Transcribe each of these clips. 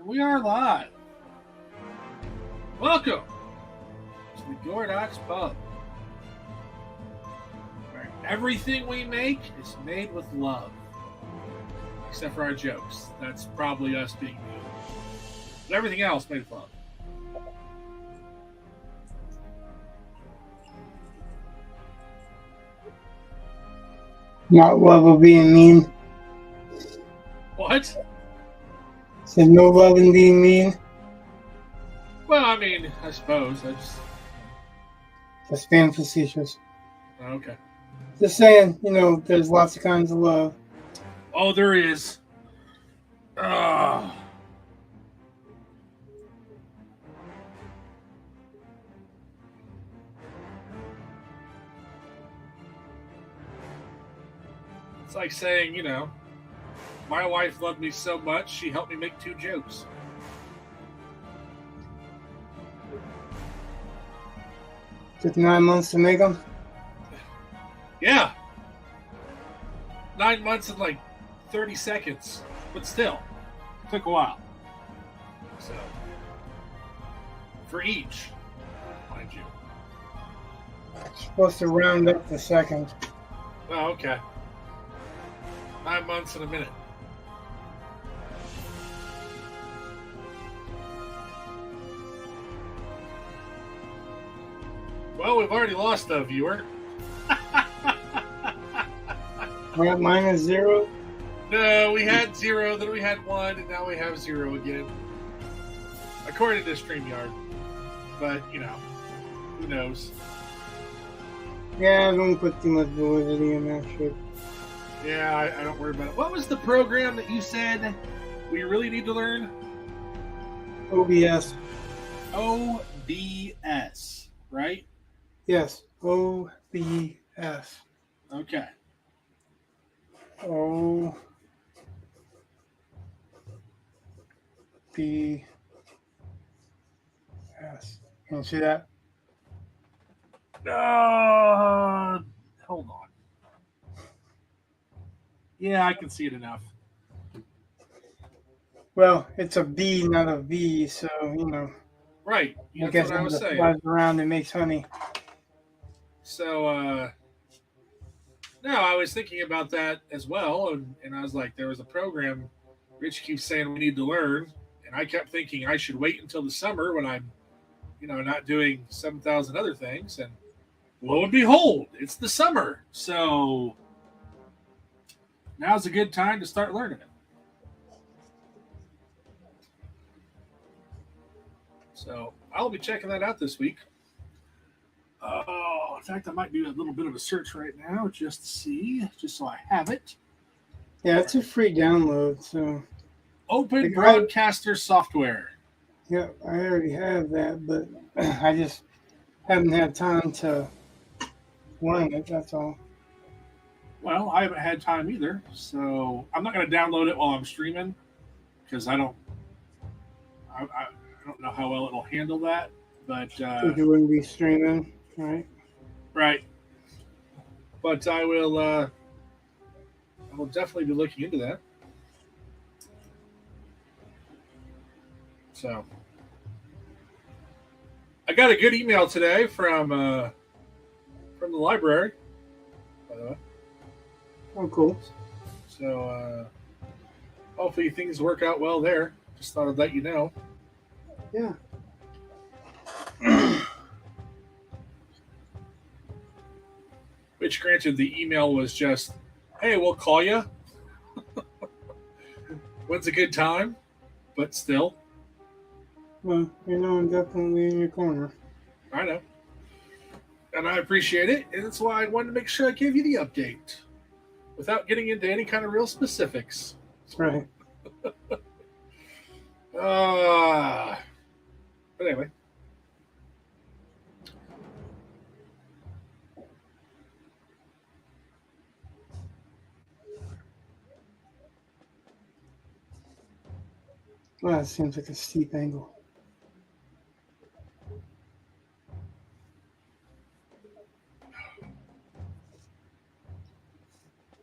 We are live. Welcome to the Gordox Pub, where everything we make is made with love. Except for our jokes. That's probably us being mean. But everything else made with love. Not love of being mean. What? Said no love in being mean. Well, I mean, I suppose. I Just being facetious. Okay. Just saying, there's lots of kinds of love. Oh, there is. Ah. It's like saying, my wife loved me so much, she helped me make 2 jokes. Took 9 months to make them. Yeah. 9 months and like 30 seconds. But still, it took a while. So, for each, mind you. Supposed to round up the second. Oh, okay. 9 months and a minute. Well, we've already lost a viewer. Right, minus 0. No, we had 0, then we had 1, and now we have 0 again. According to StreamYard. But, who knows? Yeah, don't put too much validity in that shit. Yeah, I don't worry about it. What was the program that you said we really need to learn? OBS. OBS, right? Yes, OBS. Okay. OBS. Can you see that? Hold on. Yeah, I can see it enough. Well, it's a B, not a V, so, Right. I That's guess what I was when it saying. flies around, it makes honey. So, no, I was thinking about that as well, and I was like, there was a program Rich keeps saying we need to learn, and I kept thinking I should wait until the summer when I'm, not doing 7,000 other things, and lo and behold, it's the summer, so now's a good time to start learning it. So I'll be checking that out this week. Oh, in fact, I might do a little bit of a search right now just to see, just so I have it. Yeah, it's a free download, so. Open Broadcaster Software. Yeah, I already have that, but I just haven't had time to learn it, that's all. Well, I haven't had time either, so I'm not going to download it while I'm streaming because I don't know how well it'll handle that. But You wouldn't be streaming, right? Right. But I will definitely be looking into that. So I got a good email today from the library, by the way. Oh, cool. So hopefully things work out well there. Just thought I'd let you know. Yeah. Which, granted, the email was just, "Hey, we'll call you. When's a good time?" But still. Well, I'm definitely in your corner. I know. And I appreciate it, and that's why I wanted to make sure I gave you the update without getting into any kind of real specifics. Right. But anyway. Well, that seems like a steep angle.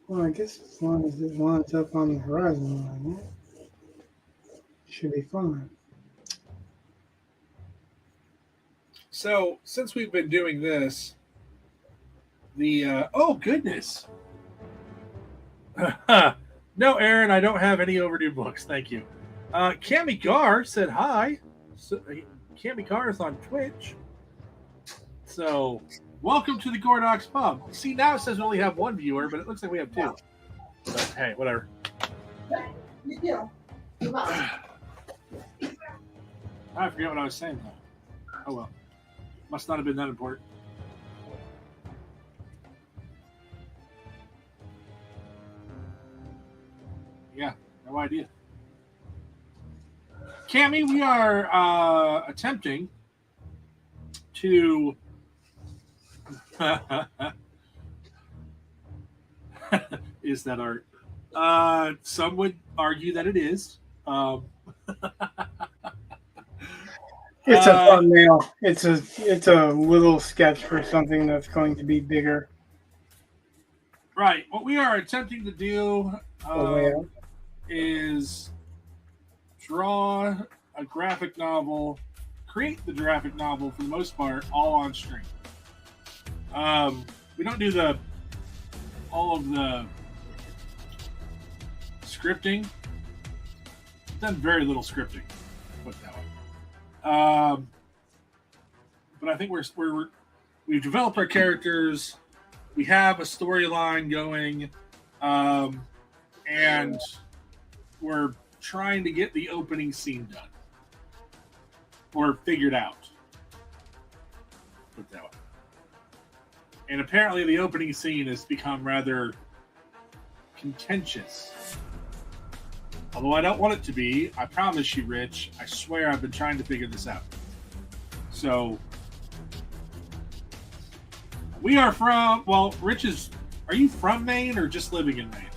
Well, I guess as long as it lines up on the horizon line, yeah. Should be fun. So since we've been doing this, the oh goodness, no, Aaron, I don't have any overdue books. Thank you. Cami Gar said hi. So, Cami Gar is on Twitch. So welcome to the Gordox Pub. See, now it says we only have one viewer, but it looks like we have two. But hey, whatever. I forget what I was saying though. Oh well. Must not have been that important. Yeah, no idea. Cammy, we are attempting to is that art? Some would argue that it is. It's a thumbnail. It's a little sketch for something that's going to be bigger. Right. What we are attempting to do is draw a graphic novel, create the graphic novel for the most part, all on stream. We don't do all of the scripting. We've done very little scripting. Put it that way. But I think we've developed our characters. We have a storyline going, and we're trying to get the opening scene done or figured out. Put it that way. And apparently, the opening scene has become rather contentious. Although I don't want it to be, I promise you, Rich, I swear I've been trying to figure this out. So, we are from, well, Rich is, are you from Maine or just living in Maine?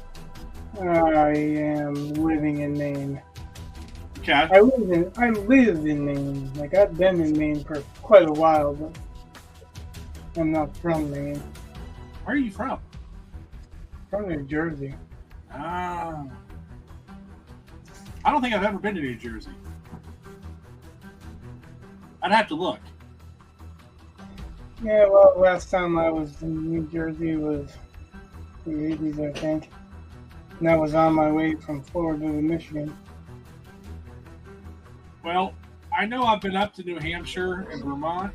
I am living in Maine. Okay. I live in Maine. Like, I've been in Maine for quite a while, but I'm not from Maine. Where are you from? From New Jersey. Ah. I don't think I've ever been to New Jersey. I'd have to look. Yeah, well, last time I was in New Jersey was the 80s, I think. And that was on my way from Florida to Michigan. Well, I know I've been up to New Hampshire and Vermont,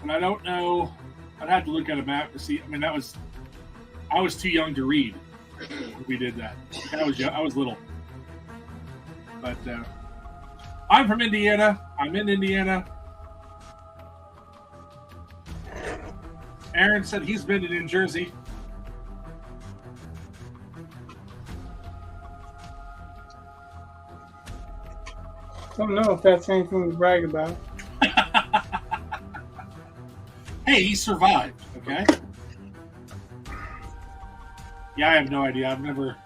but I don't know. I'd have to look at a map to see. I mean, I was too young to read when we did that. I was little. But I'm from Indiana. I'm in Indiana. Aaron said he's been to New Jersey. Don't know if that's anything to brag about. Hey, he survived, okay? Yeah, I have no idea. I've never...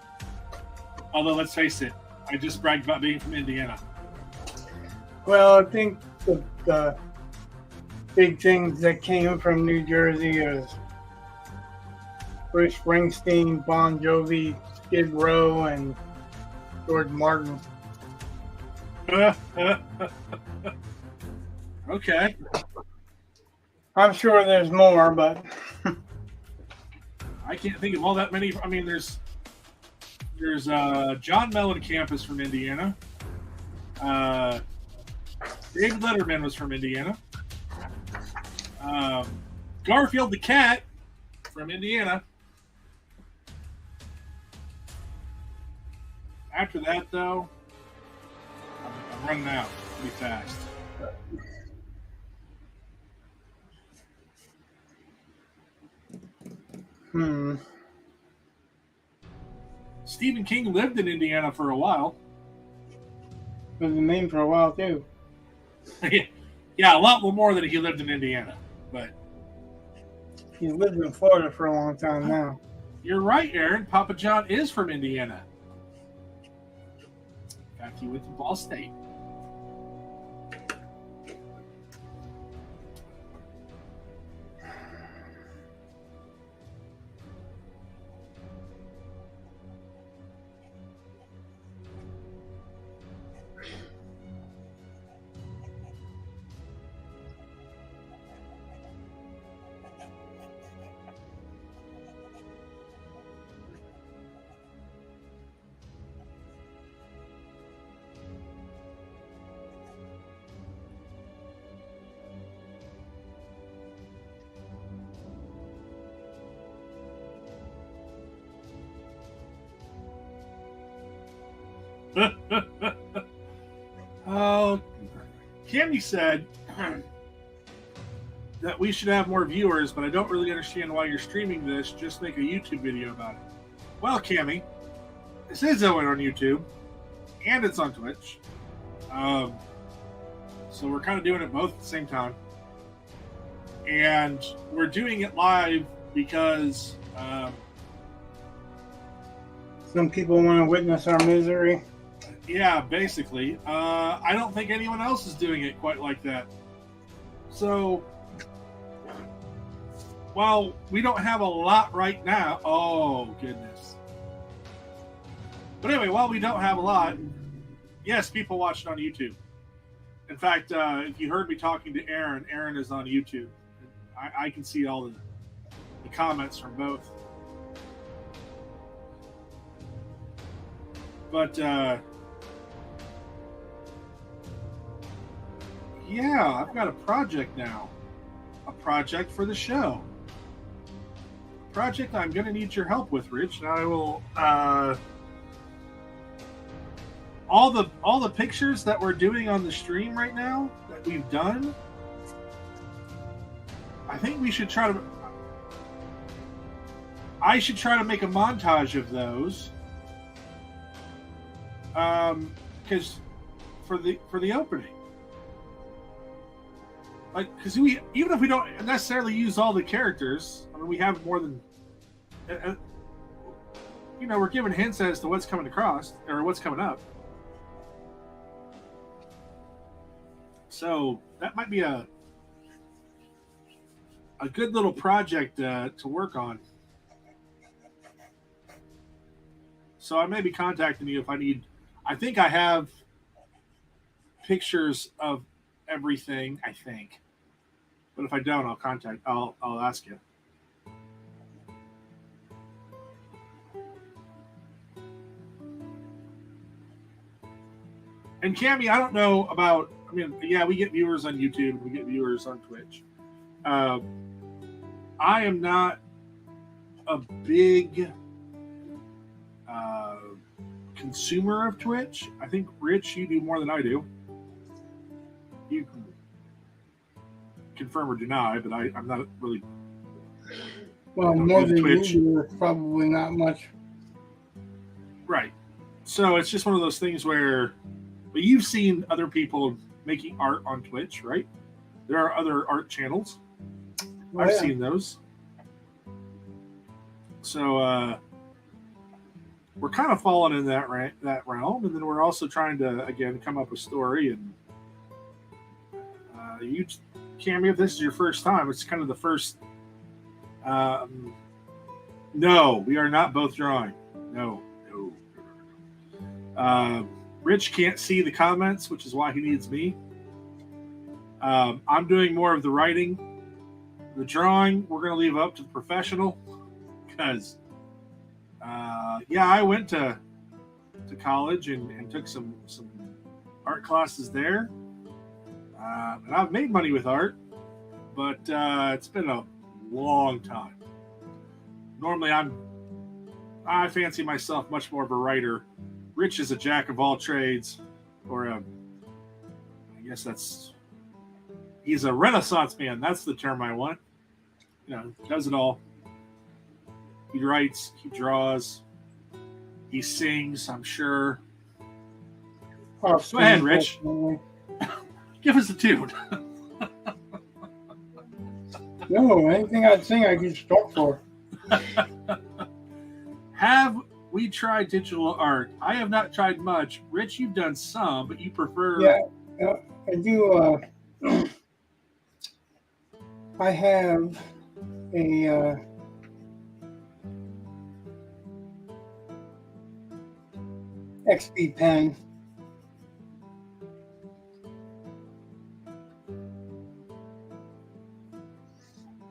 Although, let's face it, I just bragged about being from Indiana. Well, I think the big things that came from New Jersey is Bruce Springsteen, Bon Jovi, Skid Row, and George Martin. Okay. I'm sure there's more, but I can't think of all that many. I mean, there's John Mellencamp is from Indiana. David Letterman was from Indiana. Garfield the cat from Indiana. After that, though, I'm running out pretty fast. Stephen King lived in Indiana for a while. Lived in Maine for a while too. Yeah, a lot more than he lived in Indiana, but he's lived in Florida for a long time now. You're right, Aaron. Papa John is from Indiana. In fact, he went to Ball State. Oh, Cammy said that we should have more viewers, but I don't really understand why you're streaming this. Just make a YouTube video about it. Well, Cammy, this is on YouTube, and it's on Twitch. So we're kind of doing it both at the same time. And we're doing it live because some people want to witness our misery. Yeah, basically. I don't think anyone else is doing it quite like that. So, while we don't have a lot right now, oh goodness. But anyway, while we don't have a lot, yes, people watch it on YouTube. In fact, if you heard me talking to Aaron, Aaron is on YouTube. I can see all the comments from both. But yeah, I've got a project now. A project for the show. A project I'm going to need your help with, Rich. And I will all the pictures that we're doing on the stream right now that we've done. I think we should try to. I should try to make a montage of those. Because for the opening, like, because we, even if we don't necessarily use all the characters, I mean, we have more than, we're giving hints as to what's coming across or what's coming up. So that might be a good little project to work on. So I may be contacting you if I need. I think I have pictures of everything, I think. But if I don't, I'll ask you. And Cammy, I don't know about, I mean, yeah, we get viewers on YouTube, we get viewers on Twitch. I am not a big consumer of Twitch. I think, Rich, you do more than I do. You can confirm or deny, but I'm not really. Well, more than Twitch. You do, it's probably not much. Right. So it's just one of those things where, but you've seen other people making art on Twitch, right? There are other art channels. I've seen those. So we're kind of falling in that realm, and then we're also trying to again come up with story. And you, Cammy, if this is your first time, it's kind of the first. No, we are not both drawing. No. Rich can't see the comments, which is why he needs me. I'm doing more of the writing. The drawing, we're going to leave up to the professional because, I went to college and took some art classes there. And I've made money with art, but it's been a long time. Normally, I fancy myself much more of a writer. Rich is a jack of all trades, or he's a Renaissance man. That's the term I want. Does it all. He writes, he draws, he sings, I'm sure. Go ahead, Rich. Give us a tune. No, anything I'd sing, I could talk for. Have we tried digital art? I have not tried much. Rich, you've done some, but you prefer... Yeah, I do. I have a XP pen.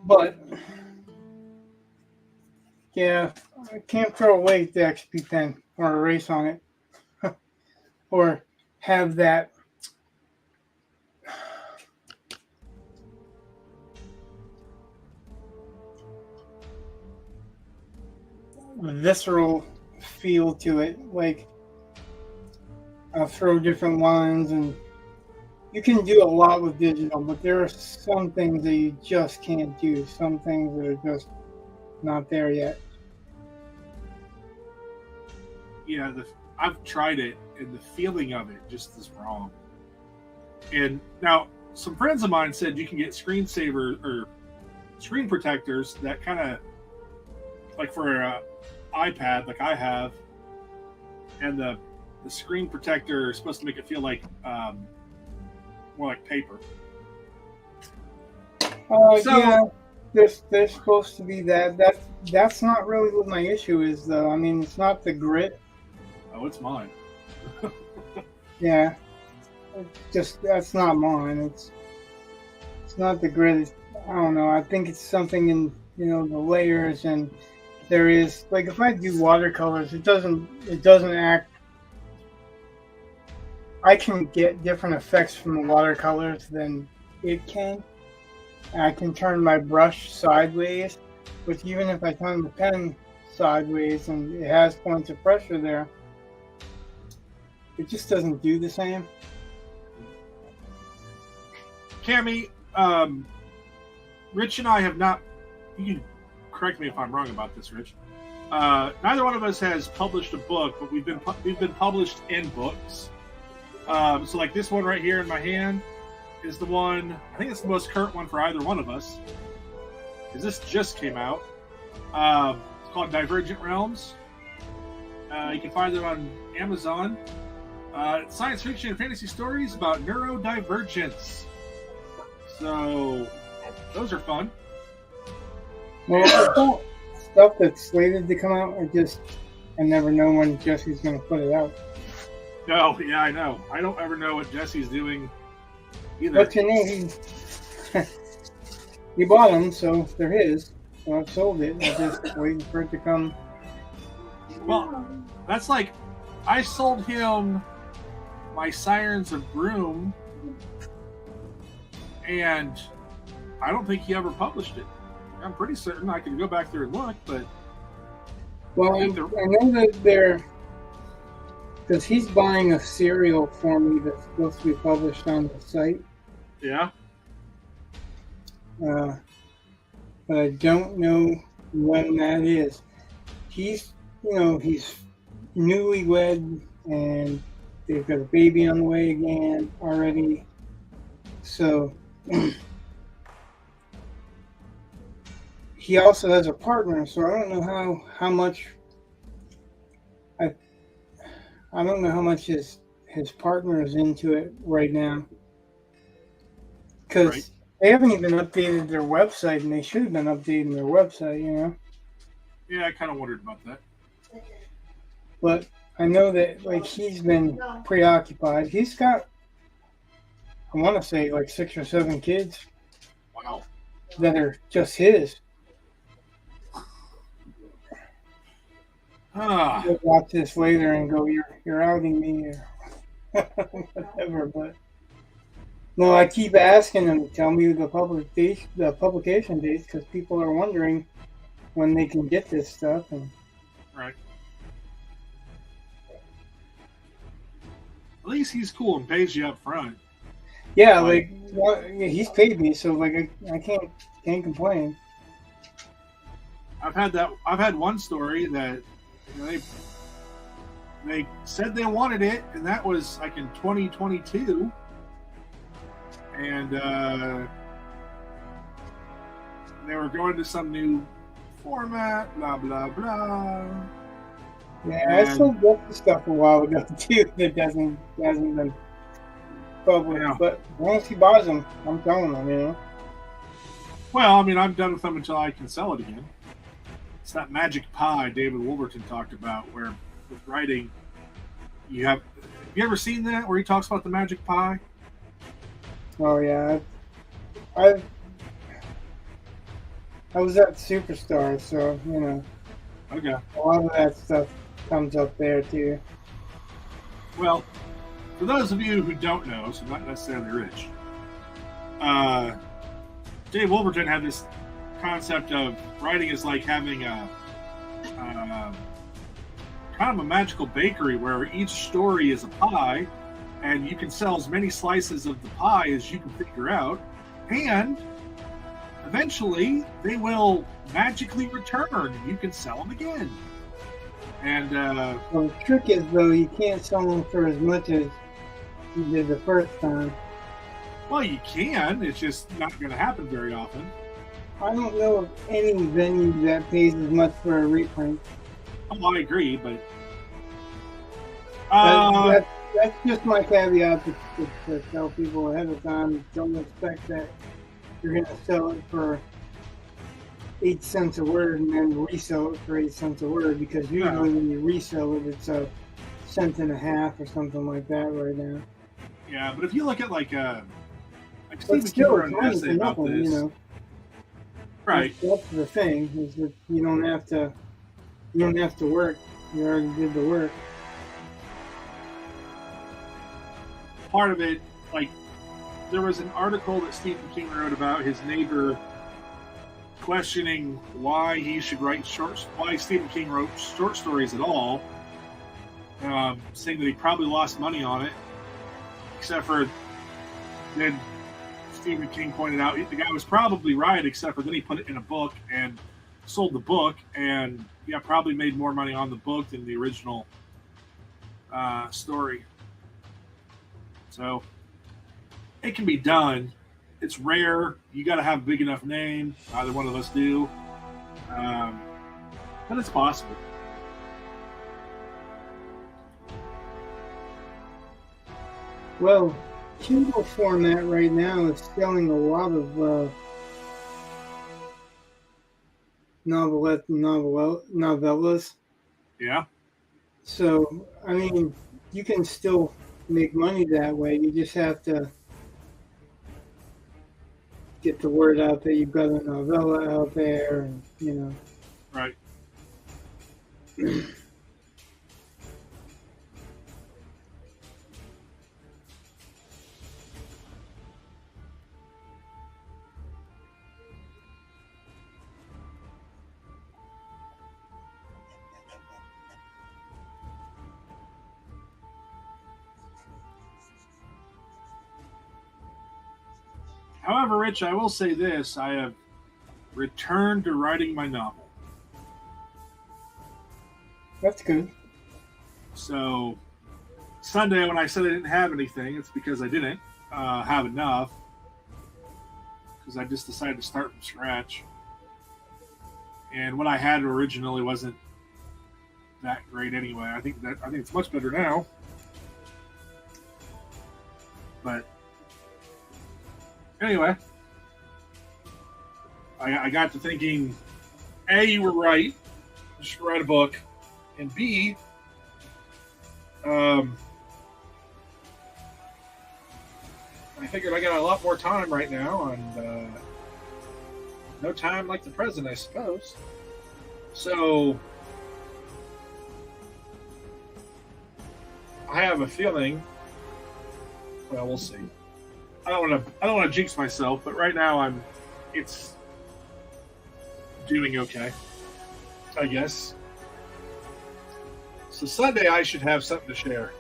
But yeah, I can't throw away the XP pen or erase on it or have that visceral feel to it. Like I'll throw different lines, and you can do a lot with digital, but there are some things that you just can't do. Some things that are just not there yet. Yeah, I've tried it, and the feeling of it just is wrong. And now, some friends of mine said you can get screensaver or screen protectors that kind of like for an iPad, like I have, and the screen protector is supposed to make it feel like more like paper. So, Yeah, there's supposed to be that. That's not really what my issue is, though. I mean, it's not the grit. oh, it's mine. Yeah, just that's not mine. It's not the grit. I don't know. I think it's something in the layers, and there is like if I do watercolors, it doesn't act. I can get different effects from the watercolors than it can. I can turn my brush sideways, but even if I turn the pen sideways and it has points of pressure there, it just doesn't do the same. Cammy, Rich and I have not. You can correct me if I'm wrong about this, Rich. Neither one of us has published a book, but we've been published in books. So, like this one right here in my hand is the one. I think it's the most current one for either one of us, because this just came out. It's called Divergent Realms. You can find it on Amazon. It's science fiction and fantasy stories about neurodivergence. So, those are fun. Well, stuff that's slated to come out, I never know when Jesse's going to put it out. No, yeah, I know. I don't ever know what Jesse's doing either. But he bought them, so they're his. So I've sold it. I'm just waiting for it to come. Well, that's like, I sold him my Sirens of Groom, and I don't think he ever published it. I'm pretty certain. I can go back there and look, but... Well, I know that they're... Because he's buying a serial for me that's supposed to be published on the site. Yeah? But I don't know when that is. He's newlywed, and they've got a baby on the way again already. So he also has a partner, so I don't know how much I don't know how much his partner is into it right now, because they haven't even updated their website, and they should have been updating their website, Yeah, I kind of wondered about that. But I know that like he's been preoccupied. He's got, I want to say, like 6 or 7 kids. Wow. That are just his. We'll watch this later and go, you're outing me or whatever. But no, I keep asking them to tell me the publication dates, because people are wondering when they can get this stuff. And right. At least he's cool and pays you up front. Yeah, he's paid me, so like I can't complain. I've had one story that they said they wanted it, and that was like in 2022, and they were going to some new format, blah blah blah. Yeah, I sold the stuff a while ago too. That hasn't been published, yeah. But once he buys them, I'm telling him, Well, I mean, I'm done with them until I can sell it again. It's that magic pie David Wolverton talked about, where with writing, have you ever seen that, where he talks about the magic pie? Oh yeah, I was at Superstar, so Okay. A lot of that stuff comes up there too. Well, for those of you who don't know, so not necessarily Rich, Dave Wolverton had this concept of writing is like having a kind of a magical bakery where each story is a pie, and you can sell as many slices of the pie as you can figure out, and eventually they will magically return, and you can sell them again. And Well, the trick is though you can't sell them for as much as you did the first time. well, you can. It's just not going to happen very often. I don't know of any venue that pays as much for a reprint. Oh, I agree, but That's just my caveat to tell people ahead of time. Don't expect that you're going to sell it for 8 cents a word and then resell it for 8 cents a word, because usually when you resell it, it's a cent and a half or something like that right now. yeah. But if you look at like But Stephen still, King wrote it's an only essay for about nothing, this, you know. right? That's the thing, is that you don't have to work. You already did the work. Part of it, like there was an article that Stephen King wrote about his neighbor questioning why he should write why Stephen King wrote short stories at all, saying that he probably lost money on it, except for then Stephen King pointed out the guy was probably right, except for then he put it in a book and sold the book, and yeah, probably made more money on the book than the original story. So it can be done. It's rare. You got to have a big enough name. Neither one of us do, but it's possible. Well, Kindle format right now is selling a lot of novellas. Yeah. So, I mean, you can still make money that way. You just have to get the word out that you've got a novella out there, and Right. However, Rich, I will say this: I have returned to writing my novel. That's good. So Sunday, when I said I didn't have anything, it's because I didn't have enough, because I just decided to start from scratch. And what I had originally wasn't that great anyway. I think it's much better now. But anyway, I got to thinking, A, you were right. I should write a book. And B, I figured I got a lot more time right now, and no time like the present, I suppose. So I have a feeling. Well, we'll see. I don't want to jinx myself, but right now it's doing okay, I guess. So Sunday I should have something to share.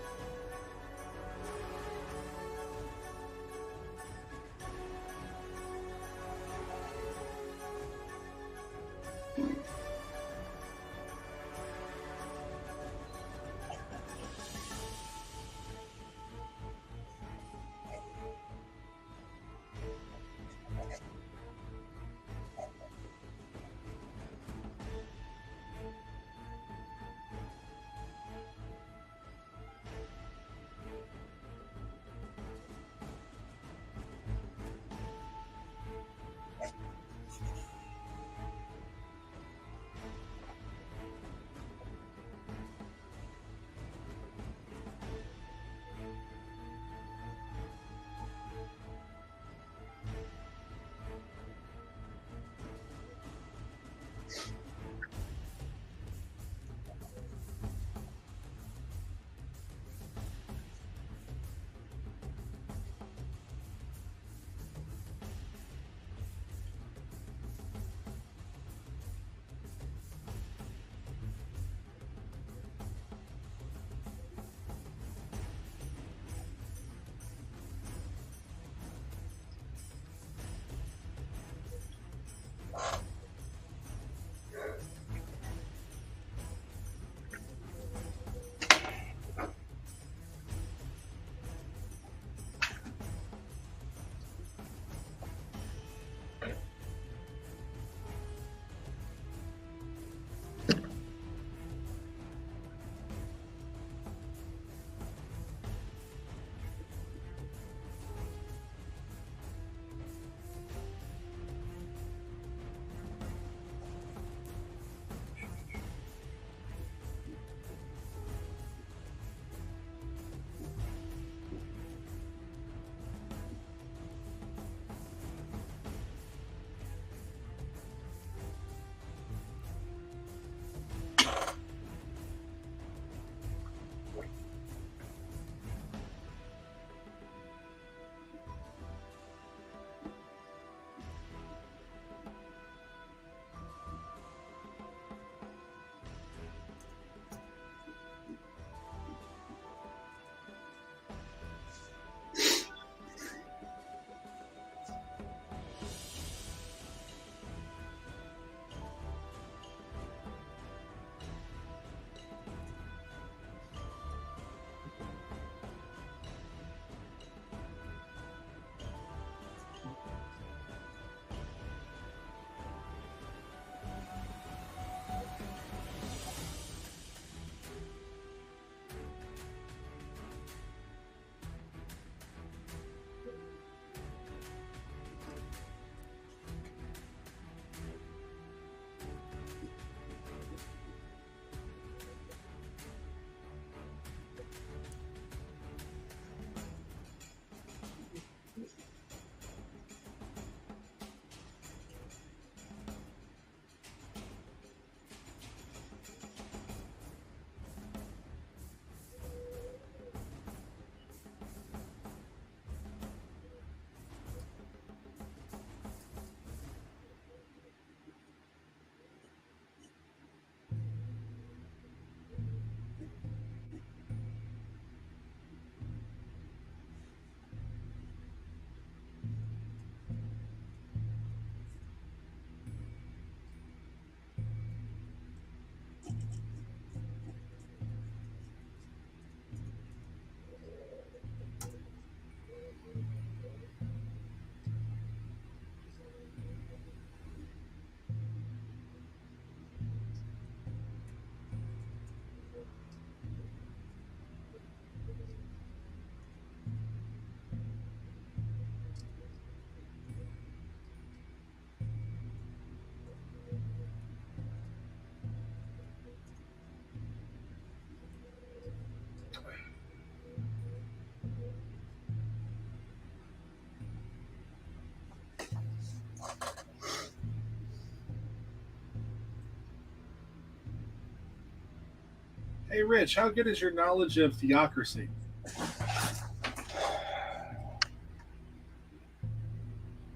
Hey, Rich, how good is your knowledge of theocracy?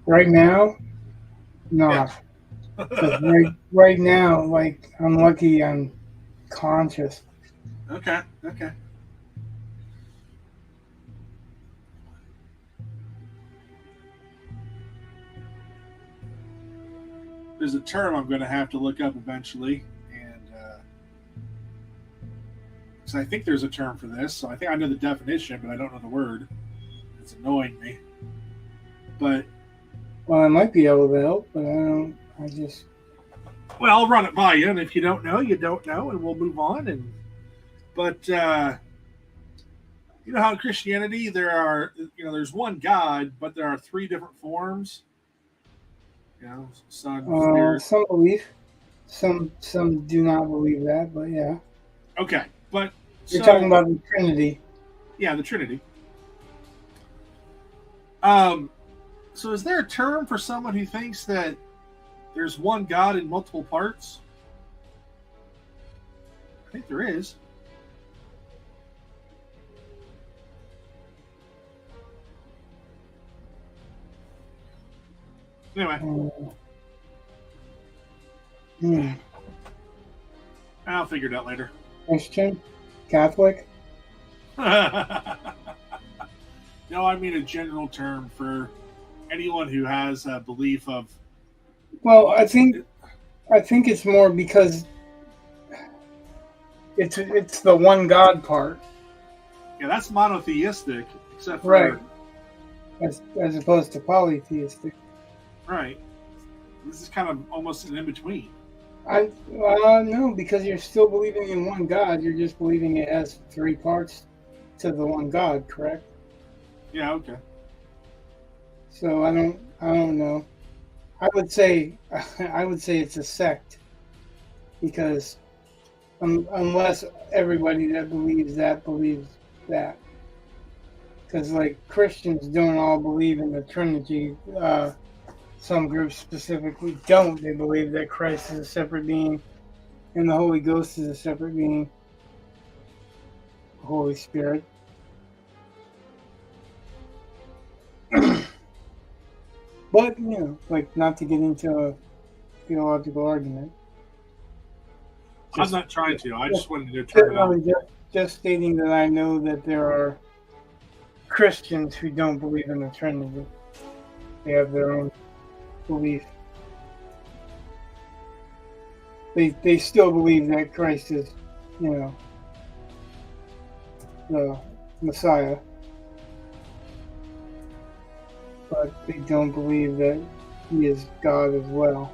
Right now, Yeah. not. Because right now, like, I'm lucky I'm conscious. Okay. Okay. There's a term I'm going to have to look up eventually, and because I think there's a term for this, so I think I know the definition, but I don't know the word. It's annoying me. But Well, I might be able to help, but I don't. I just. well, I'll run it by you, and if you don't know, you don't know, and we'll move on. And but you know how in Christianity there are, there's one God, but there are three different forms. Son, Spirit. Some believe, some do not believe that, but yeah. Okay, but You're talking so about the Trinity. yeah, the Trinity. Um, so is there a term for someone who thinks that there's one God in multiple parts? I think there is. Anyway, Hmm. I'll figure it out later. Christian, Catholic. No, I mean a general term for anyone who has a belief of. Well, I think it's more because it's the one God part, Yeah, that's monotheistic, except for right? As opposed to polytheistic. right. This is kind of almost an in between. I no, because you're still believing in one God. You're just believing it has three parts to the one God, correct? Yeah, okay. So I don't know. I would say I would say it's a sect because unless everybody that believes that, because like Christians don't all believe in the Trinity. Some groups specifically don't. They believe that Christ is a separate being and the Holy Ghost is a separate being, the Holy Spirit. But like not to get into a theological argument. I'm Just not trying to. I just just, wanted to determine. just stating that I know that there are Christians who don't believe in the Trinity. They have their own belief. They still believe that Christ is, you know, the Messiah, but they don't believe that he is God as well.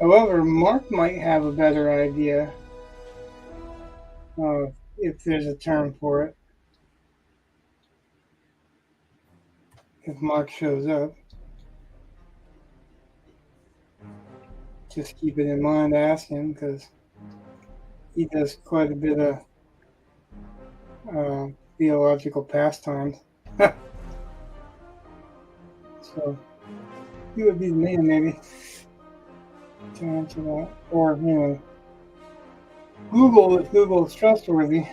However, Mark might have a better idea if there's a term for it. If Mark shows up, just keep it in mind to ask him because he does quite a bit of uh, theological pastimes. So he would be the man, maybe, to answer that. Or, Google if Google is trustworthy.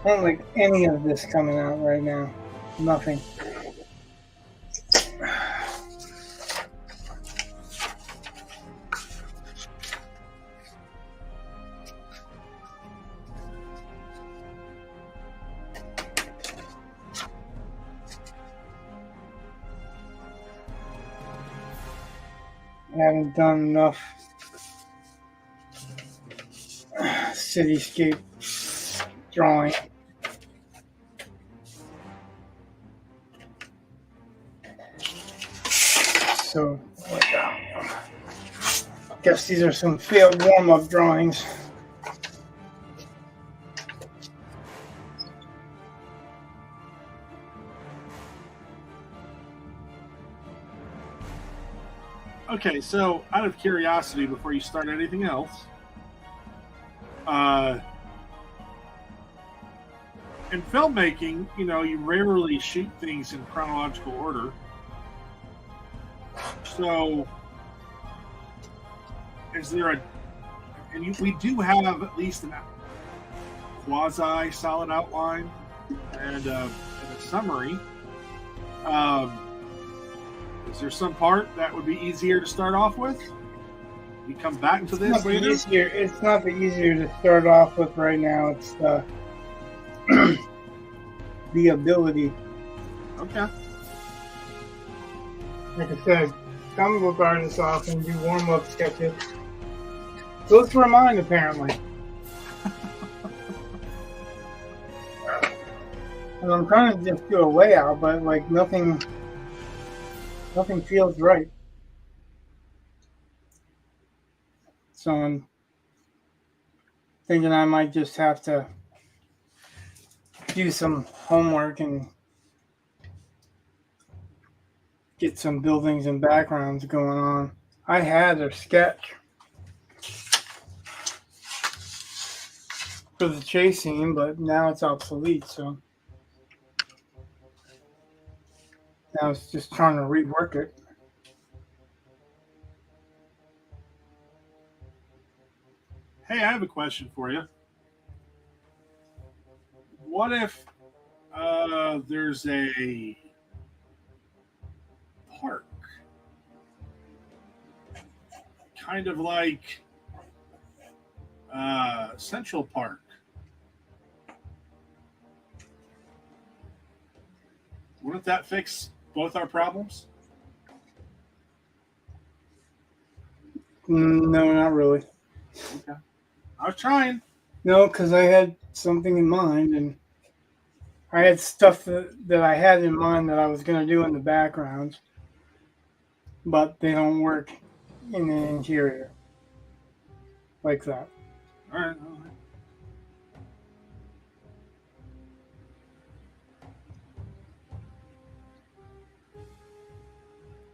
I don't like any of this coming out right now. Nothing. I haven't done enough cityscape drawing. So, I guess these are some failed warm-up drawings. Okay, so out of curiosity, before you start anything else, In filmmaking, you rarely shoot things in chronological order. So, is there we do have at least a quasi solid outline and a summary. Is there some part that would be easier to start off with? We come back to this later. It's not the easier to start off with right now. It's the the ability. Okay. Like I said, comic book artists often do warm-up sketches. Those were mine, apparently. And I'm trying to just do a layout, but like nothing feels right. So I'm thinking I might just have to do some homework and get some buildings and backgrounds going on. I had a sketch for the chase scene, but now it's obsolete, so now it's just trying to rework it. Hey, I have a question for you. What if there's a park, kind of like Central Park? Wouldn't that fix both our problems? No, not really. Okay. I was trying. No, because I had something in mind, and I had stuff that I had in mind that I was going to do in the background, but they don't work in the interior like that. All right.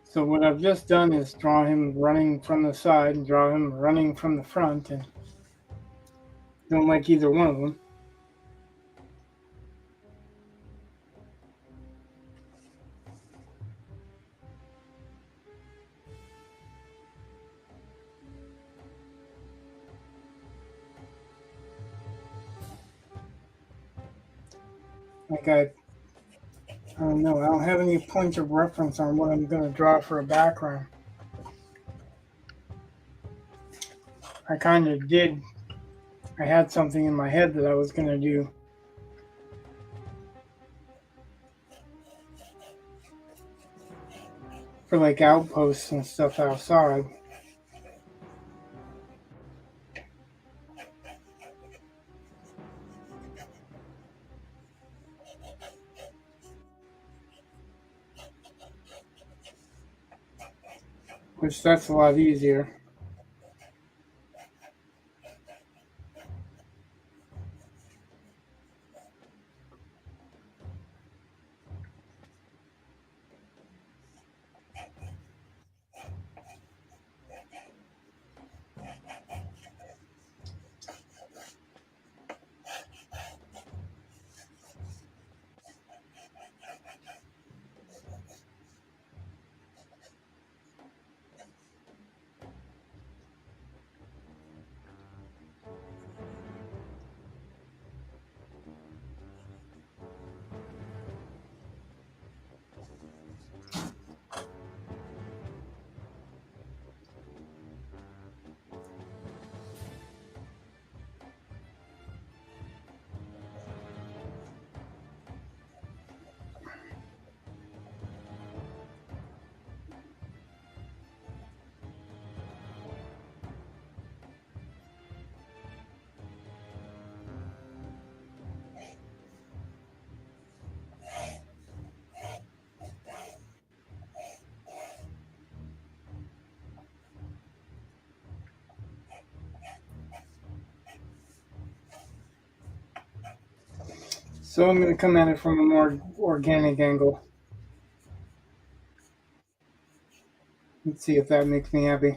So what I've just done is draw him running from the side and draw him running from the front, and don't like either one of them. Like I don't know. I don't have any points of reference on what I'm going to draw for a background. I kind of did. I had something in my head that I was going to do. For like outposts and stuff outside. Which that's a lot easier. So I'm going to come at it from a more organic angle. Let's see if that makes me happy.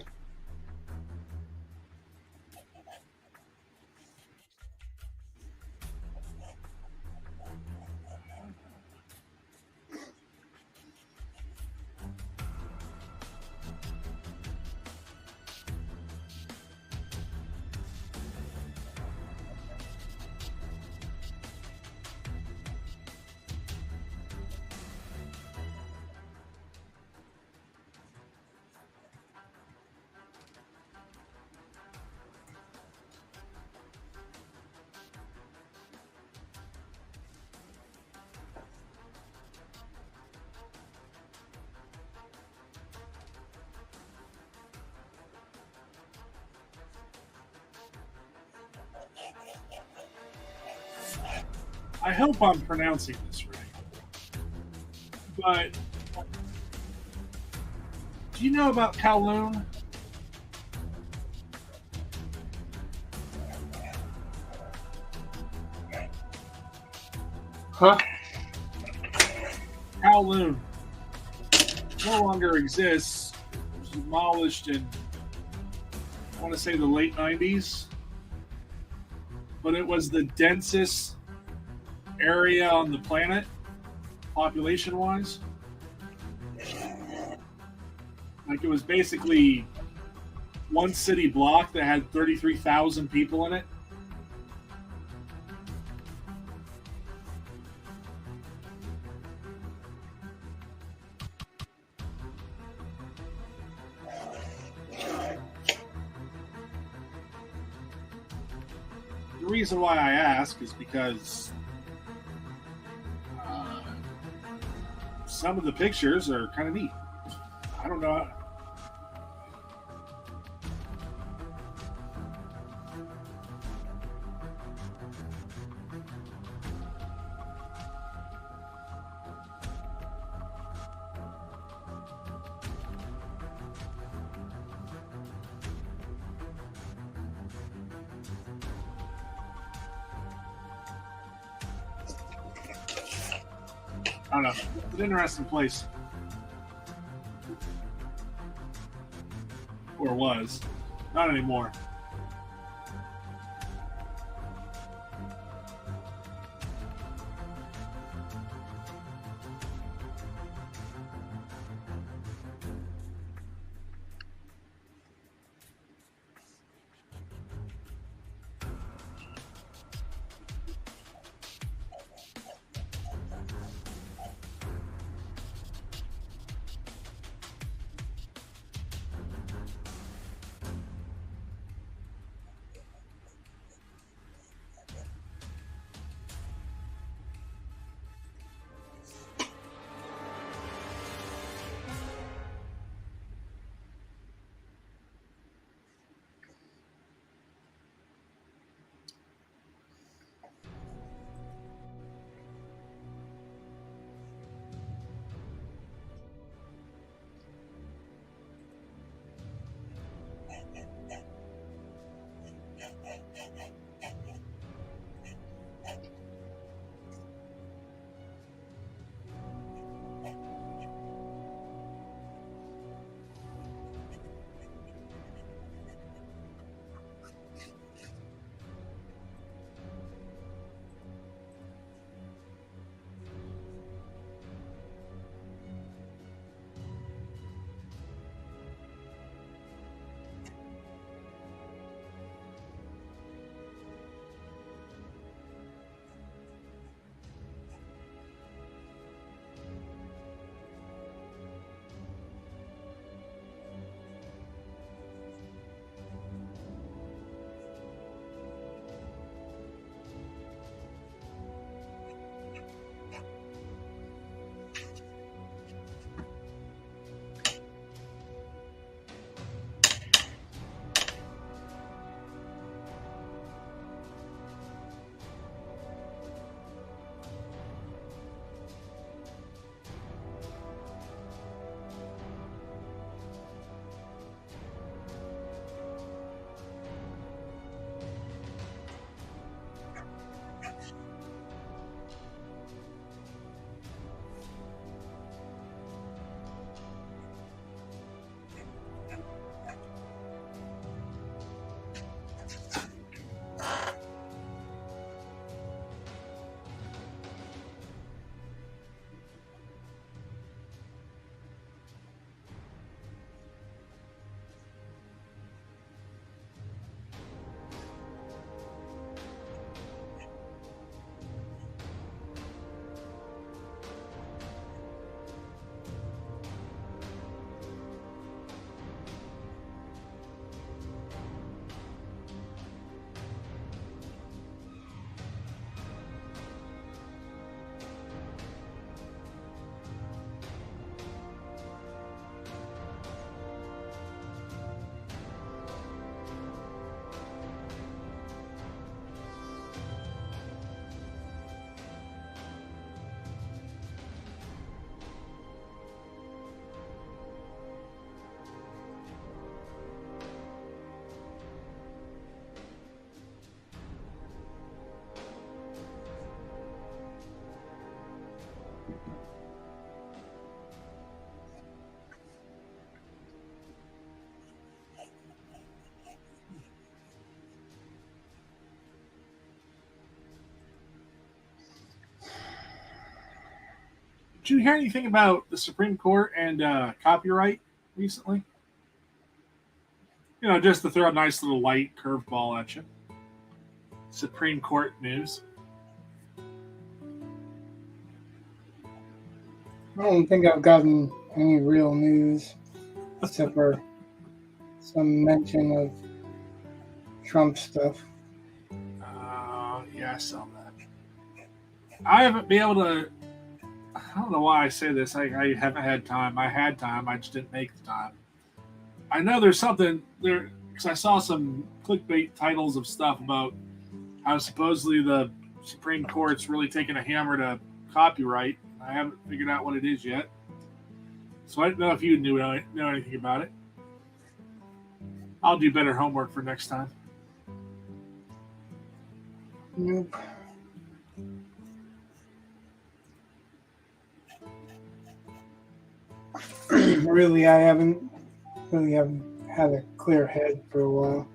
I hope I'm pronouncing this right. But do you know about Kowloon? Huh? Kowloon no longer exists. It was demolished in, I want to say, the late 90s. But it was the densest area on the planet, population-wise. Like, it was basically one city block that had 33,000 people in it. The reason why I ask is because some of the pictures are kind of neat. I don't know. I don't know. It's an interesting place. Or was. Not anymore. Did you hear anything about the Supreme Court and copyright recently? Just to throw a nice little light curveball at you. Supreme Court news. I don't think I've gotten any real news except for some mention of Trump stuff. Yeah, I saw that. I haven't been able to. I don't know why I say this. I haven't had time. I had time. I just didn't make the time. I know there's something there because I saw some clickbait titles of stuff about how supposedly the Supreme Court's really taking a hammer to copyright. I haven't figured out what it is yet. So I didn't know if you know anything about it. I'll do better homework for next time. Nope. Really, I haven't had a clear head for a while.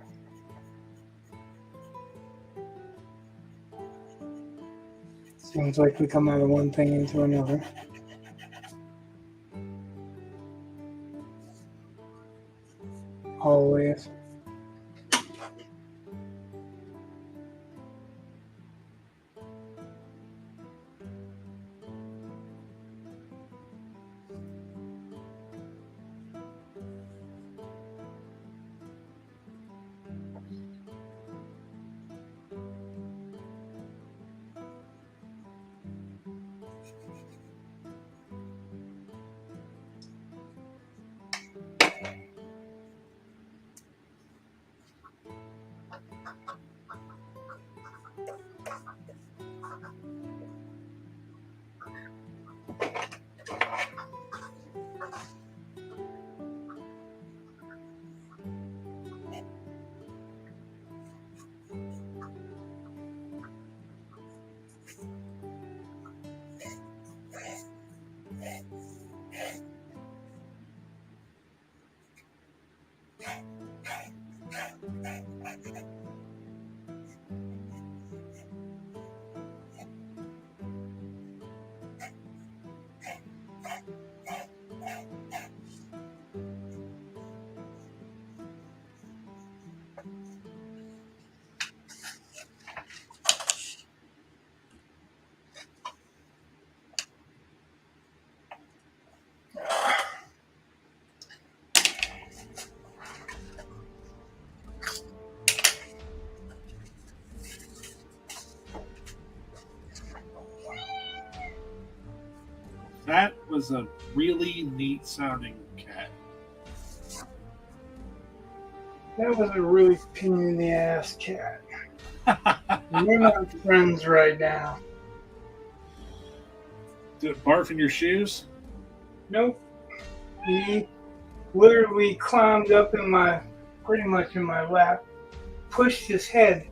Seems like we come out of one thing into another. Always. That was a really neat sounding cat. That was a really pain in the ass cat. We're not friends right now. Did it barf in your shoes? Nope. He literally climbed up pretty much in my lap, pushed his head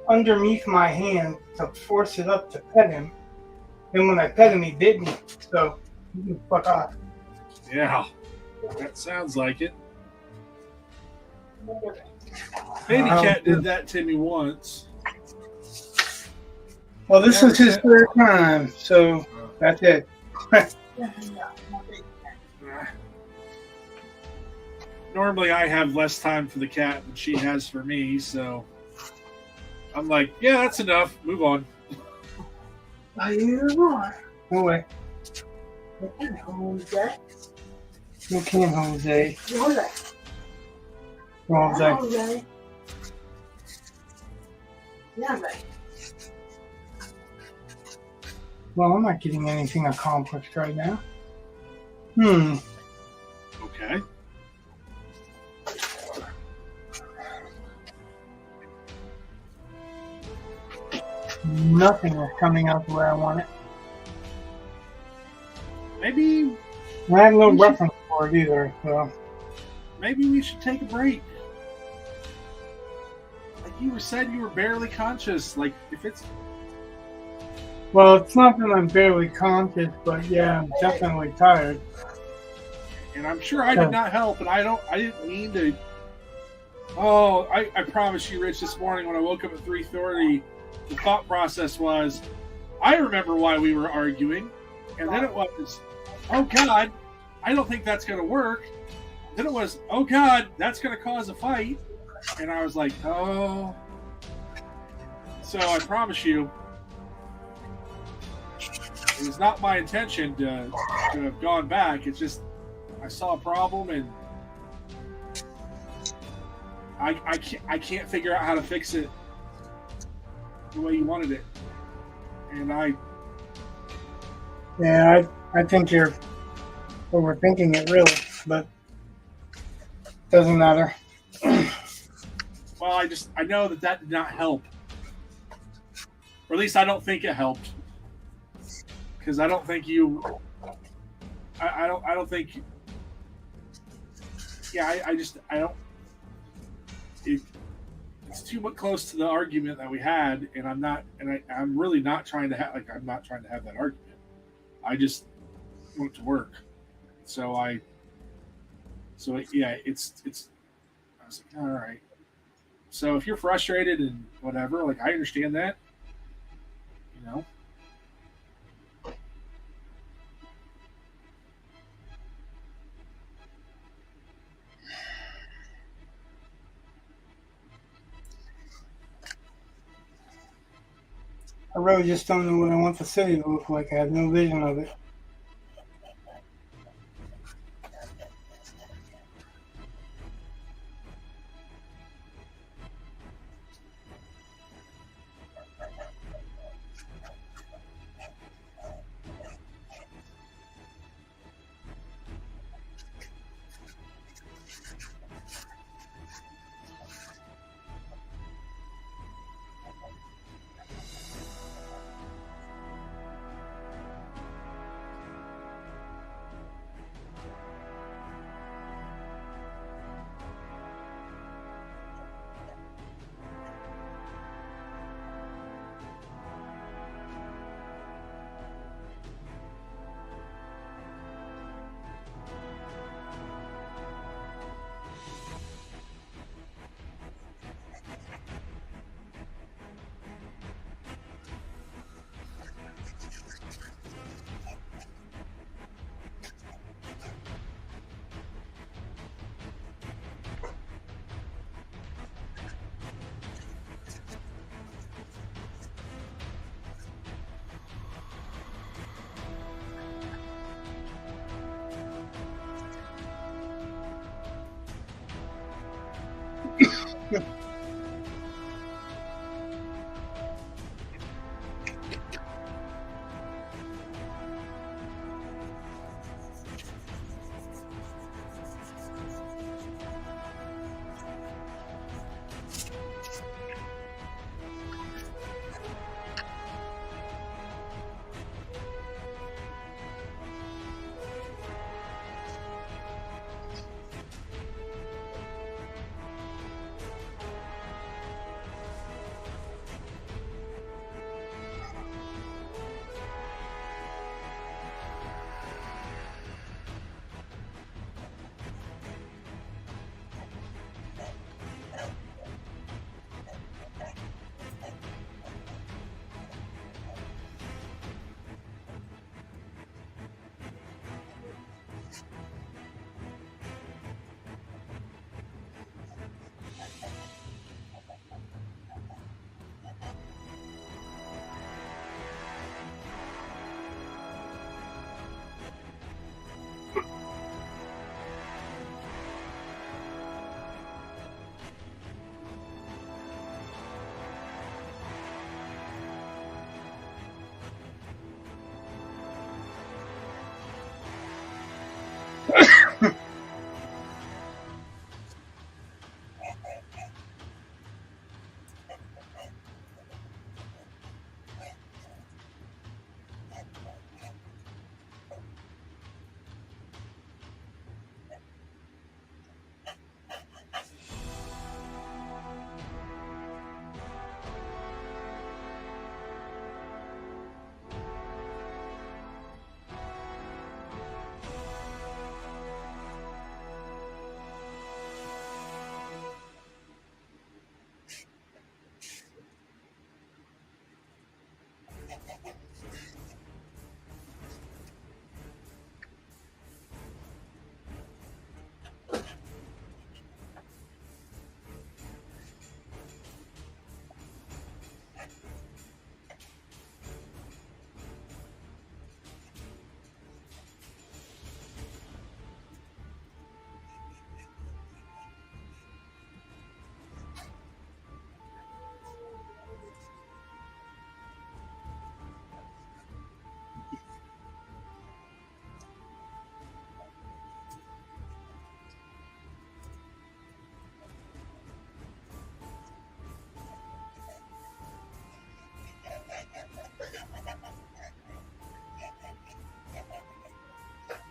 underneath my hand to force it up to pet him. And when I pet him, he bit me. So, you can fuck off. Yeah, that sounds like it. Baby cat did that to me once. Well, this is his third time, so that's it. Normally, I have less time for the cat than she has for me, so I'm like, yeah, that's enough. Move on. No way. You can't, Jose. Jose. Well, I'm not getting anything accomplished right now. Okay. Nothing is coming out the way I want it. Maybe I have no reference for it either, so. Maybe we should take a break. Like you said, you were barely conscious. Like if it's. Well, it's not that I'm barely conscious, but yeah, I'm definitely tired. And I'm sure I did not help, and I didn't mean to. Oh, I promise you, Rich, this morning when I woke up at 3:30, the thought process was, I remember why we were arguing, And then it was, oh God, I don't think that's going to work. Then it was, oh God, that's going to cause a fight. And I was like, oh. So I promise you, it was not my intention to have gone back. It's just I saw a problem and I can't figure out how to fix it the way you wanted it. And I think you're overthinking it, really, but doesn't matter. well, I know that did not help, or at least I don't think it helped, because I don't think you. I don't think. Yeah, I don't. It's too much close to the argument that we had, and I'm really not trying to have I'm not trying to have that argument. I just want it to work. So yeah, it's. I was like, all right. So if you're frustrated and whatever, like I understand that, you know. I really just don't know what I want the city to look like. I have no vision of it.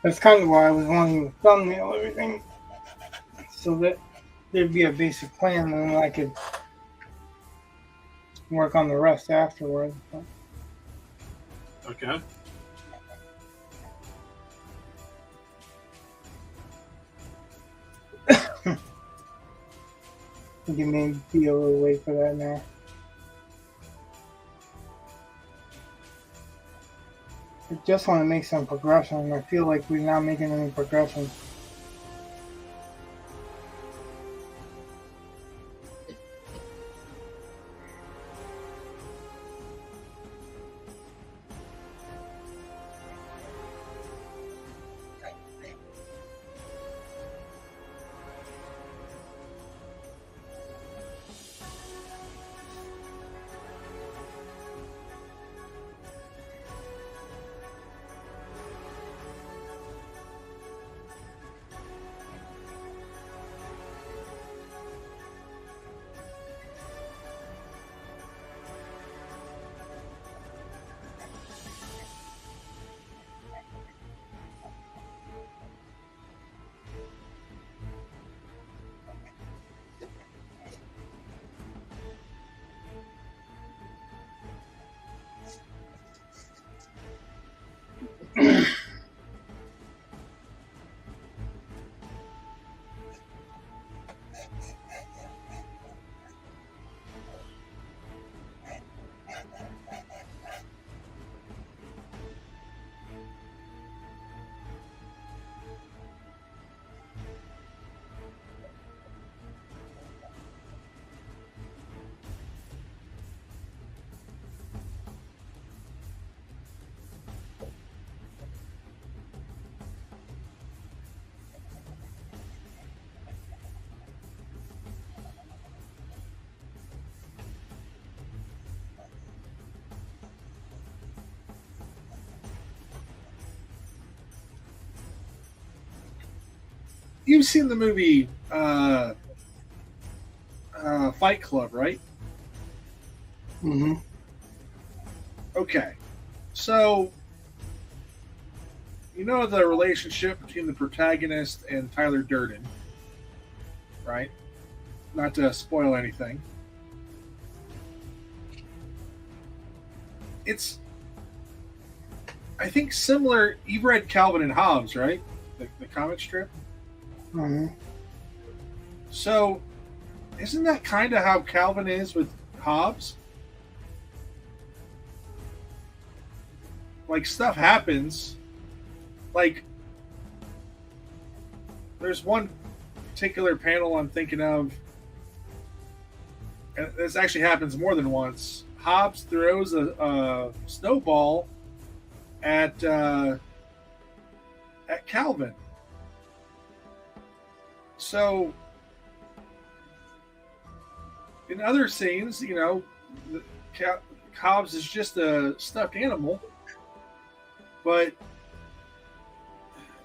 That's kind of why I was wanting to thumbnail everything, so that there'd be a basic plan, and then I could work on the rest afterwards. But Okay. I think it may be a little late for that now. I just want to make some progression, and I feel like we're not making any progression. You've seen the movie Fight Club, right? Mm-hmm. Okay. So, you know the relationship between the protagonist and Tyler Durden, right? Not to spoil anything. It's, I think, similar. You've read Calvin and Hobbes, right? The comic strip. Mm-hmm. So, isn't that kind of how Calvin is with Hobbes? Like, stuff happens. Like, there's one particular panel I'm thinking of, and this actually happens more than once. Hobbes throws a snowball at Calvin. So, in other scenes, you know, Hobbes is just a stuffed animal, but,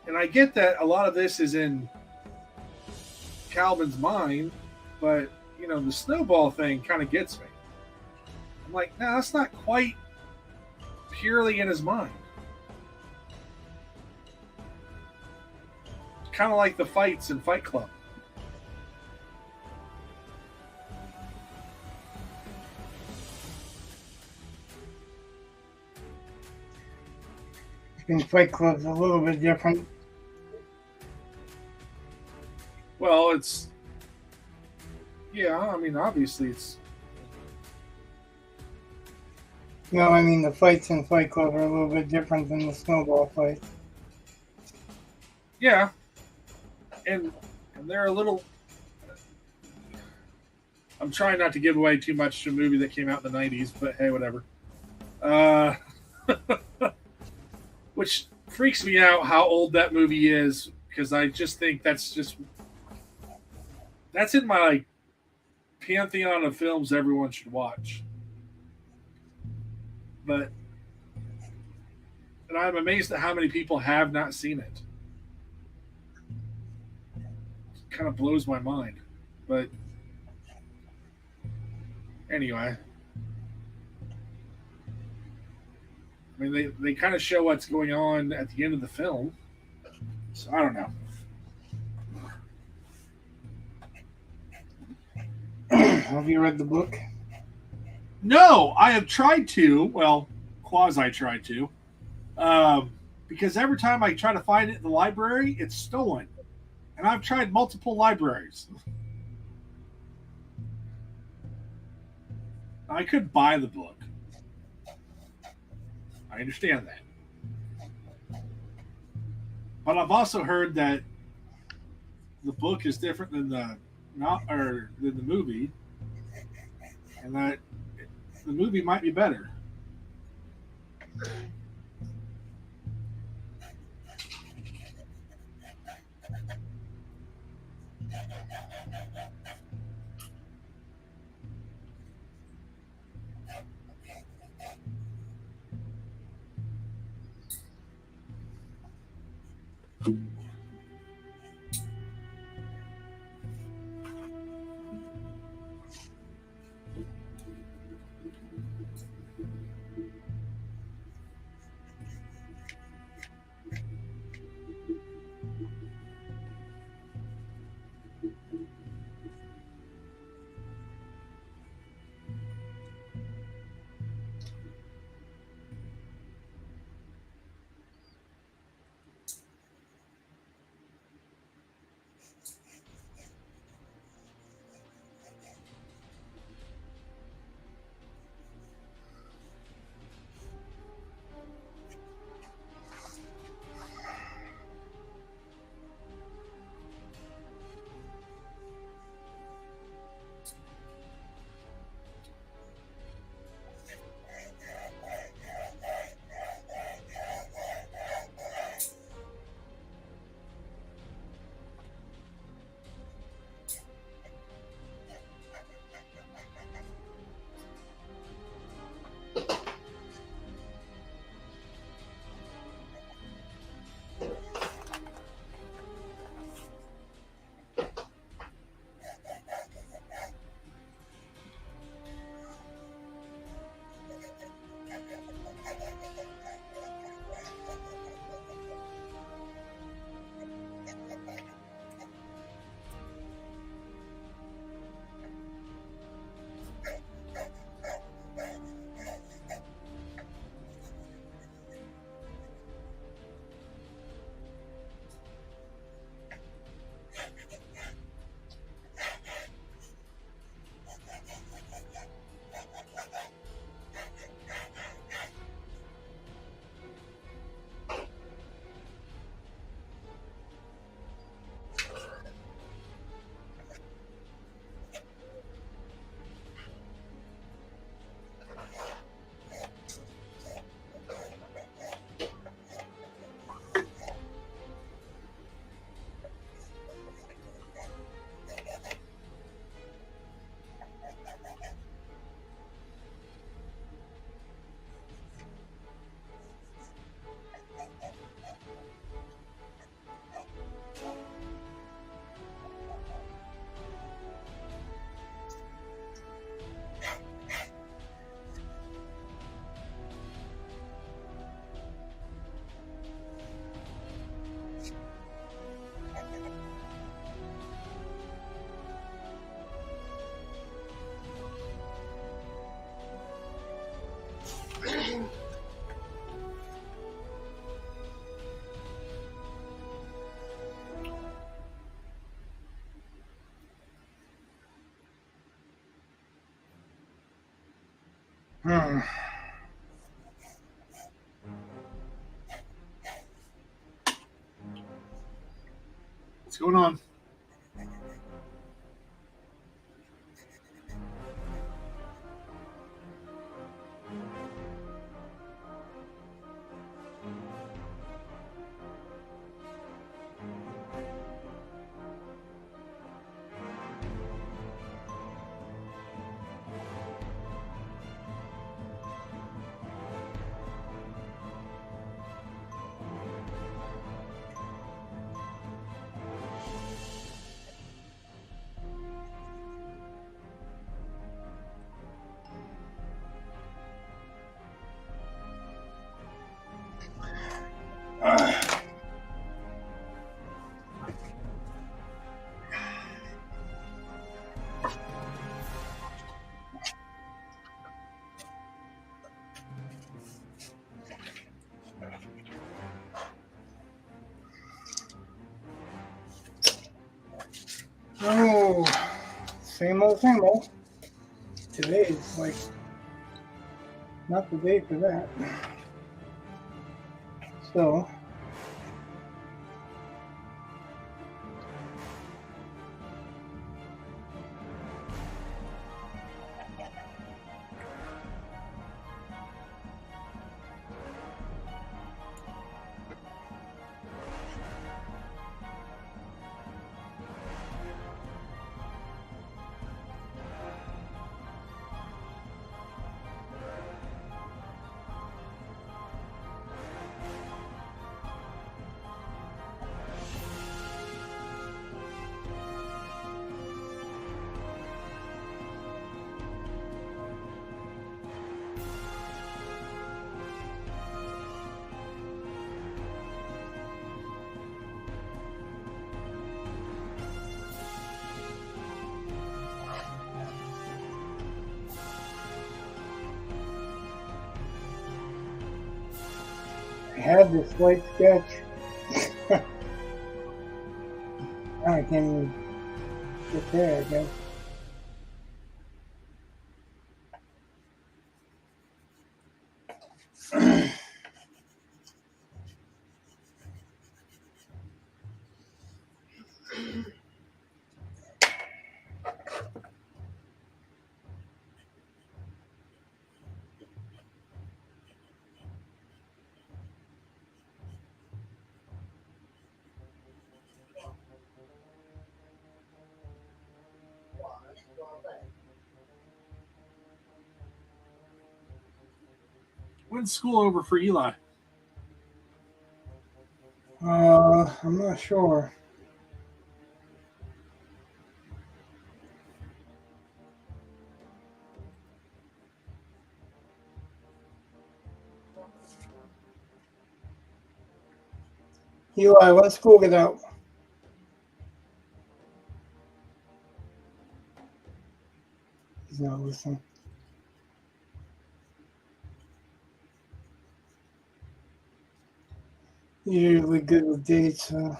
and I get that a lot of this is in Calvin's mind, but, you know, the snowball thing kind of gets me. I'm like, no, that's not quite purely in his mind. Kind of like the fights in Fight Club. I think Fight Club's a little bit different. Well, it's, yeah, I mean, obviously it's, No, I mean the fights in Fight Club are a little bit different than the snowball fights. yeah, and they're a little, I'm trying not to give away too much to a movie that came out in the 90s, but hey, whatever. Uh, which freaks me out how old that movie is, because I just think that's in my like pantheon of films everyone should watch. But, and I'm amazed at how many people have not seen it. It kind of blows my mind. But anyway, I mean, they kind of show what's going on at the end of the film. So I don't know. Have you read the book? No, I have tried to. Well, quasi tried to. Because every time I try to find it in the library, it's stolen. And I've tried multiple libraries. I could buy the book. I understand that. But I've also heard that the book is different than the than the movie, and that the movie might be better. Hmm. What's going on? same old, same old. Today is like not the day for that. So I had this light sketch. Now I can't even get there, I guess. When's school over for Eli? I'm not sure. Eli, let's go get out. He's not listening. You're usually good with dates, so.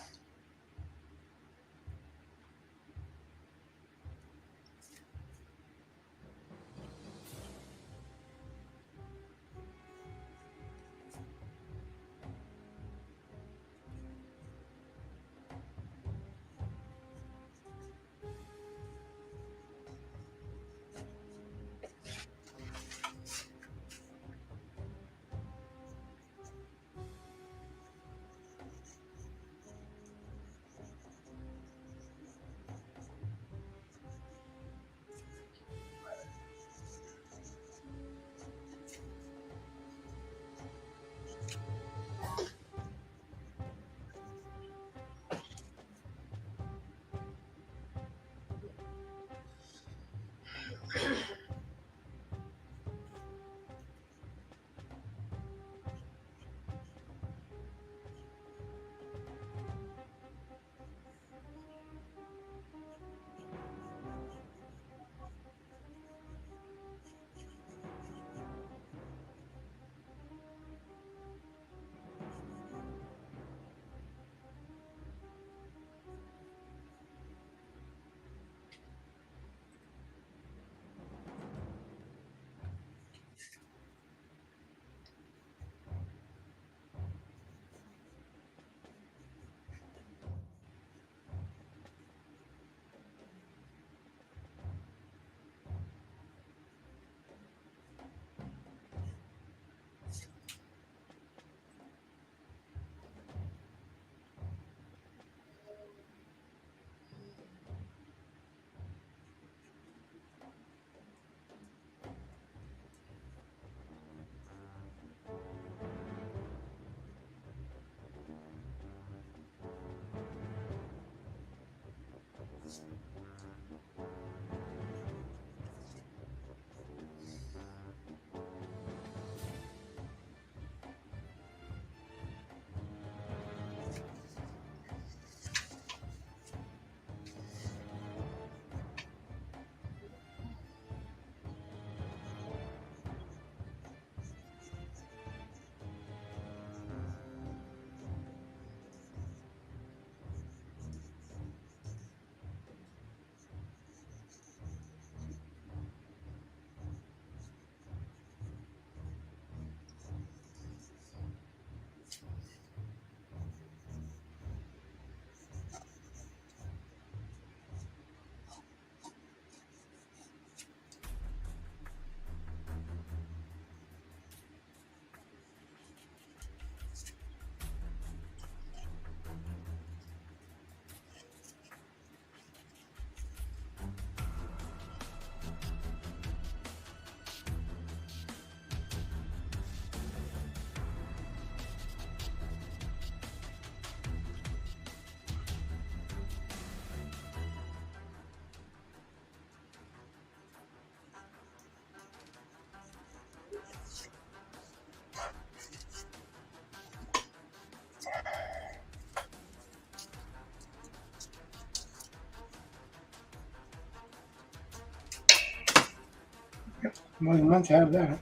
Well, you must have that.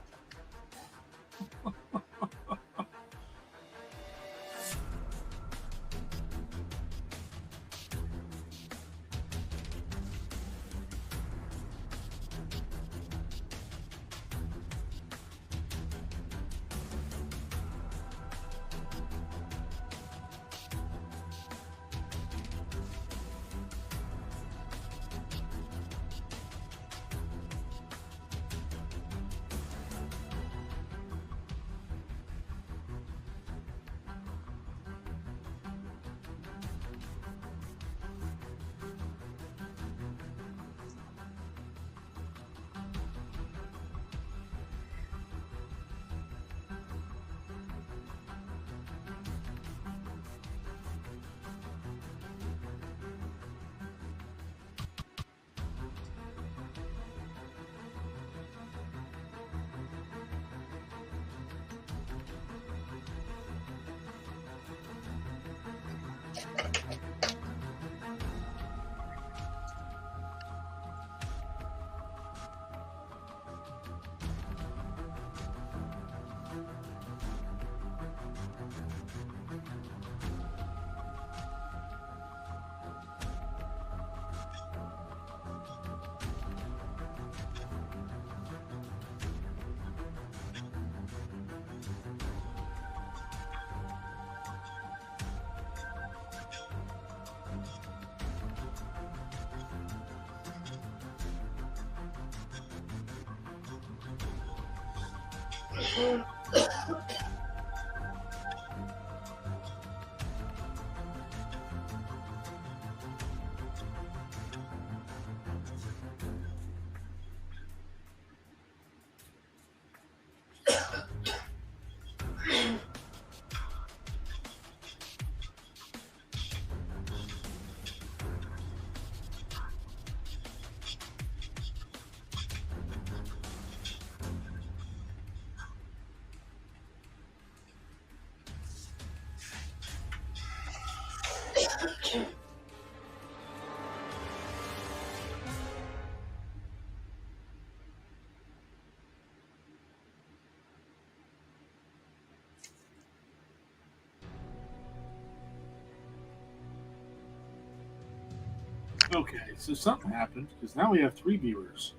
Okay, so something happened because now we have 3 viewers.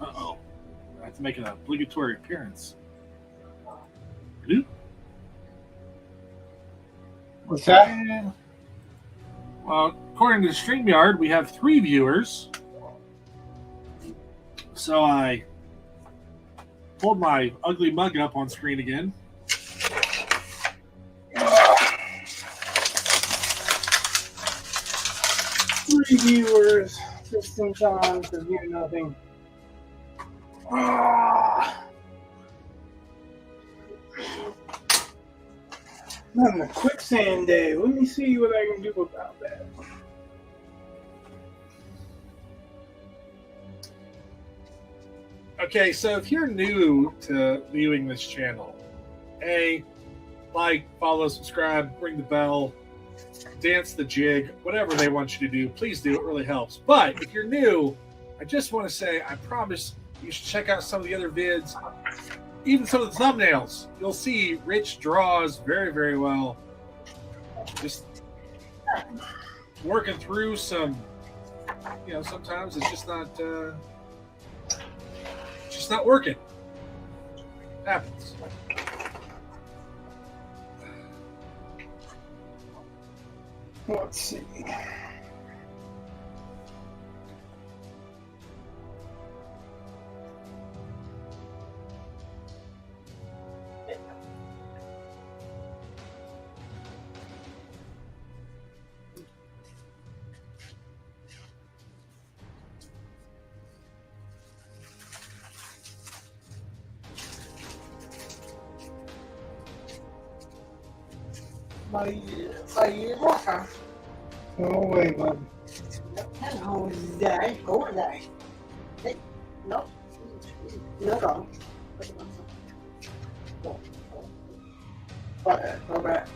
Uh-oh. I have to make an obligatory appearance. Bloop. What's that? And, well, according to StreamYard, we have 3 viewers. So I pulled my ugly mug up on screen again. Three viewers, system time to view nothing. I'm having a quicksand day. Let me see what I can do about that. Okay, so if you're new to viewing this channel, like, follow, subscribe, ring the bell, dance the jig, whatever they want you to do, please do. It really helps. But if you're new, I just want to say, I promise you should check out some of the other vids, even some of the thumbnails. You'll see Rich draws very, very well. Just working through some, sometimes it's just not working. Happens. Let's see. Mày có hả? No way, bud. Hồi đại, cổ đại. Đấy, nó còn. Có bạn.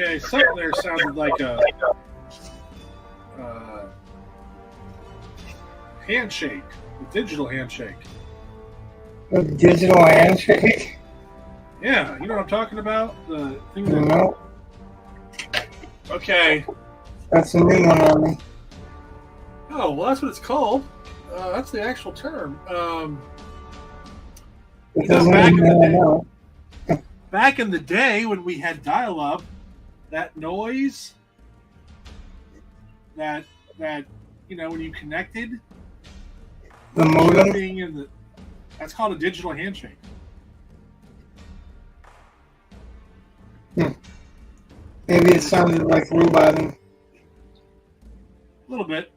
Okay, something there sounded like a handshake, a digital handshake. A digital handshake? Yeah, you know what I'm talking about? The thing that, No, okay. that's a new one on me. Oh, well, that's what it's called. That's the actual term. It You know, doesn't back even in the day, know. back in the day when we had dial-up, that noise, that when you connected, The modem? chirping and that's called a digital handshake. Maybe it sounded like roboting. A little bit.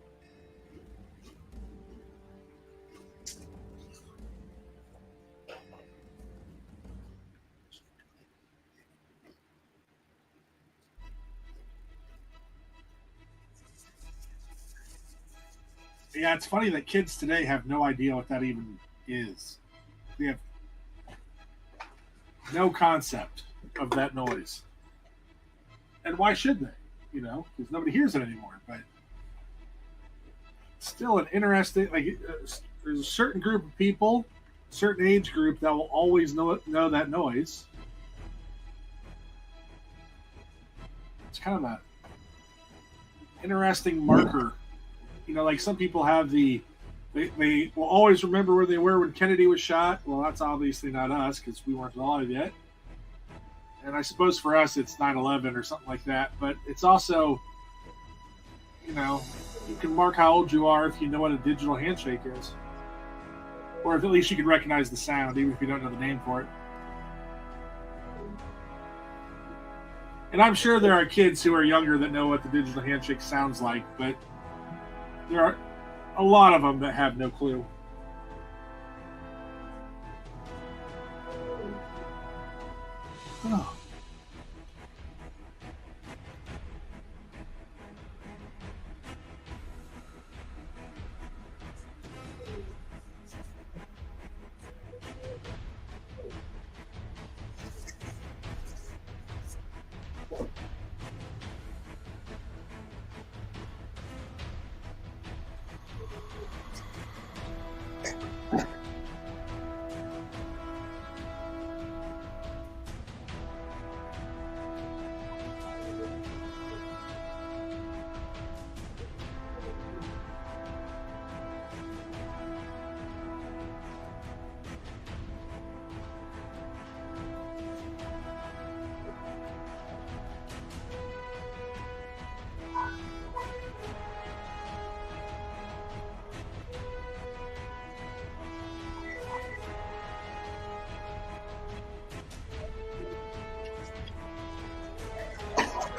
Yeah, it's funny that kids today have no idea what that even is. They have no concept of that noise. And why should they? Because nobody hears it anymore. But still an interesting, there's a certain group of people, certain age group that will always know that noise. It's kind of a interesting marker. Like some people have they will always remember where they were when Kennedy was shot. Well, that's obviously not us because we weren't alive yet. And I suppose for us it's 9/11 or something like that. But it's also, you can mark how old you are if you know what a digital handshake is. Or if at least you can recognize the sound, even if you don't know the name for it. And I'm sure there are kids who are younger that know what the digital handshake sounds like, but there are a lot of them that have no clue. Oh.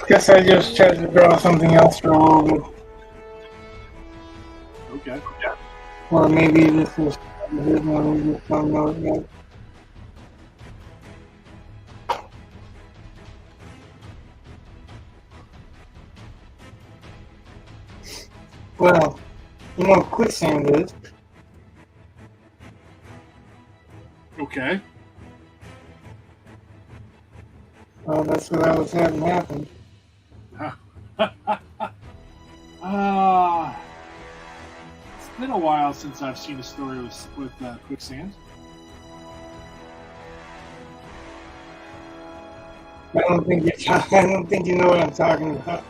Guess I just tried to draw something else for a little bit. Okay. Or maybe this is a good one, we just don't know it yet. Well, you know what quicksand is. Okay. Well, that's what I was having happen. It's been a while since I've seen a story with quicksand. I don't think you know what I'm talking about.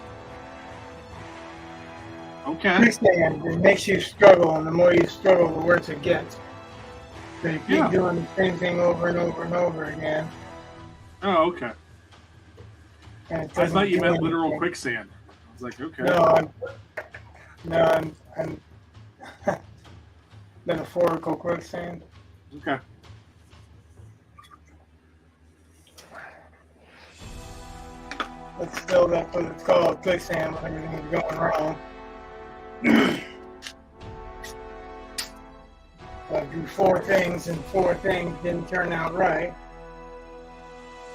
Okay. Quicksand, it makes you struggle, and the more you struggle, the worse it gets. So you keep doing the same thing over and over and over again. Oh, okay. And it I doesn't thought you do meant anything. literal quicksand. I was like, okay. I'm metaphorical quicksand. Okay. But still, that's what it's called, quicksand, when everything's going wrong. I do 4 things, and 4 things didn't turn out right.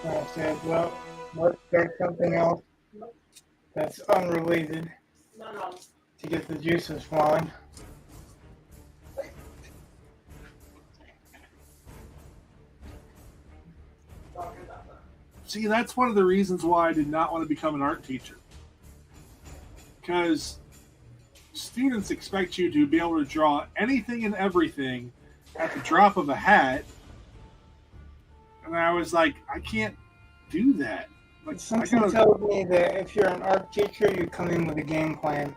And I said, well, let's start something else that's unrelated to get the juices flowing. See, that's one of the reasons why I did not want to become an art teacher. Because students expect you to be able to draw anything and everything at the drop of a hat And I was like, I can't do that. Like, I Something gotta, tells me that if you're an art teacher, you come in with a game plan.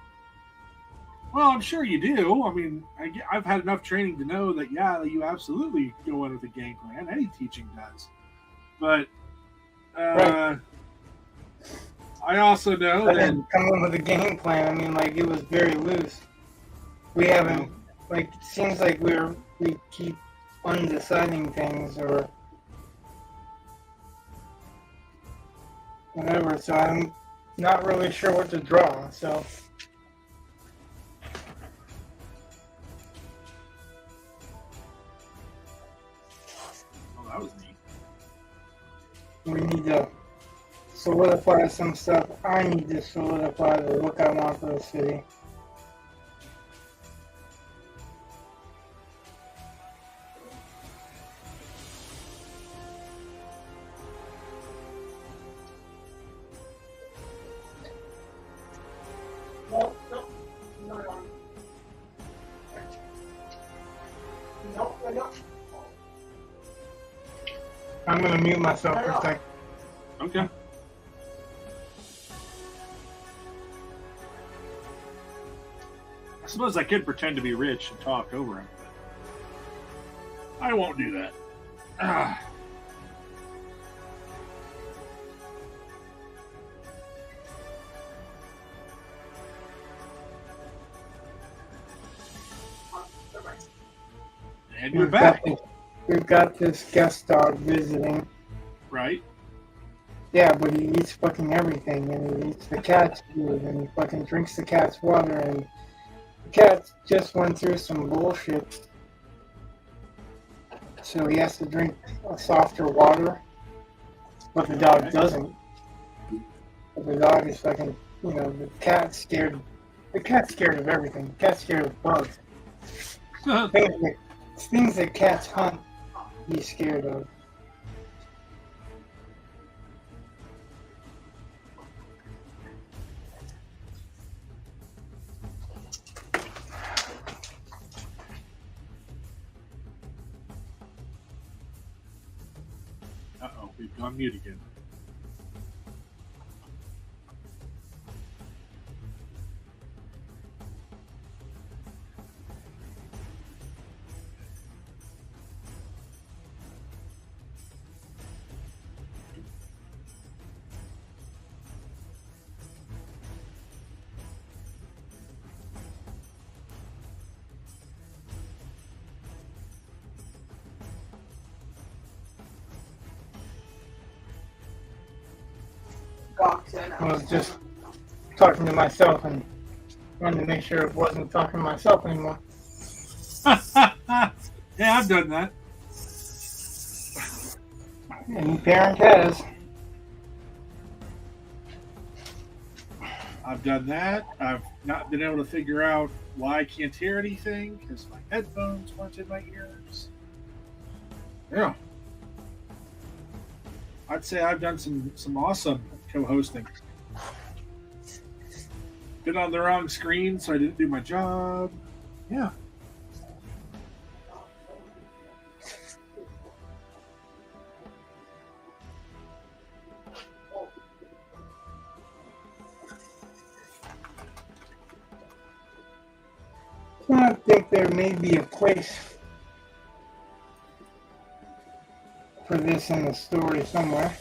well, I'm sure you do. I mean, I've had enough training to know that, yeah, you absolutely go in with a game plan. Any teaching does. But Right. I also know I that, didn't come in with a game plan. I mean, like, it was very loose. We you haven't, know, like, it seems like we keep undeciding things or whatever, so I'm not really sure what to draw, so. oh, that was neat. We need to solidify some stuff. I need to solidify the look I want for the city. No, no, no, no. No, we're not. I'm gonna mute myself for a second. Okay. I suppose I could pretend to be rich and talk over him, but I won't do that. Ah. And you're back, We've got this guest dog visiting. right? Yeah, but he eats fucking everything, and he eats the cat's food, and he fucking drinks the cat's water, and the cat just went through some bullshit. So he has to drink a softer water, but the dog doesn't. But the dog is fucking, the cat's scared. The cat's scared of everything. The cat's scared of bugs. Things that cats hunt, he's scared of. Uh-oh, we've gone mute again. I was just talking to myself and wanted to make sure it wasn't talking to myself anymore. Yeah, I've done that. Any parent has. I've done that. I've not been able to figure out why I can't hear anything because my headphones weren't in my ears. Yeah. I'd say I've done some awesome co-hosting. Been on the wrong screen, so I didn't do my job. Yeah. I think there may be a place for this in the story somewhere.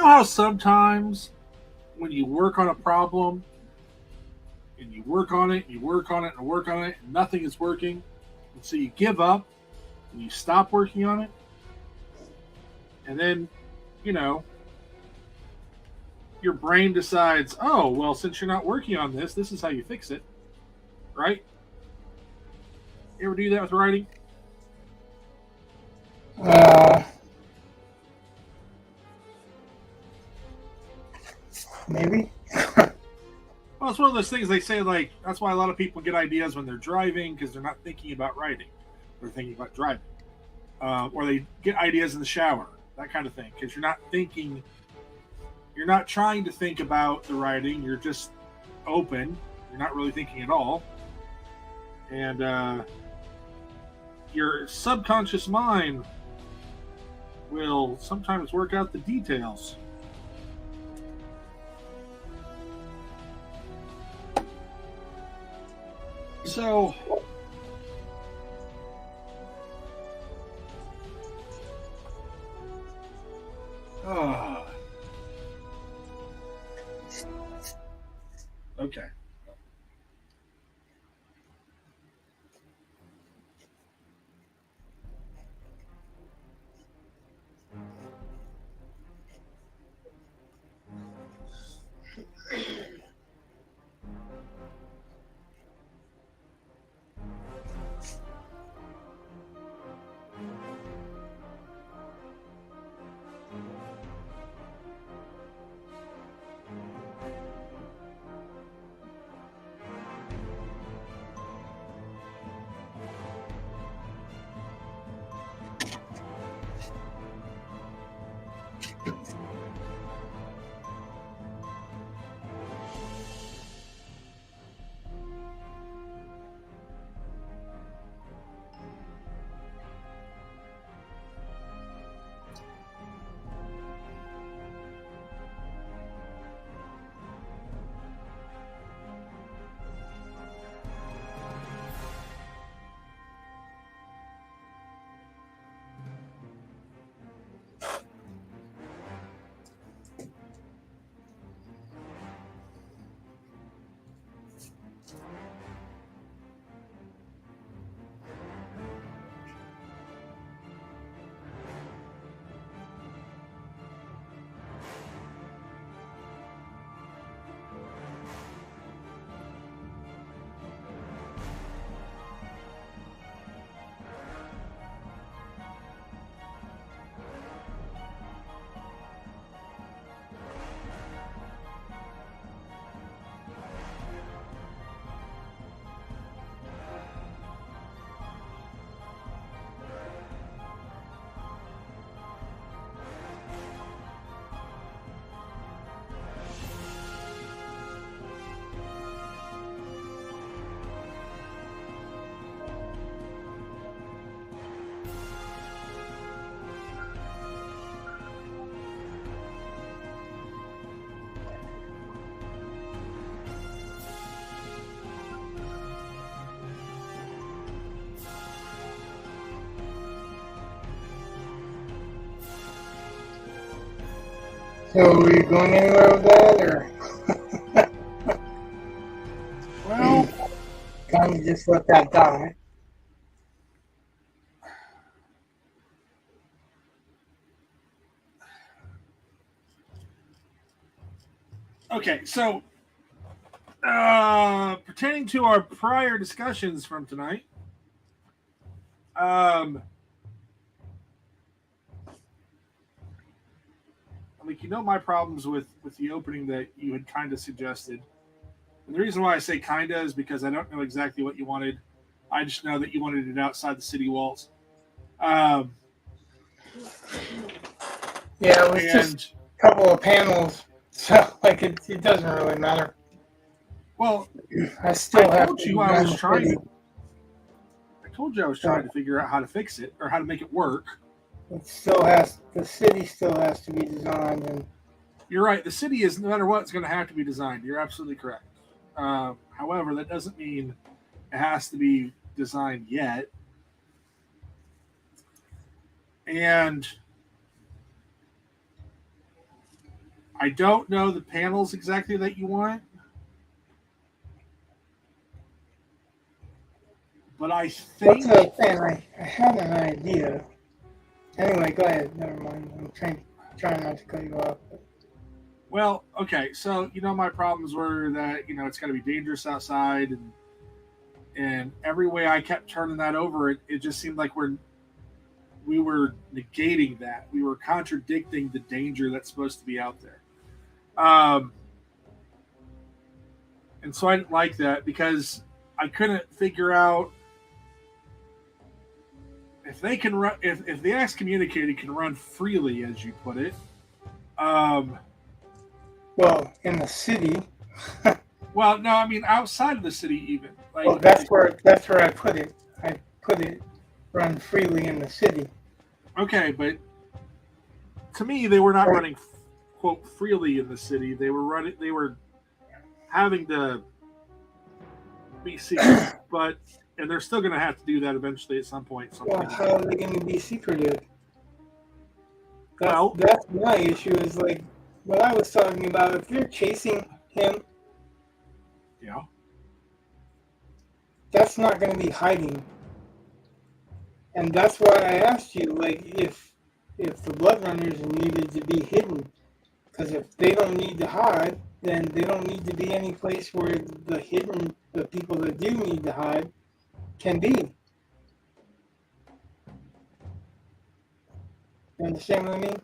how sometimes when you work on a problem and you work on it, you work on it and work on it, and nothing is working, and so you give up and you stop working on it, and then, you know, your brain decides, oh, well, since you're not working on this, this is how you fix it, right? You ever do that with writing? Maybe. Well, it's one of those things they say, like, that's why a lot of people get ideas when they're driving, because they're not thinking about writing. They're thinking about driving. Or they get ideas in the shower, that kind of thing, because you're not thinking, you're not trying to think about the writing, you're just open, you're not really thinking at all. And your subconscious mind will sometimes work out the details. So, okay. So are you going anywhere with that, or Well, kind of just let that die? okay, so pertaining to our prior discussions from tonight, like, you know, my problems with the opening that you had kind of suggested. And the reason why I say kinda is because I don't know exactly what you wanted. I just know that you wanted it outside the city walls. Yeah, it was And just a couple of panels, so like it doesn't really matter. well, I still I have told to you I design was the trying. city. I told you I was trying to figure out how to fix it or how to make it work. The city still has to be designed, and You're right. The city is, no matter what, it's going to have to be designed. You're absolutely correct. However, that doesn't mean it has to be designed yet. And I don't know the panels exactly that you want, but I think What's the thing? I had an idea. Anyway, go ahead. Never mind. I'm trying not to cut you off. well, okay. So my problems were that it's got to be dangerous outside, and every way I kept turning that over, it just seemed like we were negating that. We were contradicting the danger that's supposed to be out there. And so I didn't like that because I couldn't figure out if they can run, if the excommunicated can run freely, as you put it. Well, in the city. Well, no, I mean outside of the city, even. Like, Well, that's where I put it. I put it run freely in the city. Okay, but to me, they were not running quote freely in the city. They were running. They were having to be secret, and they're still going to have to do that eventually at some point. Well, how are they going to be secretive? Well, that's my issue. Is like what I was talking about. If you're chasing him, yeah, that's not going to be hiding. And that's why I asked you, like, if the blood runners needed to be hidden, because if they don't need to hide, then they don't need to be any place where the people that do need to hide can be. You understand what I mean?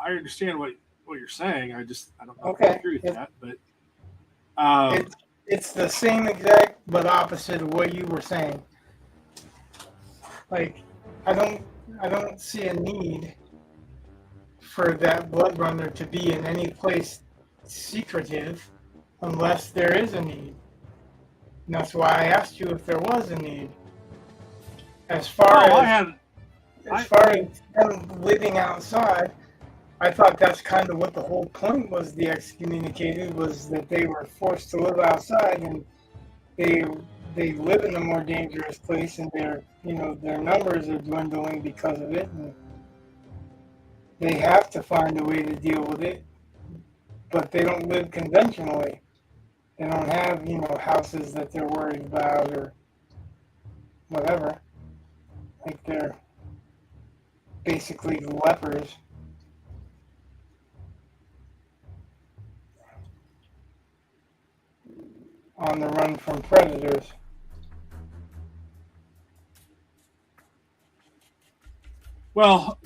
I understand what you're saying. I don't know Okay. if I agree with that, but it's the same exact but opposite of what you were saying. Like, I don't see a need for that blood runner to be in any place secretive unless there is a need. And that's why I asked you if there was a need. As far as them living outside, I thought that's kind of what the whole point was. The excommunicated was that they were forced to live outside, and they live in a more dangerous place, and their numbers are dwindling because of it, and they have to find a way to deal with it. But they don't live conventionally. They don't have houses that they're worried about or whatever. Like they're basically lepers. On the run from predators. Well,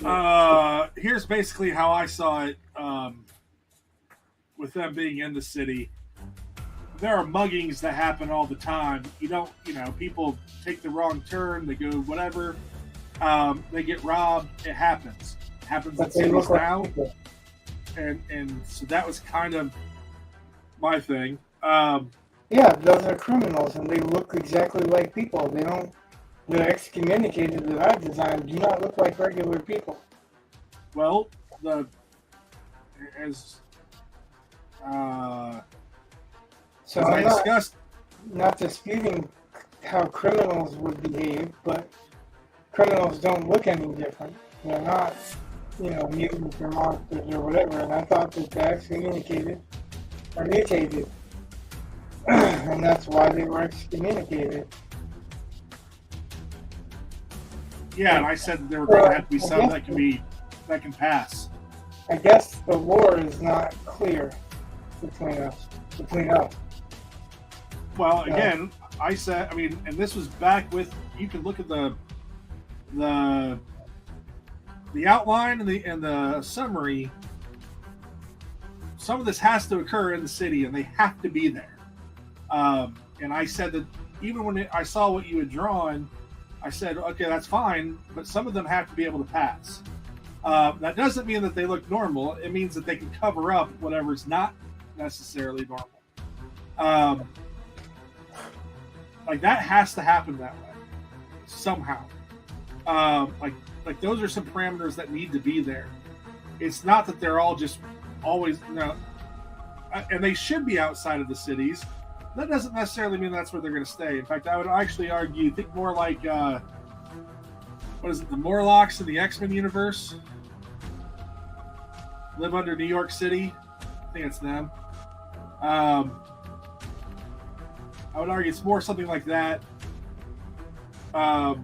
here's basically how I saw it. With them being in the city, there are muggings that happen all the time. People take the wrong turn, they go whatever, they get robbed. It happens. It happens in cities now, and so that was kind of my thing. Yeah, those are criminals, and they look exactly like people. The excommunicated that I designed do not look like regular people. Well, so as I discussed, not disputing how criminals would behave, but criminals don't look any different. They're not, mutants or monsters or whatever. And I thought that the excommunicated are mutated. And that's why they were excommunicated. Yeah, and I said there were going to have to be some that can pass. I guess the lore is not clear between us. Well, again, I said, and this was back with. You can look at the outline and the summary. Some of this has to occur in the city, and they have to be there. And I said that even when I saw what you had drawn, I said, okay, that's fine, but some of them have to be able to pass. That doesn't mean that they look normal. It means that they can cover up whatever's not necessarily normal. Like that has to happen that way somehow. Like those are some parameters that need to be there. It's not that they're all just always and they should be outside of the cities. That doesn't necessarily mean that's where they're going to stay. In fact, I would actually argue, think more like, what is it, the Morlocks in the X-Men universe? live under New York City. I think it's them. I would argue it's more something like that. But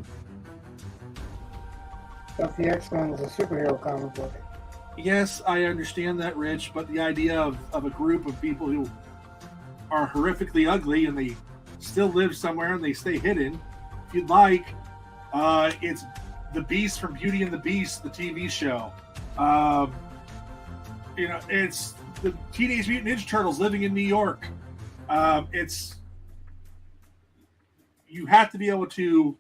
the X-Men is a superhero comic book. Yes, I understand that, Rich, but the idea of a group of people who are horrifically ugly and they still live somewhere and they stay hidden, if you'd like, it's the Beast from Beauty and the Beast, the TV show. It's the Teenage Mutant Ninja Turtles living in New York. It's you have to be able to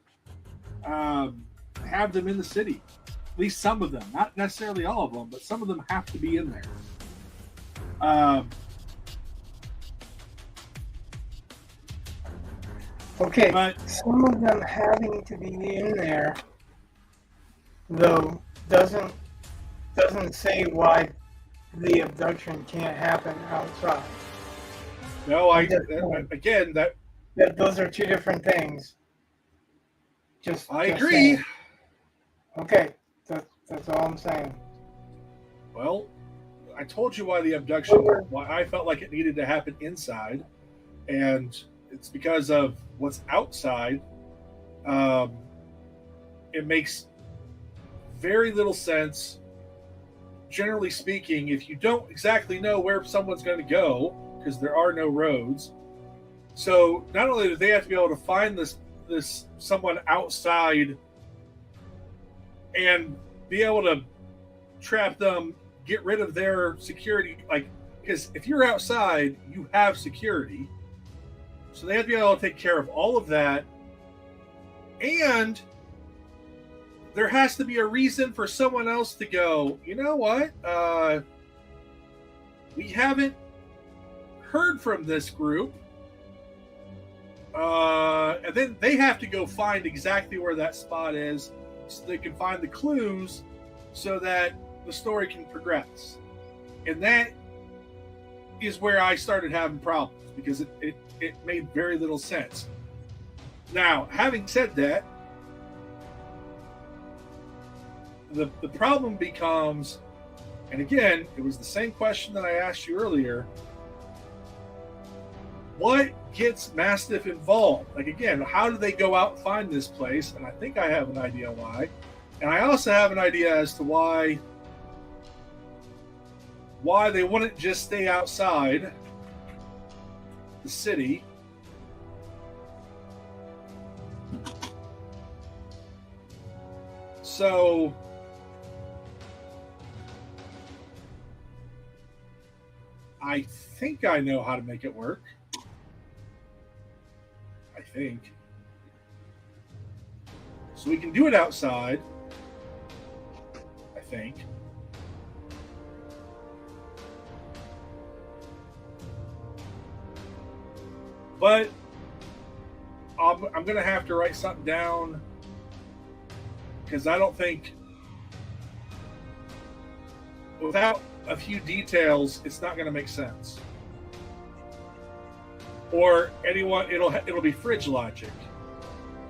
have them in the city. At least some of them, not necessarily all of them, but some of them have to be in there. Okay, but some of them having to be in there, though, doesn't say why the abduction can't happen outside. no, again that those are two different things. I agree. Saying. Okay, that's all I'm saying. Well, I told you why the abduction, why I felt like it needed to happen inside, and it's because of what's outside. It makes very little sense. Generally speaking, if you don't exactly know where someone's going to go, because there are no roads, so not only do they have to be able to find this someone outside and be able to trap them, get rid of their security, like, because if you're outside, you have security. So they have to be able to take care of all of that. And there has to be a reason for someone else to go, you know what? We haven't heard from this group. And then they have to go find exactly where that spot is so they can find the clues so that the story can progress. And that is where I started having problems because it made very little sense. Now, having said that, the problem becomes, and again, it was the same question that I asked you earlier, what gets Mastiff involved? Like, again, how do they go out and find this place? And I think I have an idea why. And I also have an idea as to why they wouldn't just stay outside the city. So I think I know how to make it work. I think. So we can do it outside. I think. But I'm going to have to write something down because I don't think without a few details, it's not going to make sense. Or it'll be fridge logic.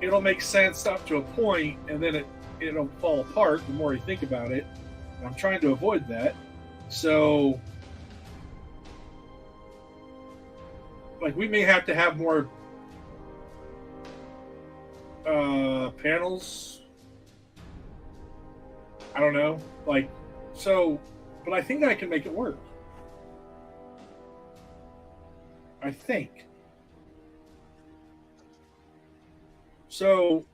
It'll make sense up to a point, and then it'll fall apart the more you think about it. And I'm trying to avoid that. So, like, we may have to have more panels. I don't know. Like, so, but I think I can make it work. I think. So,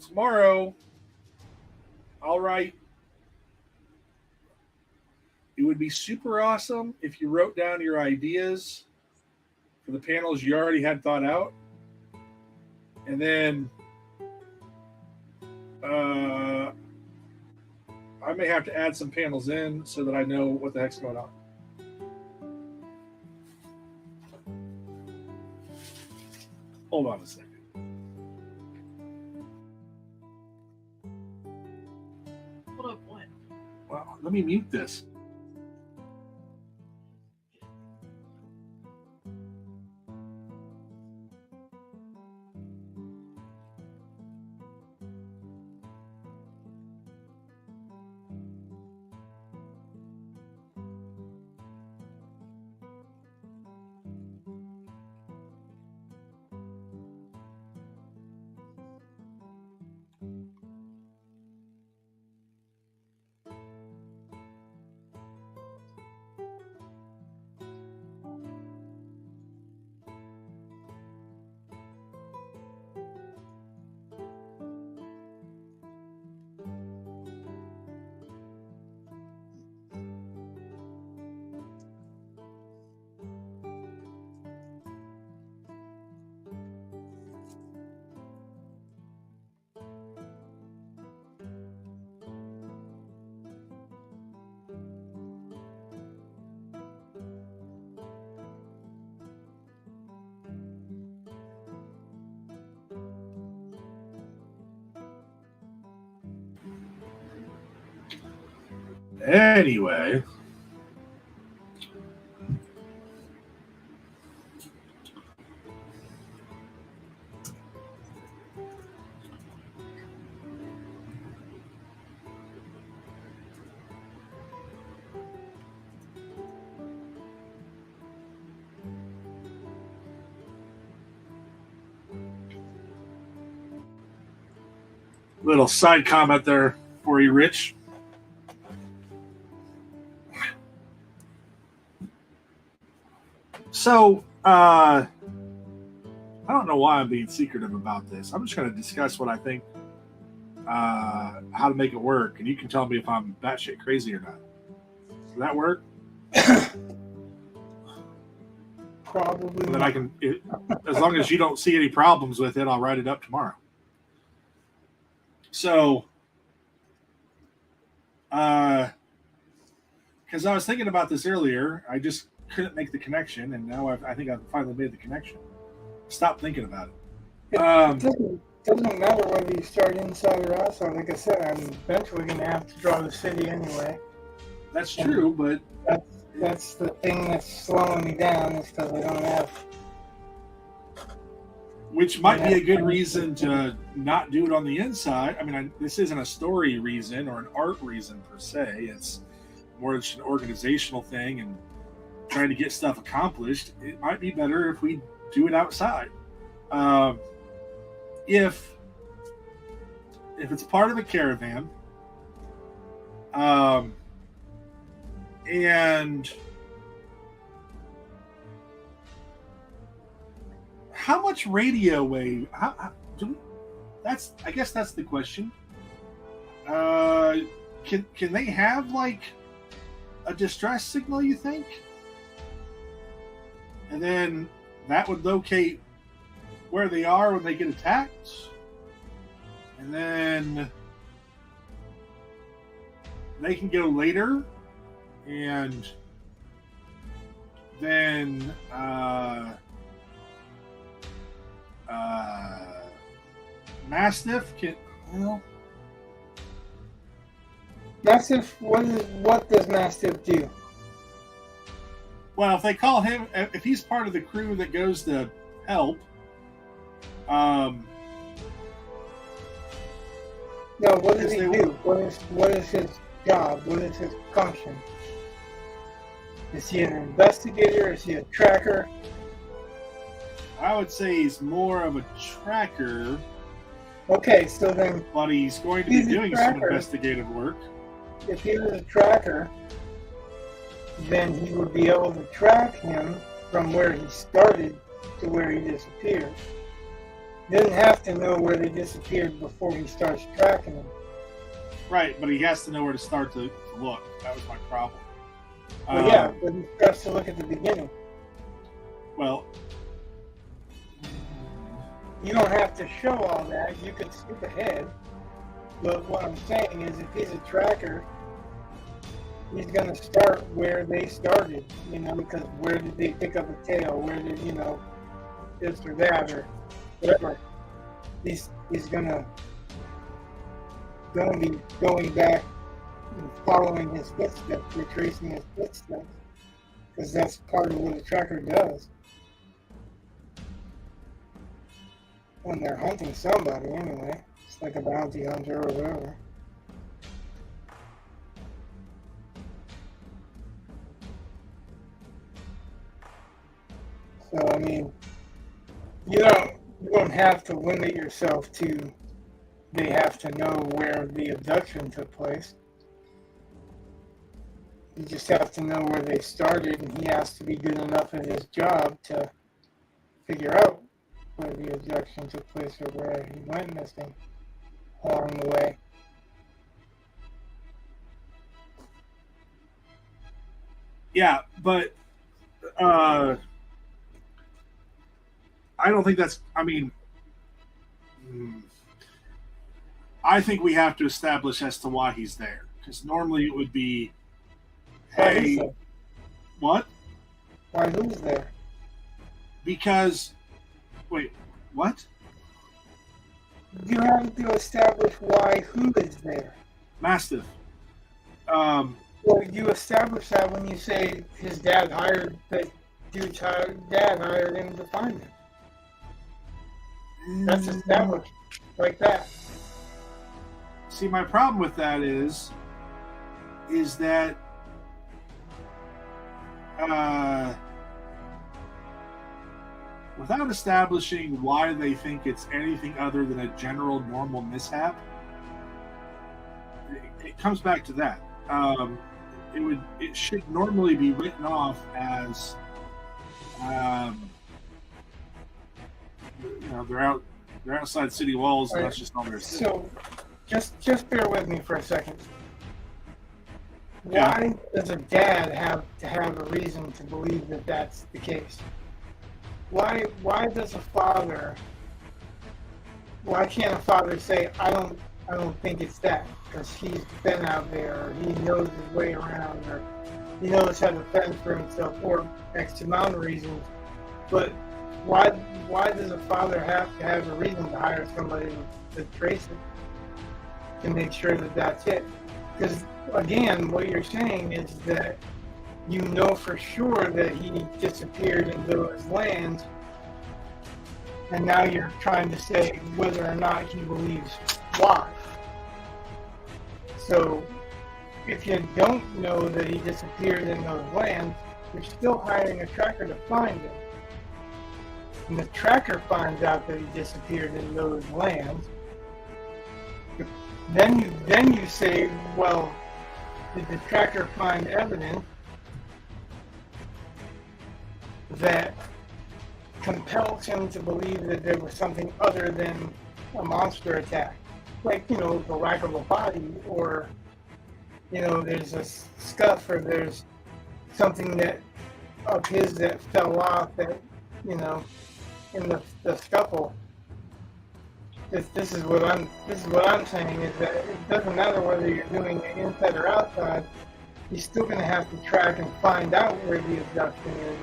tomorrow, I'll write. It would be super awesome if you wrote down your ideas for the panels you already had thought out. And then I may have to add some panels in so that I know what the heck's going on. Hold on a second. Hold up, what? Wow, let me mute this. Anyway. Little side comment there for you, Rich. So, I don't know why I'm being secretive about this. I'm just going to discuss what I think, how to make it work, and you can tell me if I'm batshit crazy or not. Does that work? Probably. And then I can, as long as you don't see any problems with it, I'll write it up tomorrow. So, because I was thinking about this earlier, I just couldn't make the connection, and now I think I've finally made the connection. Stop thinking about it. It doesn't matter whether you start inside or outside. Like I said, I'm eventually going to have to draw the city anyway. That's true, but that's the thing that's slowing me down is because I don't have. Which might be a good reason to not do it on the inside. I mean, this isn't a story reason or an art reason per se. It's more just an organizational thing and trying to get stuff accomplished. It might be better if we do it outside. If it's part of a caravan, and how much radio wave? How do we? I guess that's the question. Can they have like a distress signal? You think? And then that would locate where they are when they get attacked, and then they can go later, and then Mastiff can. Well, Mastiff, what does Mastiff do? Well, if they call him, if he's part of the crew that goes to help, No, what does he do? What is his job? What is his function? Is he an investigator? Is he a tracker? I would say he's more of a tracker. Okay, so then But he's going to be doing some investigative work. If he was a tracker, then he would be able to track him from where he started to where he disappeared. He doesn't have to know where they disappeared before he starts tracking them. Right, but he has to know where to start to look. That was my problem. Well, yeah, but he starts to look at the beginning. Well, you don't have to show all that. You can skip ahead. But what I'm saying is if he's a tracker, he's going to start where they started, because where did they pick up a tail? Where did, this or that or whatever. He's going to be going back and following his footsteps, retracing his footsteps, because that's part of what a tracker does. When they're hunting somebody, anyway. It's like a bounty hunter or whatever. So, I mean, you don't have to limit yourself to they have to know where the abduction took place. You just have to know where they started, and he has to be good enough at his job to figure out where the abduction took place or where he went missing along the way. yeah, but I don't think that's. I mean, I think we have to establish as to why he's there, because normally it would be, hey, what? Why who's there? Because, wait, what? You have to establish why who is there. Mastiff. Well, you establish that when you say his dad hired that dude's dad hired him to find him. That's established like that. See, my problem with that is that without establishing why they think it's anything other than a general normal mishap, it comes back to that. It should normally be written off as they're outside city walls, and that's just all there's. So, just bear with me for a second. Yeah. Why does a dad have to have a reason to believe that that's the case? Why does a father? Why can't a father say, I don't think it's that, because he's been out there, or he knows his way around, or he knows how to fend for himself, or X amount of reasons. But why does a father have to have a reason to hire somebody to trace it, to make sure that that's it? Because again, what you're saying is that you know for sure that he disappeared in those lands, and now you're trying to say whether or not he believes why. So, if you don't know that he disappeared in those lands, you're still hiring a tracker to find him. And the tracker finds out that he disappeared in those lands. Then you say, well, did the tracker find evidence that compels him to believe that there was something other than a monster attack? Like, the lack of a body, or, there's a scuff, or there's something of his that fell off that, in the scuffle. This is what I'm saying is that it doesn't matter whether you're doing it inside or outside. You're still going to have to track and find out where the abduction is.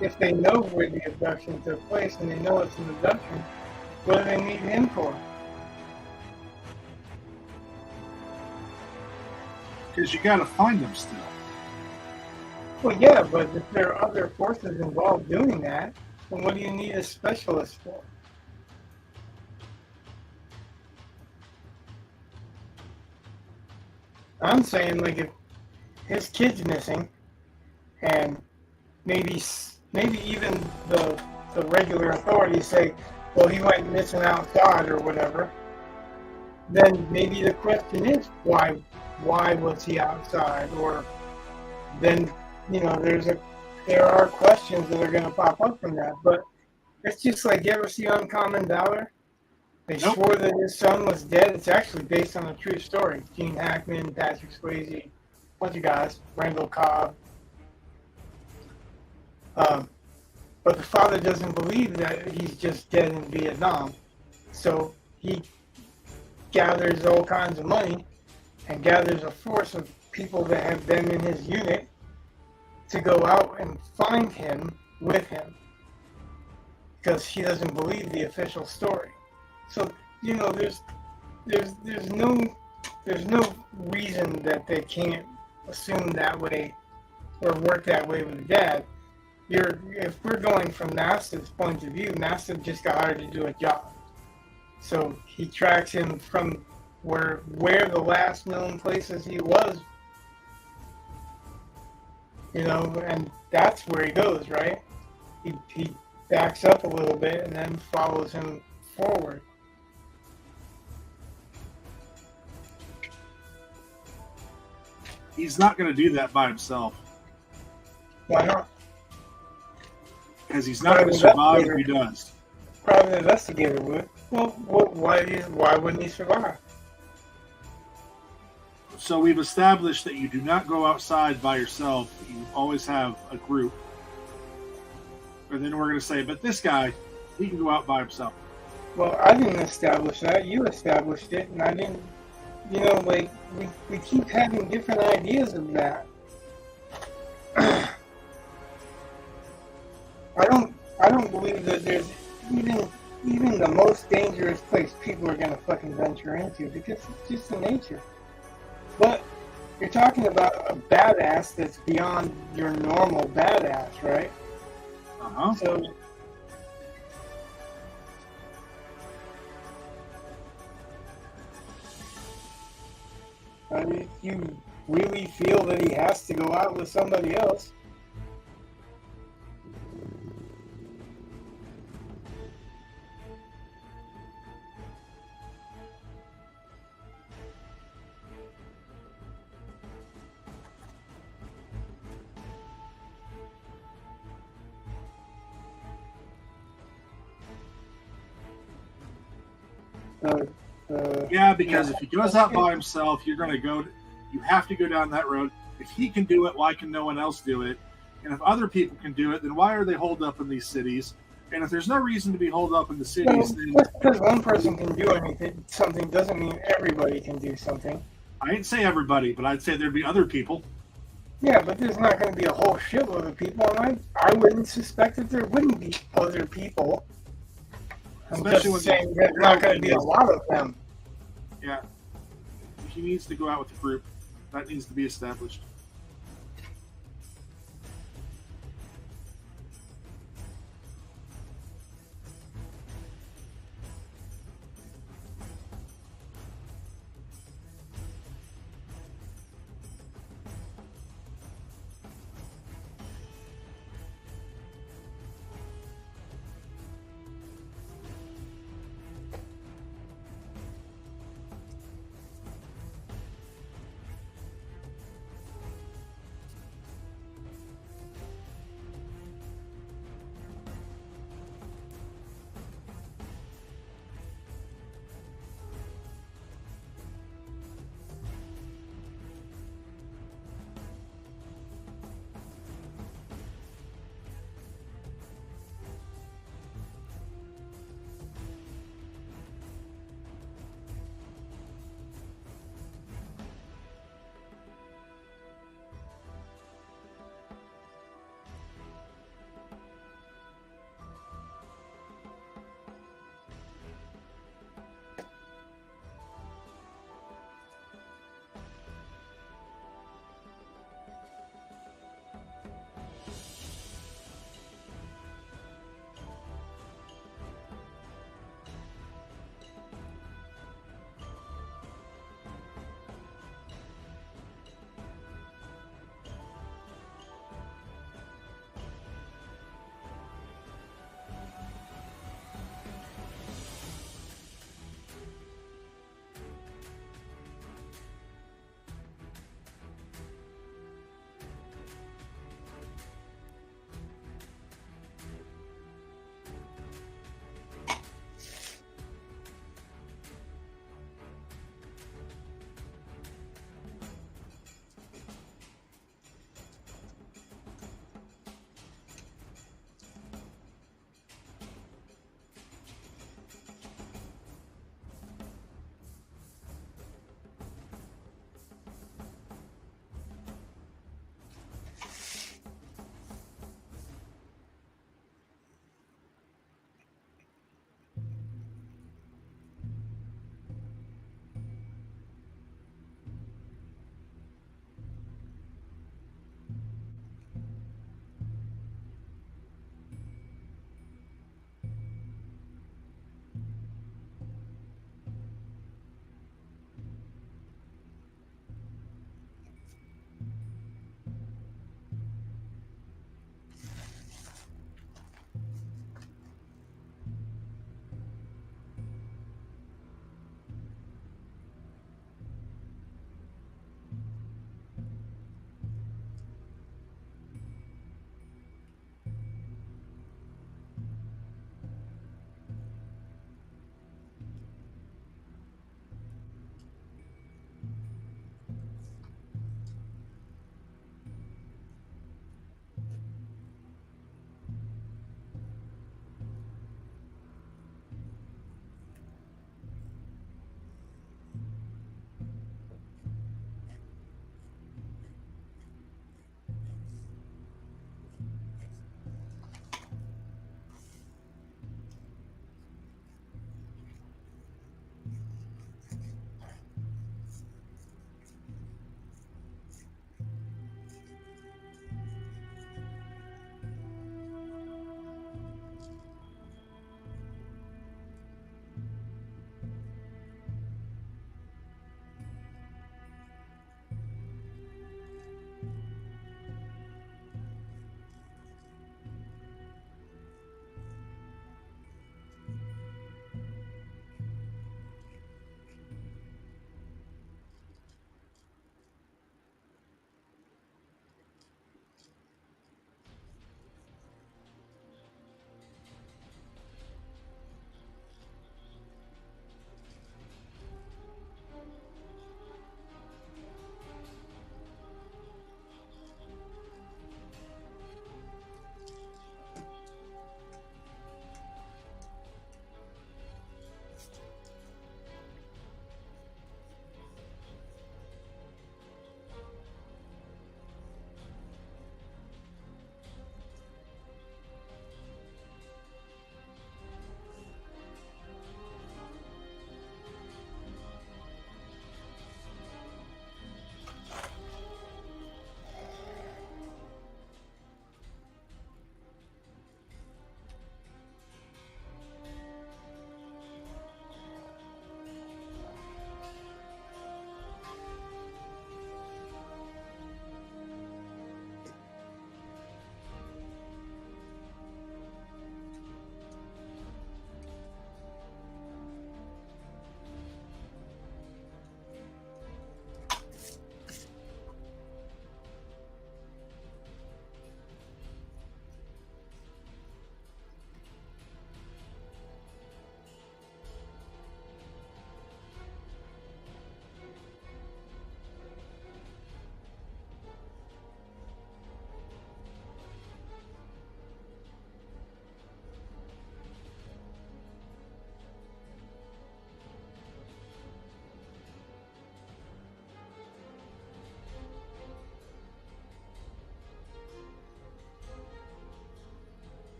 If they know where the abduction took place and they know it's an abduction, what do they need him for? Because you got to find them still. Well, yeah, but if there are other forces involved doing that, then what do you need a specialist for? I'm saying, like, if his kid's missing, and maybe even the regular authorities say, well, he went missing outside or whatever, then maybe the question is, why was he outside? Or then, there are questions that are going to pop up from that. But it's just like, you ever see Uncommon Valor? They swore that his son was dead. It's actually based on a true story. Gene Hackman, Patrick Swayze, a bunch of guys, Randall Cobb. But the father doesn't believe that he's just dead in Vietnam. So he gathers all kinds of money and gathers a force of people that have been in his unit to go out and find him with him, because he doesn't believe the official story. So, there's no reason that they can't assume that way or work that way with Dad. If we're going from Mastiff's point of view, Mastiff just got hired to do a job. So he tracks him from where the last known places he was, and that's where he goes, right? He backs up a little bit and then follows him forward. He's not going to do that by himself. Why not? Because he's not going to survive if he does. Private investigator would. Well, why wouldn't he survive? So we've established that you do not go outside by yourself. You always have a group. And then we're going to say, but this guy, he can go out by himself. Well, I didn't establish that. You established it, and I didn't. We keep having different ideas of that. I don't believe that there's even the most dangerous place people are gonna fucking venture into, because it's just the nature. But You're talking about a badass that's beyond your normal badass, right? Uh-huh. So you really feel that he has to go out with somebody else. Yeah, because if he goes out by himself, you're going to go. You have to go down that road. If he can do it, why can no one else do it? And if other people can do it, then why are they holed up in these cities? And if there's no reason to be holed up in the cities, then just because one person can do something doesn't mean everybody can do something. I didn't say everybody, but I'd say there'd be other people. Yeah, but there's not going to be a whole shitload of people, and I wouldn't suspect that there wouldn't be other people. I'm Especially just when saying there's not going to be a lot of them. Yeah. He needs to go out with the group. That needs to be established.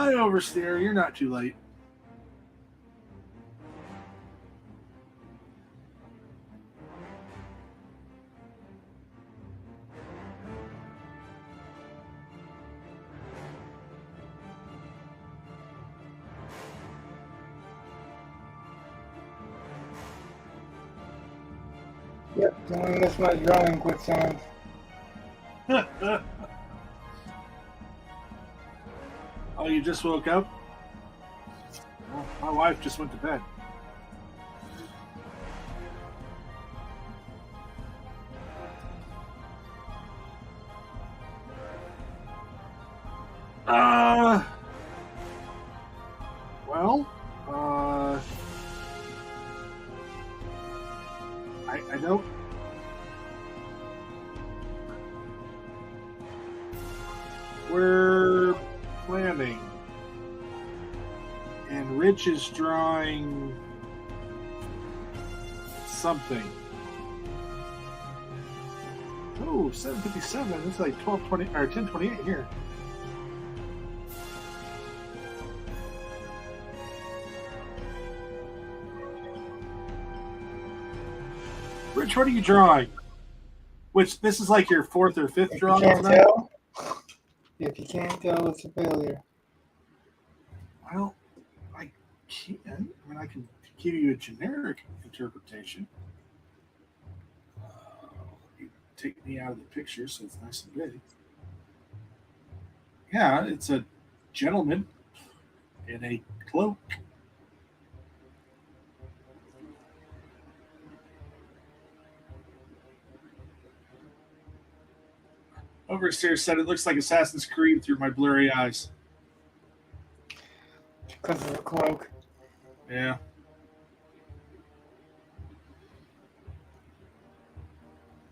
Hi, Oversteer. You're not too late. Yep, don't miss my drawing quicksand. Oh, you just woke up? Well, my wife just went to bed. Well, I don't. We're planning, and Rich is drawing something. Oh, 7:57. It's like 12:20 or 10:28 here. Rich, what are you drawing? Which this is like your fourth or fifth If you drawing can't tonight? tell, if you can't tell, it's a failure. Well, I can. I mean, I can give you a generic interpretation. You take me out of the picture, so it's nice and big. Yeah, it's a gentleman in a cloak. Overseer said it looks like Assassin's Creed through my blurry eyes. Because of the cloak. Yeah.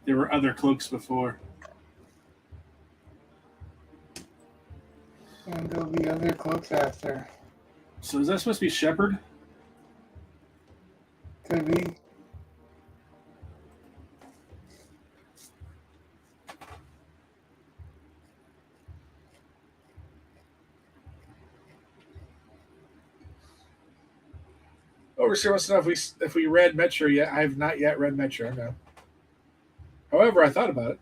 There were other cloaks before. And there'll be other cloaks after. So is that supposed to be Shepherd? Could be. Overseer wants to know if we read Metro yet. I have not yet read Metro, no. However, I thought about it.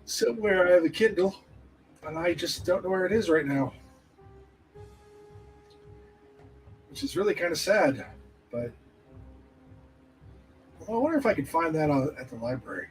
Somewhere I have a Kindle, and I just don't know where it is right now. Which is really kind of sad. But I wonder if I could find that at the library.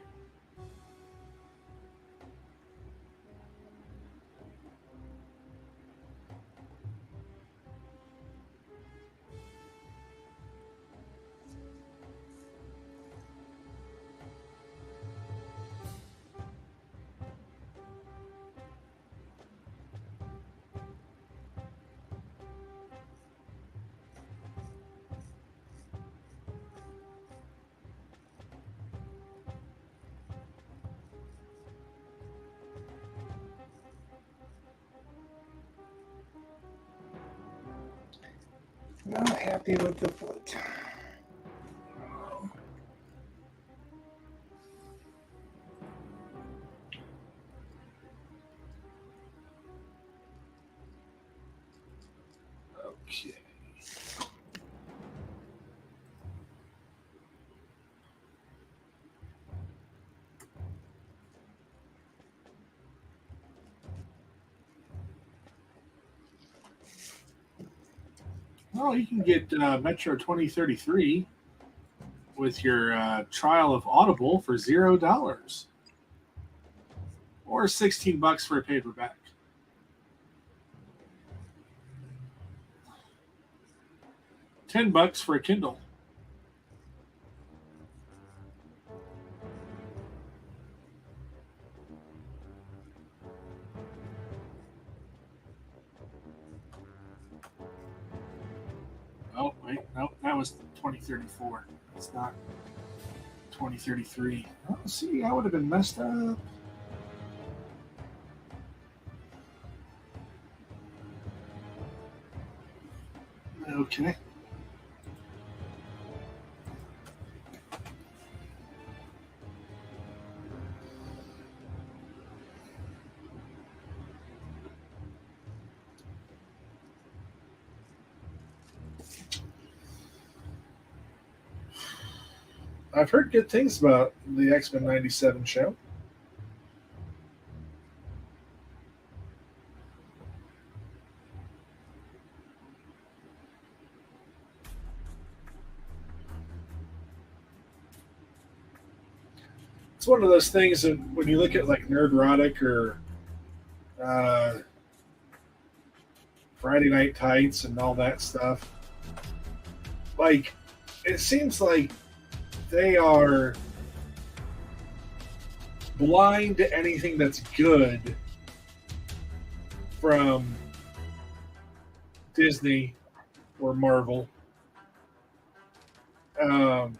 Not happy with the foot. Okay. Well, you can get Metro 2033 with your trial of Audible for $0 or $16 for a paperback. $10 for a Kindle. Oh, wait, no, that was 2034. It's not 2033. Oh, see, I would have been messed up. Okay. I've heard good things about the X-Men '97 show. It's one of those things that when you look at like Nerdrotic or uh, Friday Night Tights and all that stuff, like it seems like they are blind to anything that's good from Disney or Marvel. And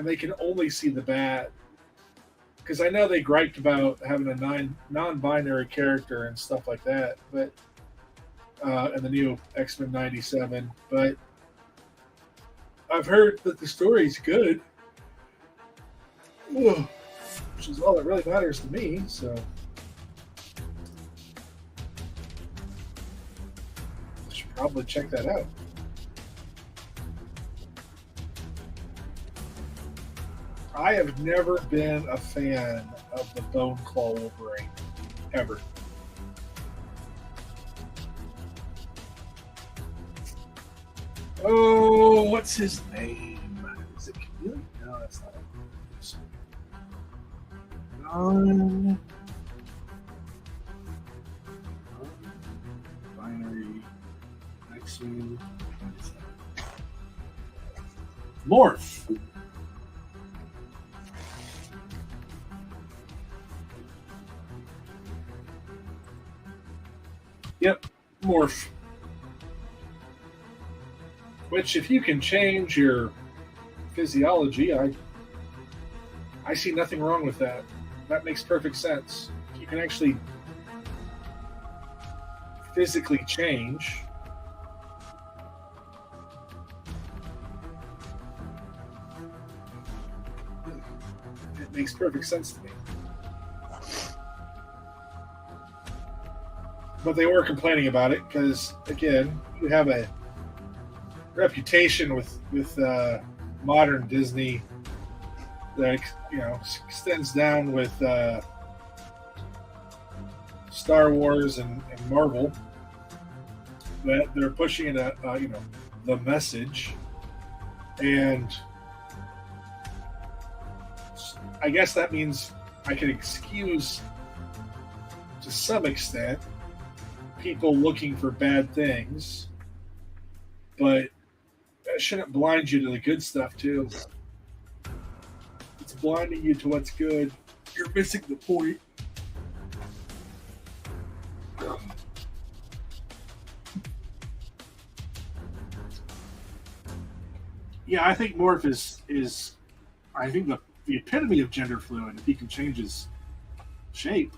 they can only see the bad. Because I know they griped about having a non-binary character and stuff like that, but in the new X-Men '97. But I've heard that the story's good, which is all that really matters to me. So I should probably check that out. I have never been a fan of the Bone Claw Wolverine, ever. Oh, what's his name? Is it Chameleon? No, that's not it. Binary X-Men. Morph. Yep, Morph. Which, if you can change your physiology, I see nothing wrong with that. That makes perfect sense. You can actually physically change. It makes perfect sense to me. But they were complaining about it because, again, you have a reputation with modern Disney that extends down with Star Wars and Marvel, that they're pushing the message, and I guess that means I can excuse to some extent people looking for bad things, but that shouldn't blind you to the good stuff too. It's blinding you to what's good. You're missing the point. Yeah, I think Morph is I think the epitome of gender fluid if he can change his shape.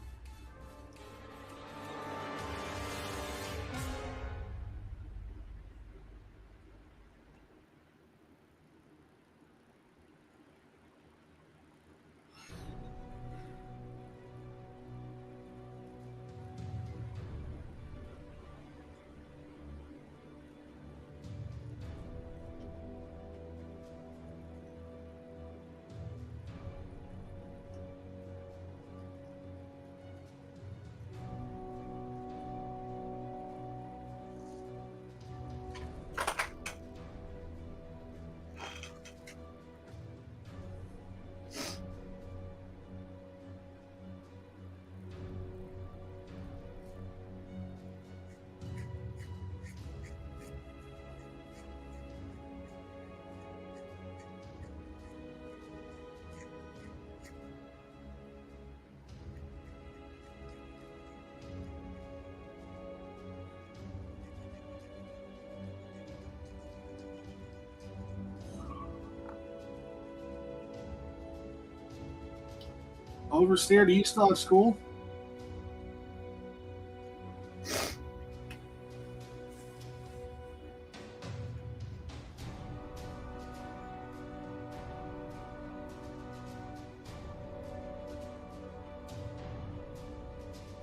Oversteer, do you still have school?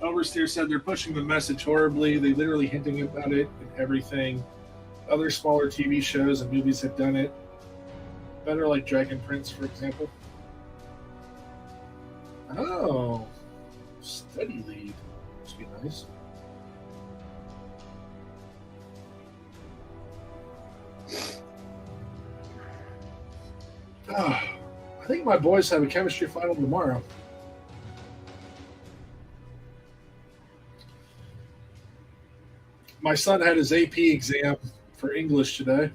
Oversteer said they're pushing the message horribly. They literally hinting about it and everything. Other smaller TV shows and movies have done it. better, like Dragon Prince, for example? Oh, study lead. Must be nice. Oh, I think my boys have a chemistry final tomorrow. My son had his AP exam for English today.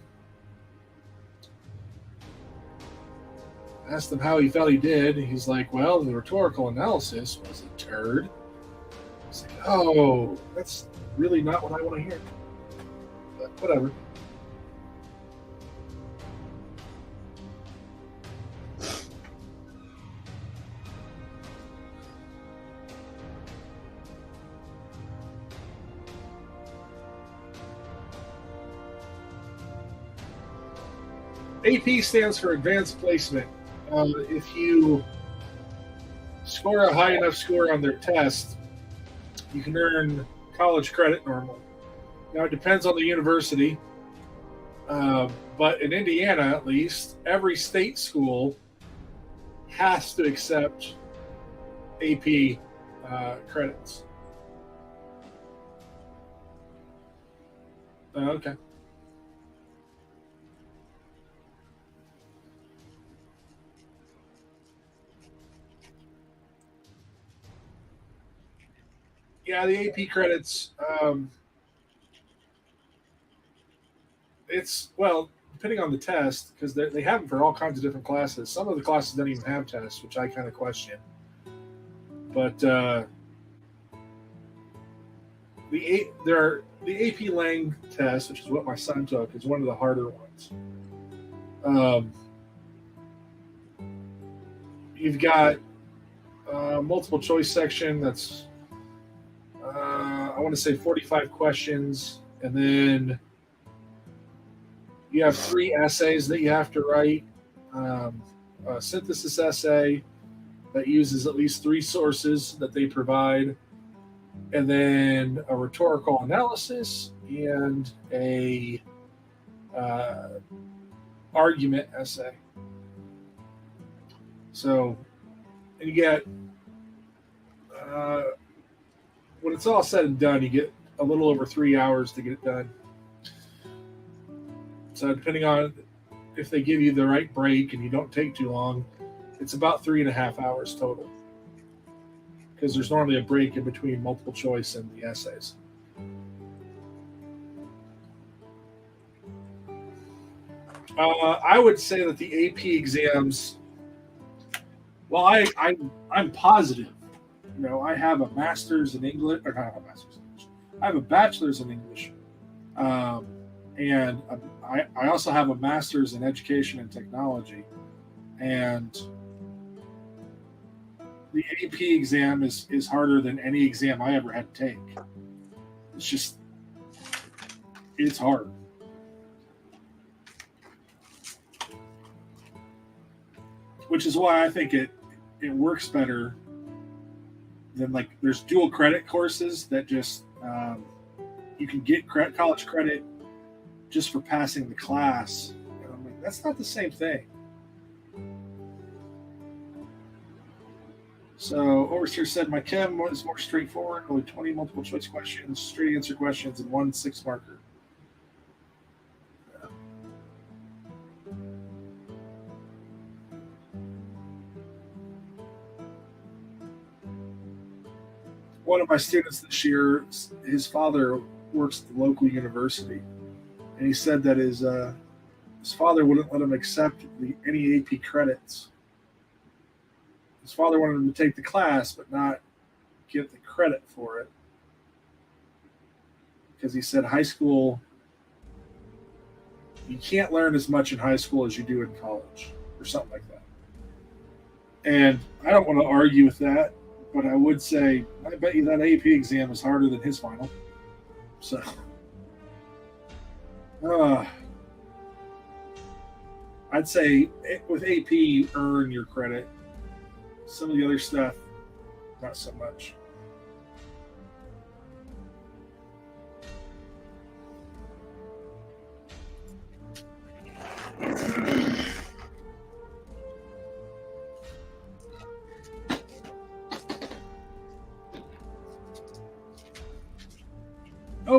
Asked him how he felt he did. He's like, well, the rhetorical analysis was a turd. It's like, oh, that's really not what I want to hear. But whatever. AP stands for Advanced Placement. If you score a high enough score on their test, you can earn college credit normally. Now, it depends on the university, but in Indiana, at least, every state school has to accept AP credits. Okay. Yeah, the AP credits. It's well, depending on the test, because they have them for all kinds of different classes. Some of the classes don't even have tests, which I kind of question. But the AP Lang test, which is what my son took, is one of the harder ones. You've got multiple choice section that's I want to say 45 questions, and then you have 3 essays that you have to write. A synthesis essay that uses at least 3 sources that they provide, and then a rhetorical analysis and a argument essay. So, and you get when it's all said and done, you get a little over 3 hours to get it done. So depending on if they give you the right break and you don't take too long, it's about 3.5 hours total. Because there's normally a break in between multiple choice and the essays. I would say that the AP exams, well, I'm positive. You know, I have a master's in English, or not a master's in English. I have a bachelor's in English, and I also have a master's in education and technology. And the AP exam is harder than any exam I ever had to take. It's hard. Which is why I think it works better than, like, there's dual credit courses that just you can get college credit just for passing the class. And I'm like, that's not the same thing. So Overseer said, my chem is more straightforward, only 20 multiple choice questions, straight answer questions, and 1 6 marker. One of my students this year, his father works at the local university, and he said that his father wouldn't let him accept any AP credits. His father wanted him to take the class, but not get the credit for it, because he said high school, you can't learn as much in high school as you do in college, or something like that. And I don't want to argue with that. But I would say, I bet you that AP exam is harder than his final. So, I'd say with AP, you earn your credit. Some of the other stuff, not so much.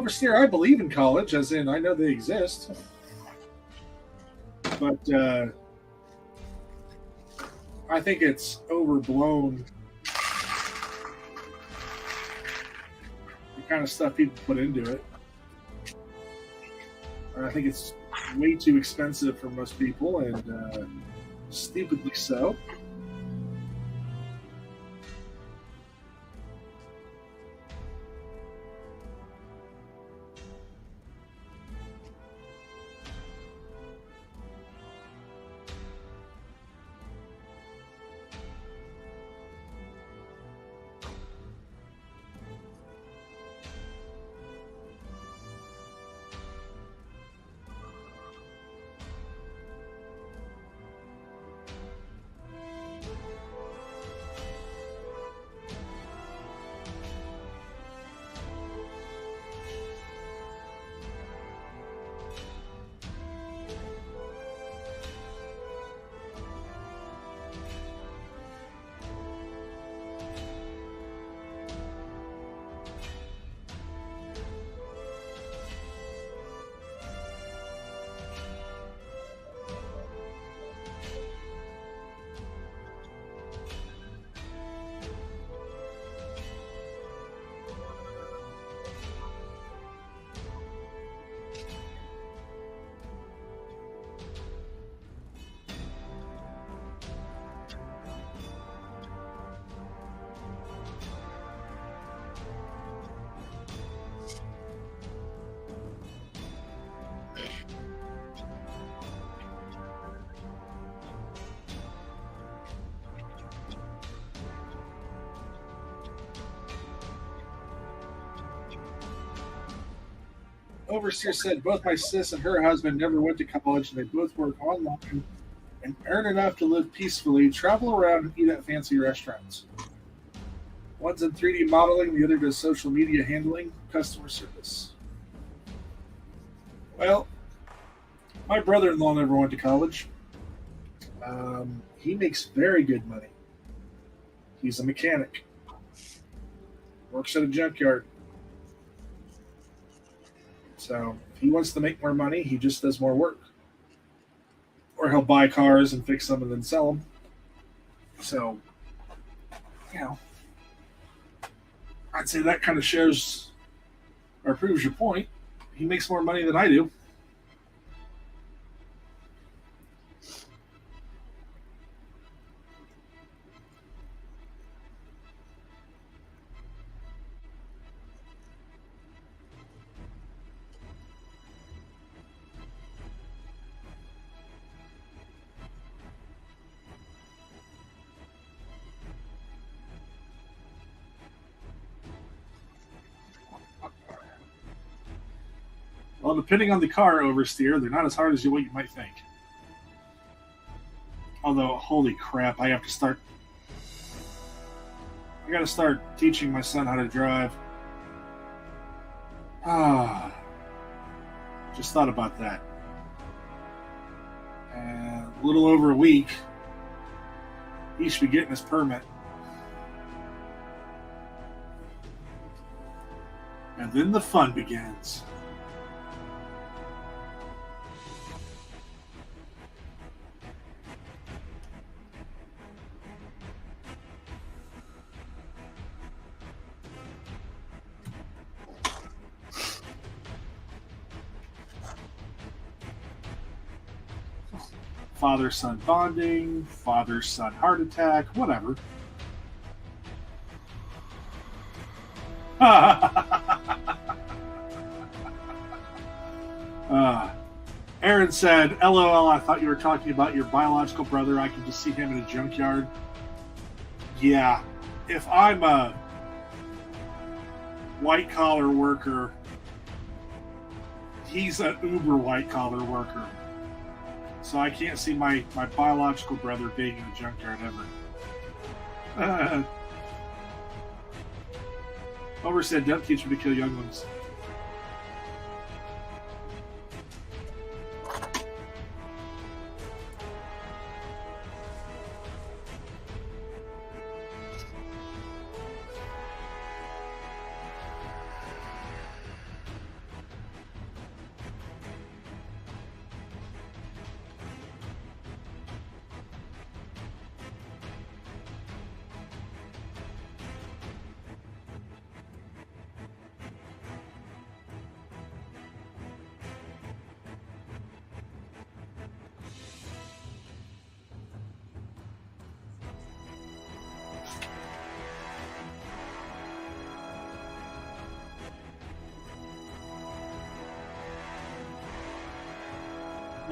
Oversteer, I believe in college, as in I know they exist. But I think it's overblown, the kind of stuff people put into it. I think it's way too expensive for most people, and stupidly so. Overseer said both my sis and her husband never went to college, and they both work online and earn enough to live peacefully, travel around, and eat at fancy restaurants. One's in 3D modeling, the other does social media handling, customer service. Well, my brother-in-law never went to college. He makes very good money. He's a mechanic. Works at a junkyard. So if he wants to make more money, he just does more work. Or he'll buy cars and fix them and then sell them. So, you know, I'd say that kind of shows or proves your point. He makes more money than I do. Well, depending on the car, Oversteer, they're not as hard as what you might think. Although, holy crap, I gotta start teaching my son how to drive. Just thought about that. A little over a week, he should be getting his permit. And then the fun begins. Father-son bonding, father-son heart attack, whatever. Aaron said, LOL, I thought you were talking about your biological brother. I can just see him in a junkyard. Yeah, if I'm a white-collar worker, he's an uber white-collar worker. So I can't see my biological brother being in a junkyard ever. Over said, don't teach me to kill young ones.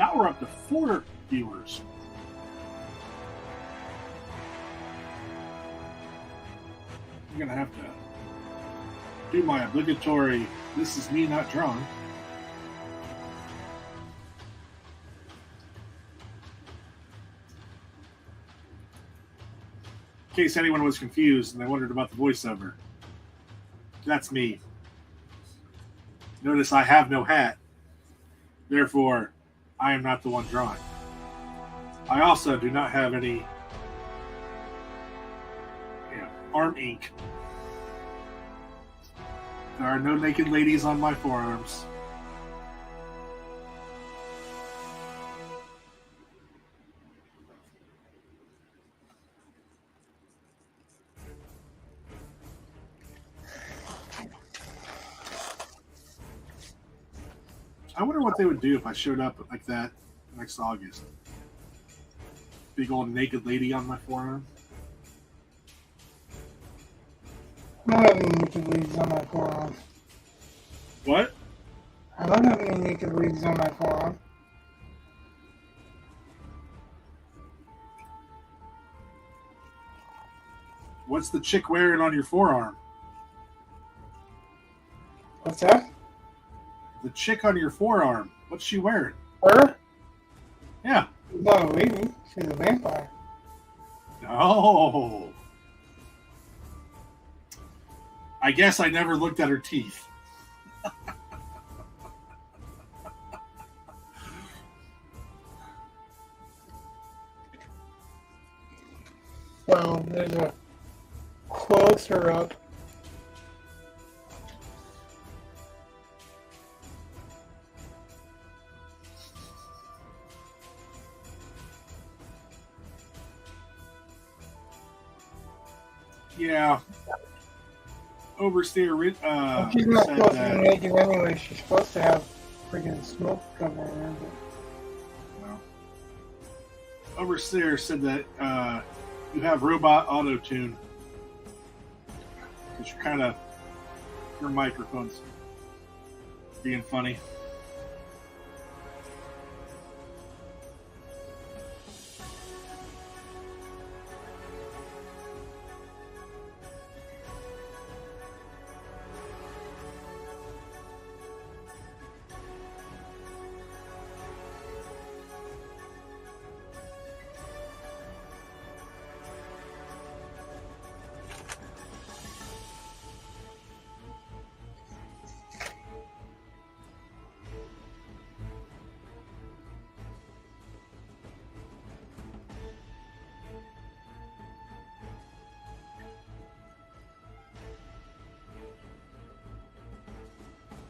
Now we're up to 4 viewers. I'm going to have to do my obligatory, this is me not drunk. In case anyone was confused and they wondered about the voiceover. That's me. Notice I have no hat. Therefore, I am not the one drawing. I also do not have any arm ink. There are no naked ladies on my forearms. I wonder what they would do if I showed up like that next August. Big old naked lady on my forearm. I don't have any naked ladies on my forearm. What? I don't have any naked ladies on my forearm. What's the chick wearing on your forearm? What's that? The chick on your forearm. What's she wearing? Her? Yeah. She's not a lady. She's a vampire. Oh. I guess I never looked at her teeth. Well, there's a closer up. Yeah. Overseer She's not said supposed to that. be naked anyway. She's supposed to have freaking smoke covering her. Well, Overseer said that you have robot auto tune because you're kind of your microphone's being funny.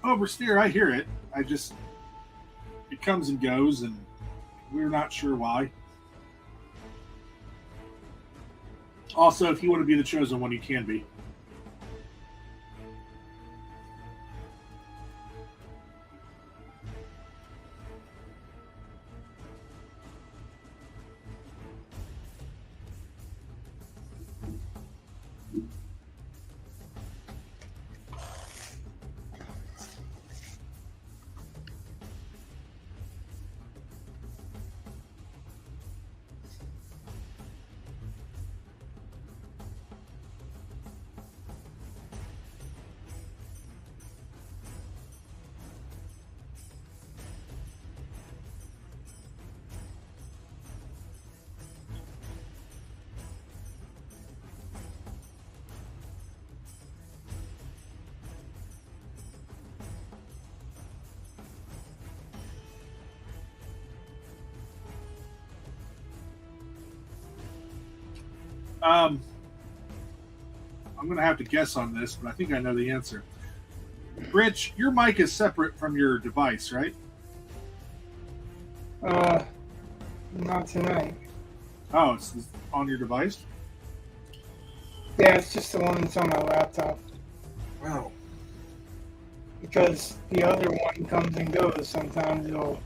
Oversteer, I hear it. It comes and goes, and we're not sure why. Also, if you want to be the chosen one, you can be. I'm going to have to guess on this, but I think I know the answer. Rich, your mic is separate from your device, right? Not tonight. Oh, it's on your device? Yeah, it's just the one that's on my laptop. Wow. Because the other one comes and goes. Sometimes it'll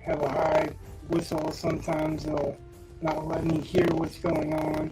have a high whistle. Sometimes it'll not let me hear what's going on.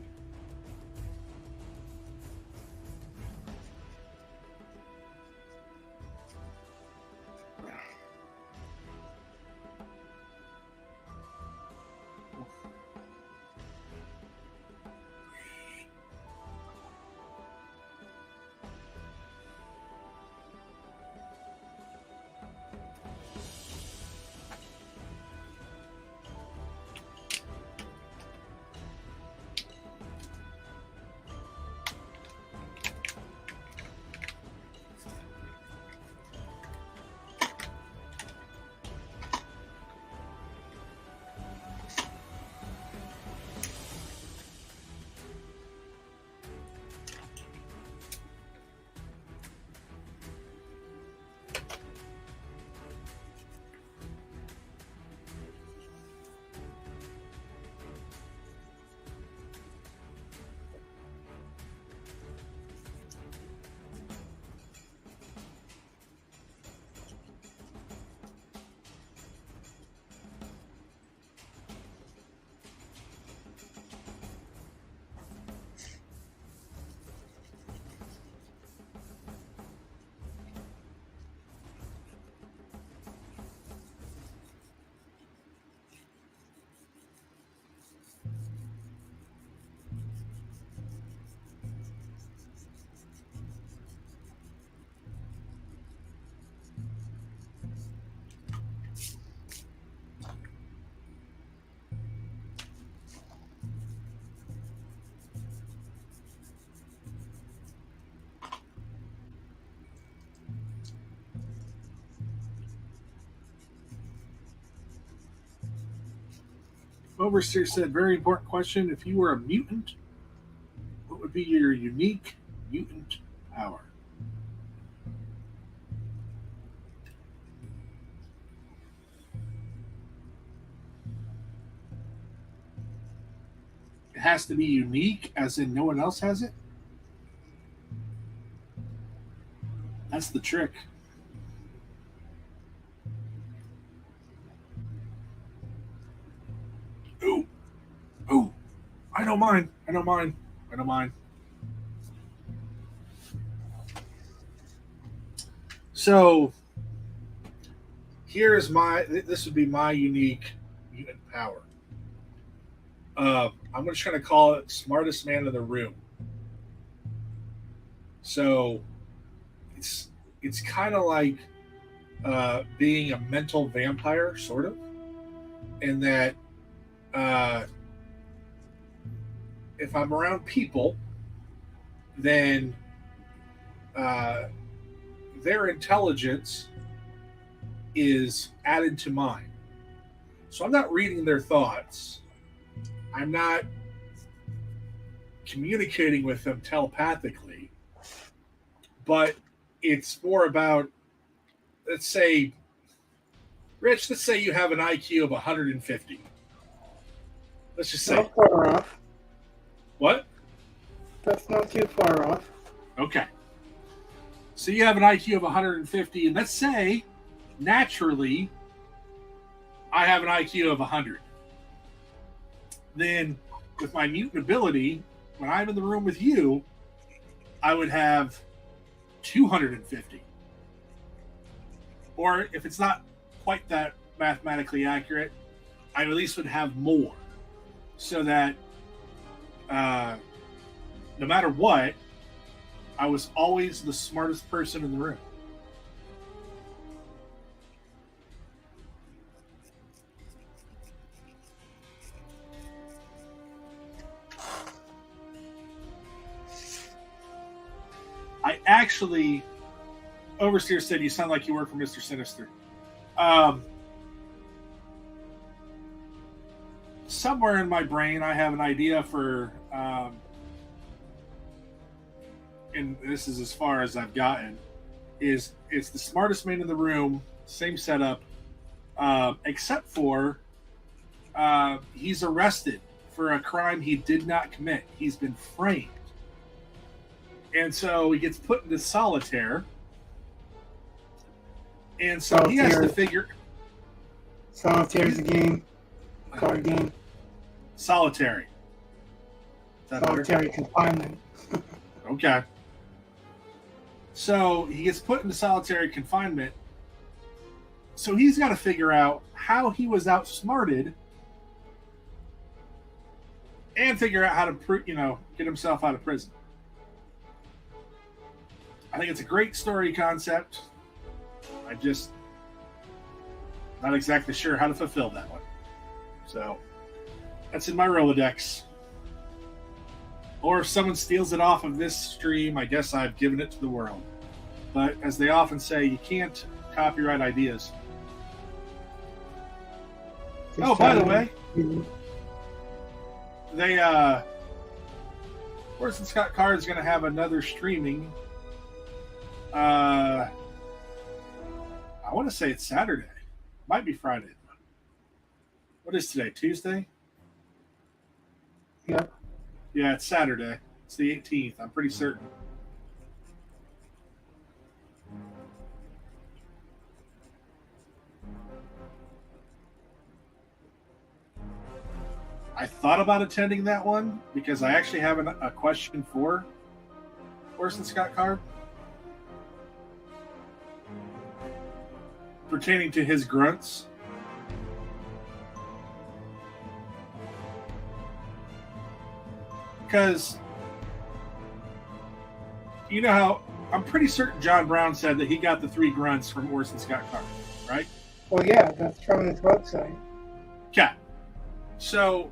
Overseer said, very important question. If you were a mutant, what would be your unique mutant power? It has to be unique, as in no one else has it? That's the trick. Ooh. Ooh. I don't mind. I don't mind. I don't mind. So here's this would be my unique mutant power. I'm just going to call it smartest man in the room. So it's kind of like being a mental vampire, sort of, in that if I'm around people, then their intelligence is added to mine. So I'm not reading their thoughts. I'm not communicating with them telepathically, but it's more about, let's say, Rich, let's say you have an IQ of 150. Let's just say. Not far off. What? That's not too far off. Okay. So you have an IQ of 150, and let's say, naturally, I have an IQ of 100. Then, with my mutant ability, when I'm in the room with you, I would have 250. Or if it's not quite that mathematically accurate, I at least would have more. So that no matter what, I was always the smartest person in the room. I actually, Overseer said you sound like you work for Mr. Sinister. Somewhere in my brain, I have an idea for, and this is as far as I've gotten, is it's the smartest man in the room, same setup, except for he's arrested for a crime he did not commit. He's been framed. And so he gets put into solitaire. And so he has to figure... Solitaire's a game. Card game. Solitary. Solitary confinement. Okay. So he gets put into solitary confinement. So he's got to figure out how he was outsmarted and figure out how to, get himself out of prison. I think it's a great story concept. I'm just not exactly sure how to fulfill that one. So that's in my Rolodex. Or if someone steals it off of this stream, I guess I've given it to the world. But as they often say, you can't copyright ideas. Oh, by the way, they Orson Scott Card is going to have another streaming. I want to say it's Saturday. Might be Friday. What is today? Tuesday? Yeah. Yeah, it's Saturday. It's the 18th. I'm pretty certain. I thought about attending that one because I actually have a question for Orson Scott Card pertaining to his grunts. Because you know how I'm pretty certain John Brown said that he got the 3 grunts from Orson Scott Card, right? Well, yeah, that's from his website. Okay. So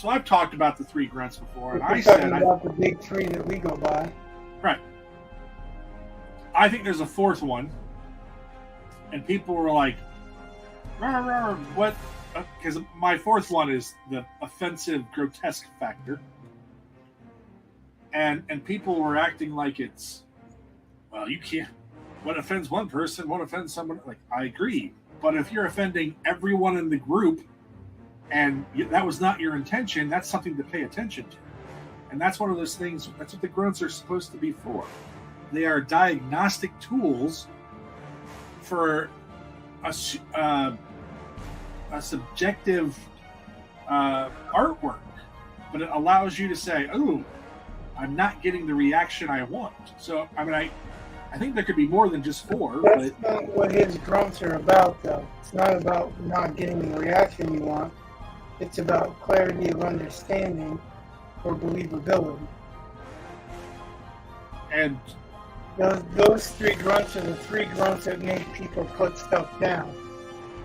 I've talked about the 3 grunts before, and I said about the big 3 that we go by. Right. I think there's a 4th one, and people were like, "Rah, rah, what? because my fourth one is the offensive grotesque factor, and people were acting like it's, well, you can't. What offends one person won't offend someone. Like, I agree, but if you're offending everyone in the group, and that was not your intention, that's something to pay attention to. And that's one of those things. That's what the grunts are supposed to be for. They are diagnostic tools for a subjective artwork, but it allows you to say, "Oh, I'm not getting the reaction I want." So, I mean, I think there could be more than just 4. That's But not what his grunts are about, though. It's not about not getting the reaction you want. It's about clarity of understanding or believability. and Those 3 grunts are the 3 grunts that make people put stuff down.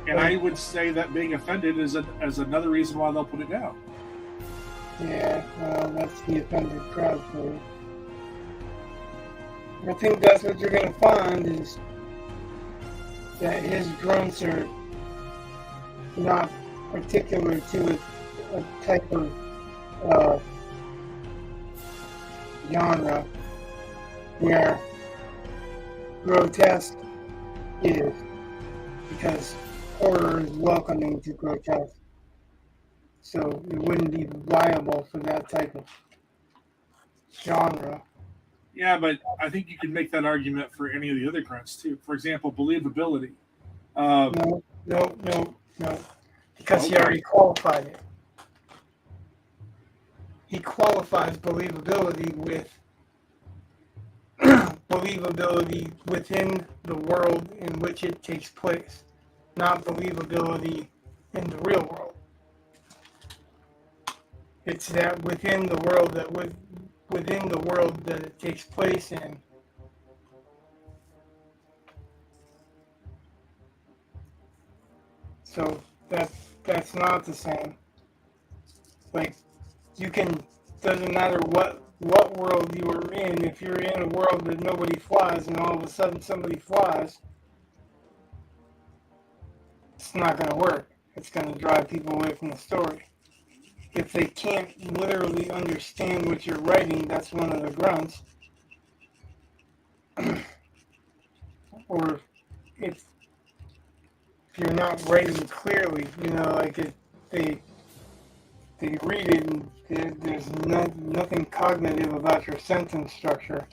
I would say that being offended is another reason why they'll put it down. Yeah, well, that's the offended crowd for you. I think that's what you're going to find is that his grunts are not particular to a type of genre where grotesque is, because horror is welcoming to grotesque. So it wouldn't be viable for that type of genre. Yeah, but I think you could make that argument for any of the other grunts too. For example, believability. No. Because he already qualified it. He qualifies believability with believability within the world in which it takes place, not believability in the real world. It's that within the world that it takes place in. So that's not the same. Like, doesn't matter what world you are in. If you're in a world that nobody flies and all of a sudden somebody flies, it's not going to work. It's going to drive people away from the story. If they can't literally understand what you're writing, that's one of the grunts. Or if you're not writing clearly, like they read it and there's nothing cognitive about your sentence structure.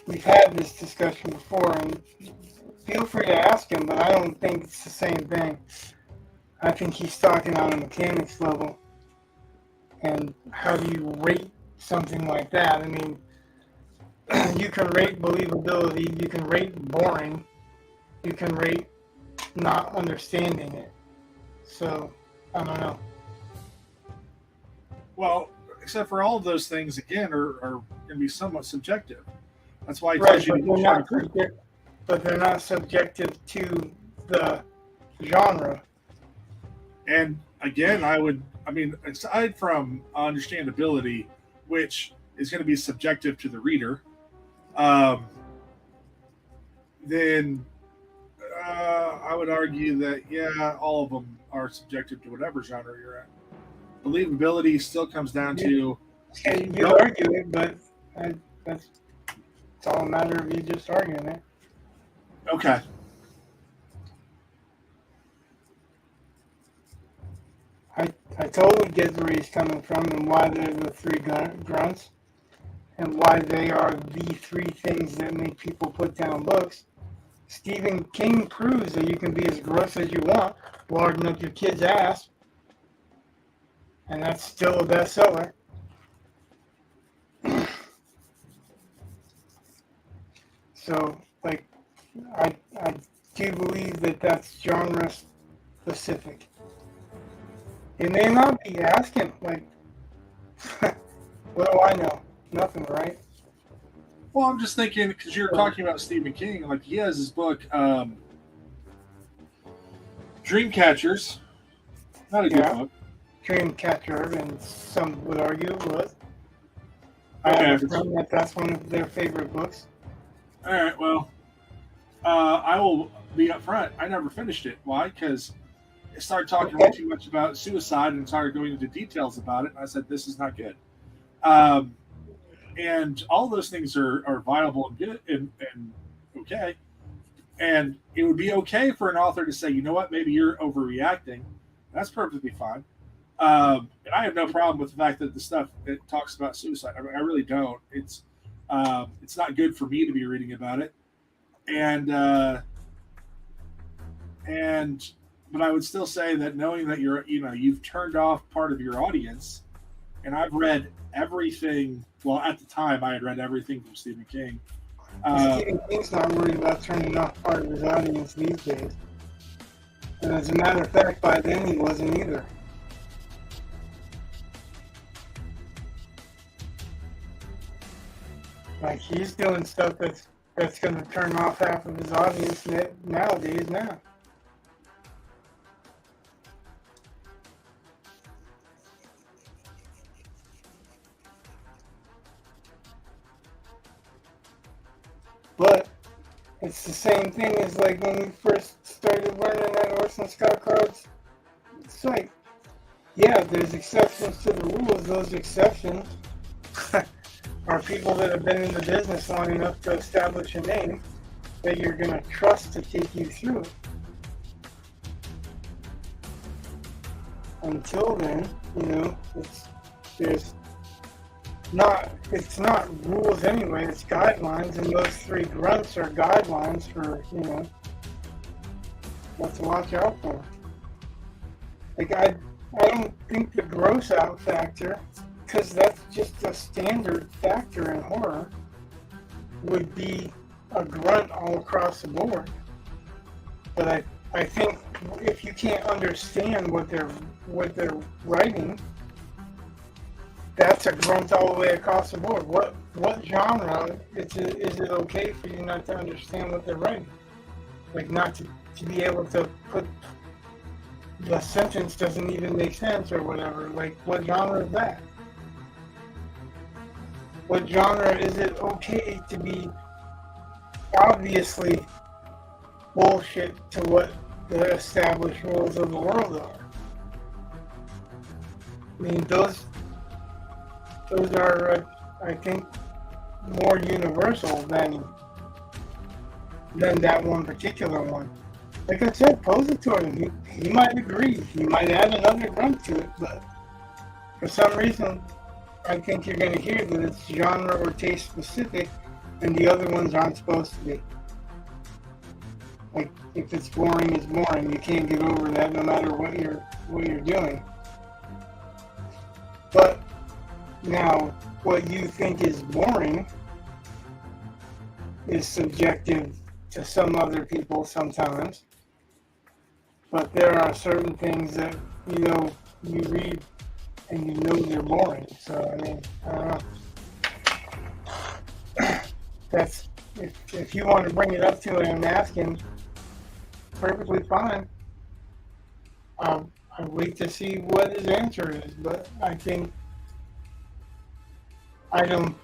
We've had this discussion before, and feel free to ask him, but I don't think it's the same thing. I think he's talking on a mechanics level. And how do you rate something like that? I mean, you can rate believability, you can rate boring, you can rate not understanding it. So, I don't know. Well, except for all of those things, again, are going to be somewhat subjective. That's why it tells you to but they're not subjective to the genre. And again, aside from understandability, which is going to be subjective to the reader, then I would argue that, all of them are subjective to whatever genre you're in. Believability still comes down to... You argue it, but it's all a matter of you just arguing it. Okay. I totally get where he's coming from and why they're the 3 grunts and why they are the 3 things that make people put down books. Stephen King proves that you can be as gross as you want, larding up your kid's ass, and that's still a bestseller. So, I do believe that that's genre specific. It may not be. Ask him. What do I know? Nothing, right? Well, I'm just thinking, because you're talking about Stephen King, he has his book, Dreamcatchers. Not a good book. Dreamcatcher, and some would argue it was. I have a friend that's one of their favorite books. All right, well, I will be up front. I never finished it. Why? Because it started talking way too much about suicide and started going into details about it. And I said, this is not good. Um, and all those things are viable and good and okay. And it would be okay for an author to say, you know what, maybe you're overreacting. That's perfectly fine. And I have no problem with the fact that the stuff that talks about suicide, I really don't. It's not good for me to be reading about it. And and but I would still say that knowing that you've turned off part of your audience, and I've read everything. Well, at the time, I had read everything from Stephen King. Stephen King's not worried about turning off part of his audience these days. And as a matter of fact, by then he wasn't either. Like, he's doing stuff that's going to turn off half of his audience nowadays now. But it's the same thing as like when we first started learning that Orson Scott Card's site. Yeah, there's exceptions to the rules. Those exceptions are people that have been in the business long enough to establish a name that you're going to trust to take you through it. Until then, it's not rules anyway, it's guidelines, and those three grunts are guidelines for, what to watch out for. Like, I don't think the gross out factor, because that's just a standard factor in horror, would be a grunt all across the board. But I think if you can't understand what they're writing, that's a grunt all the way across the board. What genre is it okay for you not to understand what they're writing? Like, not to be able to put the sentence doesn't even make sense or whatever. Like, what genre is that? What genre is it okay to be obviously bullshit to what the established rules of the world are? I mean, those are, I think, more universal than that one particular one. Like I said, pose it to him. He might agree. He might add another grunt to it, but for some reason, I think you're going to hear that it's genre or taste specific, and the other ones aren't supposed to be. Like, if it's boring, it's boring. You can't get over that no matter what you're doing. But now, what you think is boring is subjective to some other people sometimes. But there are certain things that, you read and you know they're boring. So, I mean, I don't know. That's, if you want to bring it up to him and ask him, perfectly fine. I wait to see what his answer is, but I think I don't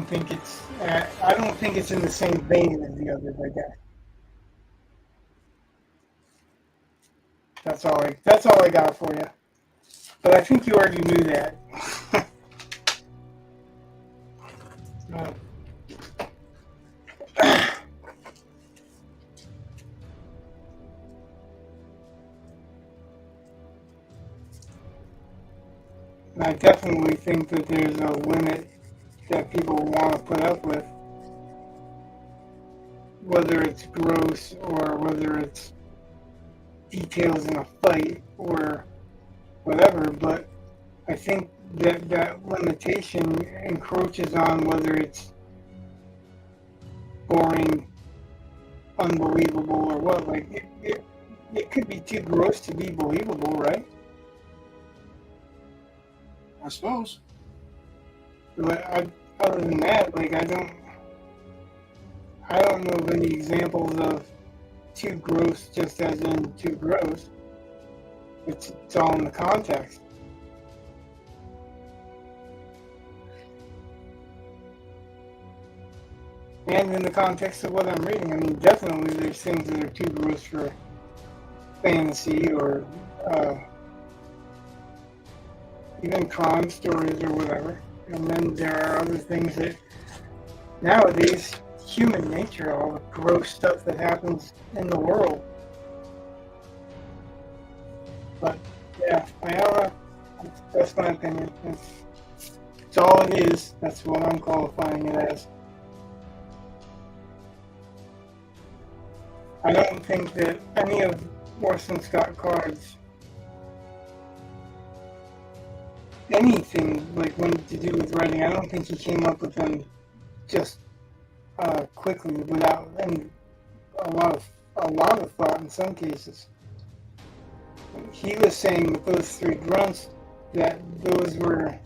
think it's in the same vein as the others, I guess. That's all I got for you. But I think you already knew that. I definitely think that there's a limit that people want to put up with, whether it's gross or whether it's details in a fight or whatever, but I think that limitation encroaches on whether it's boring, unbelievable, or what. Like, it could be too gross to be believable, right? I suppose. But other than that, like, I don't know of any examples of too gross just as in too gross. It's all in the context. And in the context of what I'm reading, I mean, definitely there's things that are too gross for fantasy or even crime stories or whatever. And then there are other things that nowadays, human nature, all the gross stuff that happens in the world. But yeah, I don't know. That's my opinion. It's all it is. That's what I'm qualifying it as. I don't think that any of Orson Scott Card's anything like when to do with writing, I don't think he came up with them just quickly without any a lot of thought in some cases. He was saying with those three grunts that those were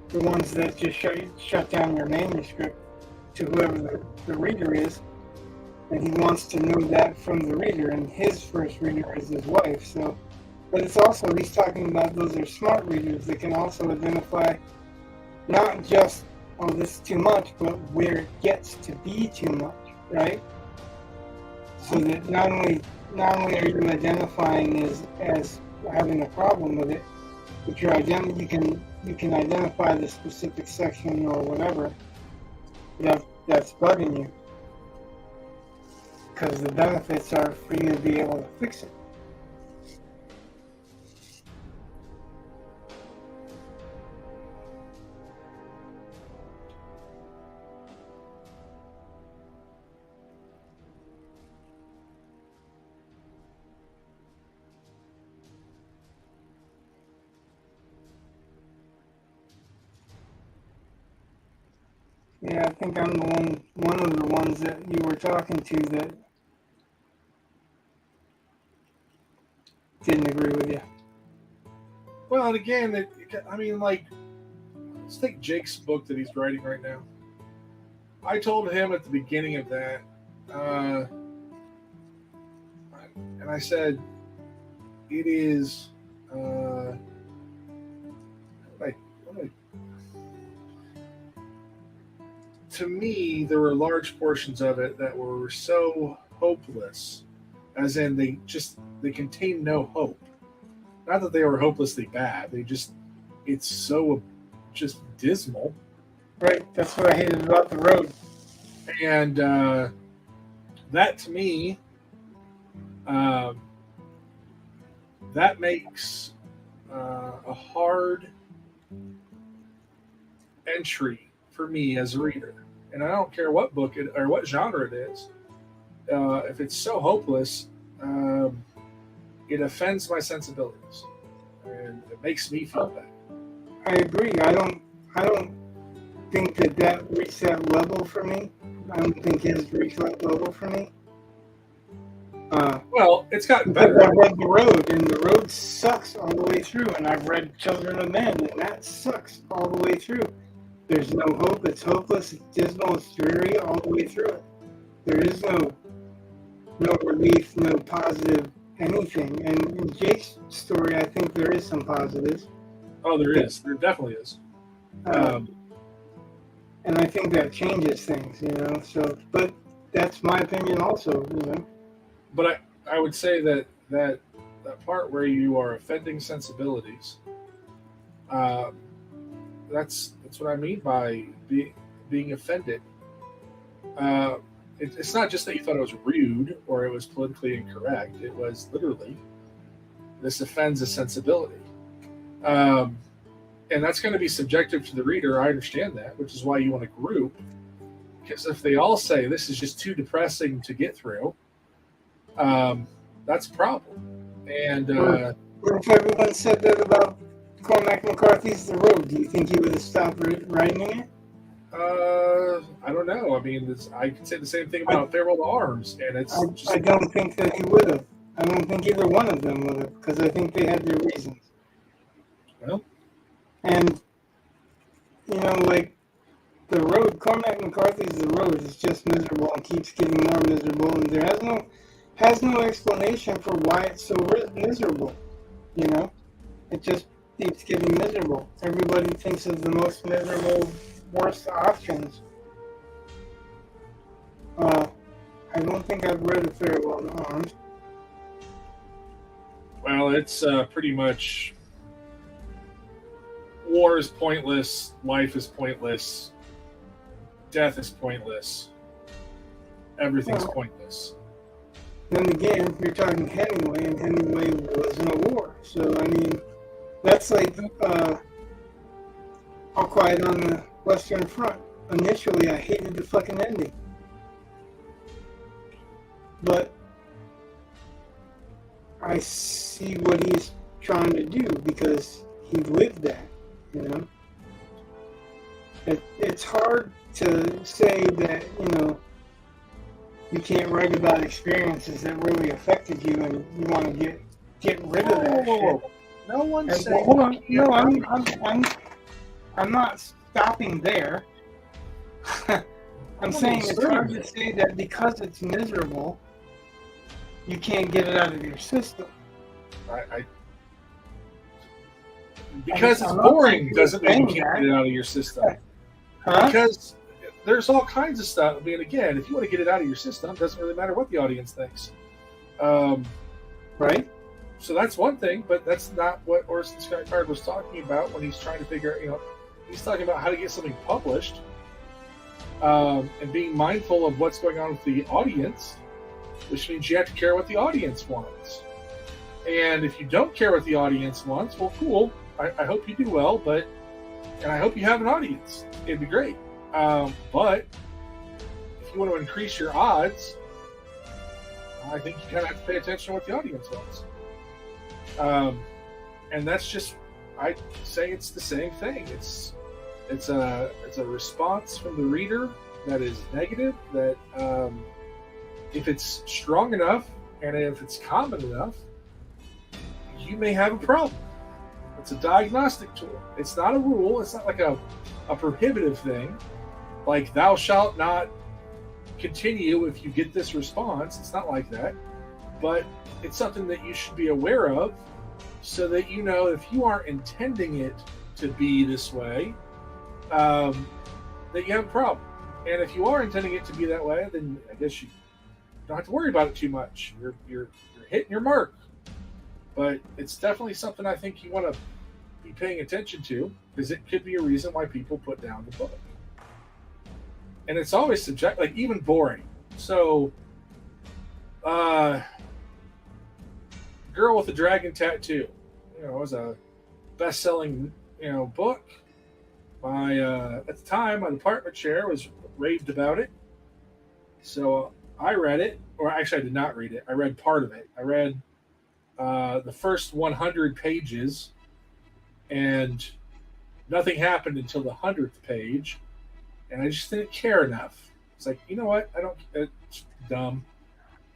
the ones that just shut down your manuscript to whoever the reader is, and he wants to know that from the reader, and his first reader is his wife. So, but it's also, he's talking about those are smart readers that can also identify not just, oh, this is too much, but where it gets to be too much, right? So that not only are you identifying as having a problem with it, but you can identify the specific section or whatever that's bugging you, because the benefits are for you to be able to fix it. Yeah, I think I'm the one of the ones that you were talking to that didn't agree with you. Well, and again, I mean, like, let's take Jake's book that he's writing right now. I told him at the beginning of that, and I said, it is, to me, there were large portions of it that were so hopeless, as in they contain no hope. Not that they were hopelessly bad. It's so just dismal. Right, that's what I hated about the road. And that to me, that makes a hard entry for me as a reader. And I don't care what book or what genre it is. If it's so hopeless, it offends my sensibilities, and it makes me feel bad. I agree. I don't think that reached that level for me. I don't think his reached that level for me. Well, it's gotten better. I've read The Road, and The Road sucks all the way through, and I've read Children of Men, and that sucks all the way through. There's no hope. It's hopeless. It's dismal. It's dreary all the way through it. There is no relief, no positive anything. And in Jake's story, I think there is some positives. Oh, there is. There definitely is. And I think that changes things, you know. So, but that's my opinion, also, you know. But I would say that part where you are offending sensibilities, that's what I mean by being offended. It's not just that you thought it was rude or it was politically incorrect. It was literally, this offends a sensibility. And that's going to be subjective to the reader. I understand that, which is why you want a group. Because if they all say this is just too depressing to get through, that's a problem. And if everyone said that about Cormac McCarthy's The Road, do you think he would have stopped writing it? I don't know. I mean, I could say the same thing about Farewell to Arms, and I don't think that he would have. I don't think either one of them would have, because I think they had their reasons. Well, and you know, like The Road, Cormac McCarthy's The Road is just miserable and keeps getting more miserable, and there has no explanation for why it's so miserable. You know, it just keeps getting miserable. Everybody thinks of the most miserable, worst options. don't think I've read it very well in Arms. Well, it's pretty much war is pointless, life is pointless, death is pointless, everything's pointless. Then again, you're talking Hemingway, and Hemingway was in a war. So, I mean, that's like All Quiet on the Western Front. Initially, I hated the fucking ending. But I see what he's trying to do because he lived that, you know? It's hard to say that, you know, you can't write about experiences that really affected you and you want to get rid of that shit. No one's And, saying. hold on. No, I'm not stopping there. I'm saying it's hard to say that because it's miserable, you can't get it out of your system. Because it's boring doesn't mean you can't get it out of your system. Huh? Because there's all kinds of stuff. I mean, again, if you want to get it out of your system, it doesn't really matter what the audience thinks. Right? So that's one thing, but that's not what Orson Scott Card was talking about when he's trying to figure out, you know, he's talking about how to get something published and being mindful of what's going on with the audience, which means you have to care what the audience wants. And if you don't care what the audience wants, well, cool. I hope you do well, and I hope you have an audience. It'd be great. But if you want to increase your odds, I think you kind of have to pay attention to what the audience wants. And that's just, I say it's the same thing. It's a response from the reader that is negative. That if it's strong enough and if it's common enough, you may have a problem. It's a diagnostic tool. It's not a rule. It's not like a prohibitive thing, like thou shalt not continue if you get this response. It's not like that, but it's something that you should be aware of so that you know if you aren't intending it to be this way, that you have a problem. And if you are intending it to be that way, then I guess you don't have to worry about it too much. You're hitting your mark. But it's definitely something I think you want to be paying attention to, because it could be a reason why people put down the book. And it's always subject, like even boring. So, Girl with a Dragon Tattoo, you know, was a best-selling, you know, book. At the time, my department chair was raved about it. So I read it, or actually I did not read it. I read part of it. I read the first 100 pages, and nothing happened until the 100th page, and I just didn't care enough. It's like, you know what? It's dumb,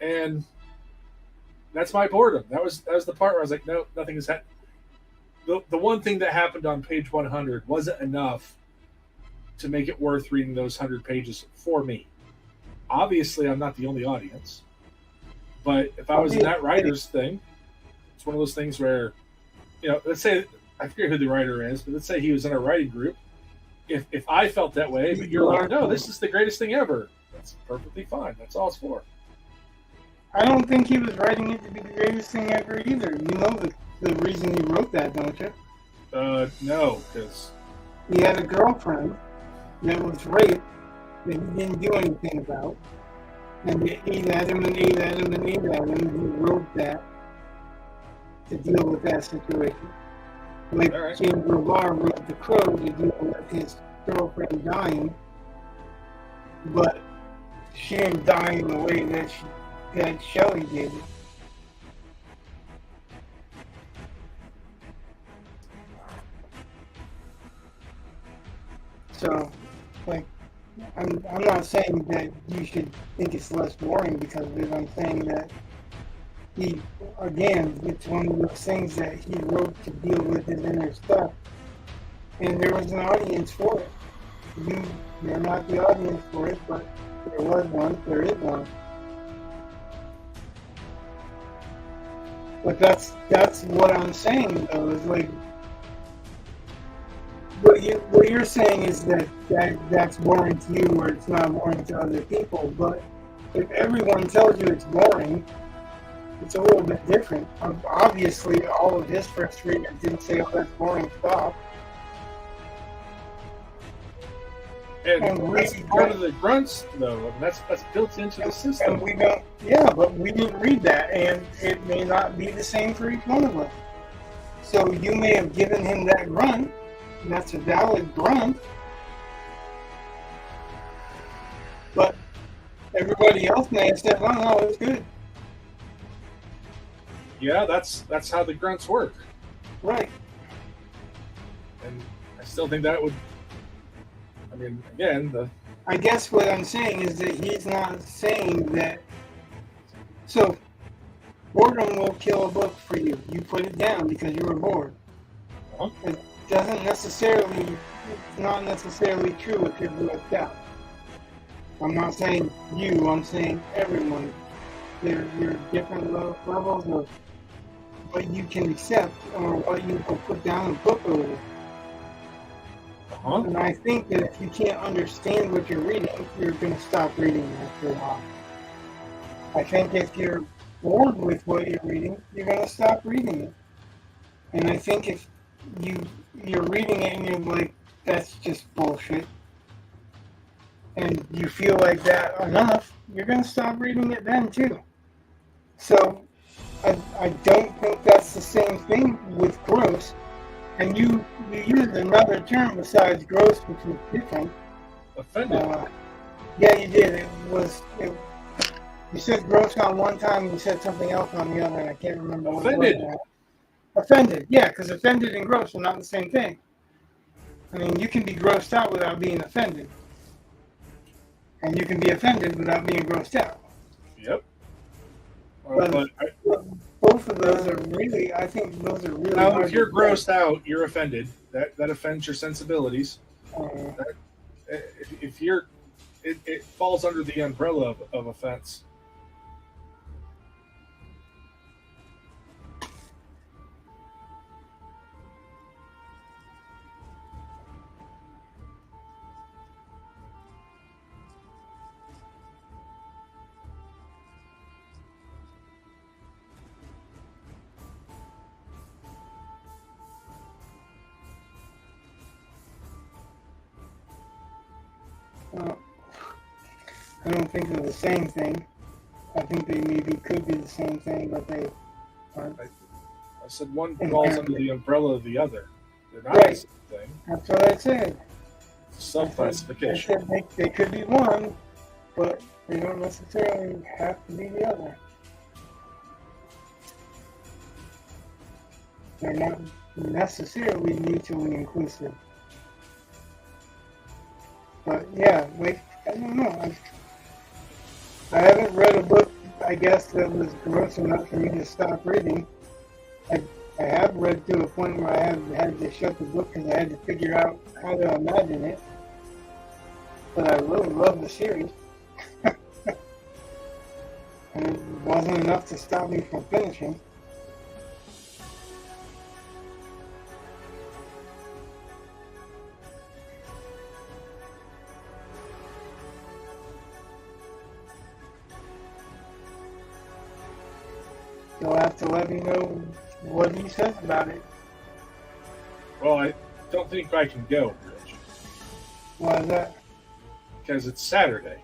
and that's my boredom. That was the part where I was like, no, nothing has happened. The one thing that happened on page 100 wasn't enough to make it worth reading those 100 pages for me. Obviously, I'm not the only audience, but if I was in that writer's thing, it's one of those things where, you know, let's say, I forget who the writer is, but let's say he was in a writing group. If I felt that way, but you're like, no, this is the greatest thing ever, that's perfectly fine. That's all it's for. I don't think he was writing it to be the greatest thing ever either. You know the reason he wrote that, don't you? No, because he had a girlfriend that was raped that he didn't do anything about. And they ate at him and ate at him and ate at him, and he wrote that to deal with that situation. Like right. James Robar wrote The Crow to deal with his girlfriend dying, but she didn't die in the way that Shelley did. So, like, I'm not saying that you should think it's less boring because of it. I'm saying that he, again, it's one of those things that he wrote to deal with his inner stuff. And there was an audience for it. You're not the audience for it, but there was one, there is one. But that's what I'm saying, though, is like, what you're saying is that that's boring to you or it's not boring to other people, but if everyone tells you it's boring, it's a little bit different. Obviously, all of his first readers didn't say, "Oh, that's boring, stop." And that's part of the grunts, though. And that's built into the system. And we don't, yeah, but we didn't read that, and it may not be the same for each one of us. So you may have given him that grunt, and that's a valid grunt, but everybody else may have said, "Oh no, it's good." Yeah, that's how the grunts work. Right. And I still think that would. I mean, again, I guess what I'm saying is that he's not saying that. So, boredom will kill a book for you. You put it down because you were bored. Uh-huh. It doesn't necessarily, it's not necessarily true if you're grossed out. I'm not saying you, I'm saying everyone. There are different levels of what you can accept or what you can put down and book over. uh-huh. And I think that if you can't understand what you're reading, you're going to stop reading after a while. I think if you're bored with what you're reading, you're going to stop reading it. And I think if you're reading it and you're like, that's just bullshit, and you feel like that enough, you're going to stop reading it then too. So I don't think that's the same thing with gross. And you used another term besides gross, which was different. Offended. Yeah, you did. You said gross on one time, you said something else on the other, and I can't remember what it was. Offended. Offended, yeah, because offended and gross are not the same thing. I mean, you can be grossed out without being offended. And you can be offended without being grossed out. Yep. But both of those are really, I think those are really now, hard if you're to grossed out, you're offended. That offends your sensibilities. If you're, it falls under the umbrella of offense. I don't think they're the same thing. I think they maybe could be the same thing, but they aren't. I said one falls under the umbrella of the other. They're not Right. the same thing. That's what I said. Sub-classification. I said they could be one, but they don't necessarily have to be the other. They're not necessarily mutually inclusive. But yeah, like, I don't know. I haven't read a book, I guess, that was gross enough for me to stop reading. I have read to a point where I had to shut the book because I had to figure out how to imagine it. But I really love the series. And it wasn't enough to stop me from finishing. You'll have to let me know what he says about it. Well, I don't think I can go, Rich, Why is that? because it's Saturday.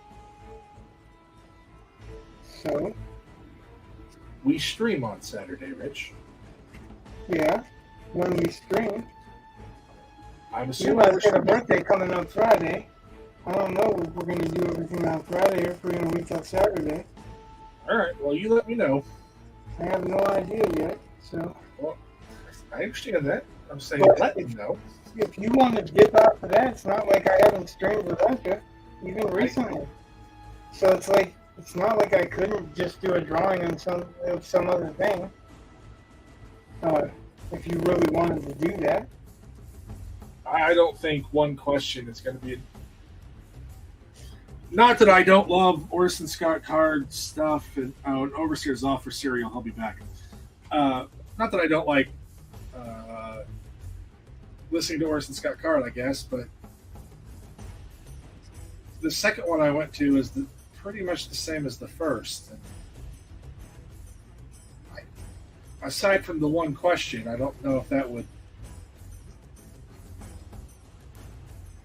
So, We stream on Saturday, Rich. yeah, when we stream. I'm You assuming guys we're got a streaming. birthday coming up Friday. I don't know if we're going to do everything on Friday or if we're going to wait till Saturday. All right. Well, you let me know. I have no idea yet. So, Well, I understand that. I'm saying But let me know. if you want to dip out for that, it's not like I haven't streamed without you, even recently. So it's like, it's not like I couldn't just do a drawing on some other thing. If you really wanted to do that. I don't think one question is going to be. Not that I don't love Orson Scott Card stuff and Overseer's off for cereal. I'll be back. Not that I don't like listening to Orson Scott Card, I guess, but the second one I went to is pretty much the same as the first. And aside from the one question, I don't know if that would.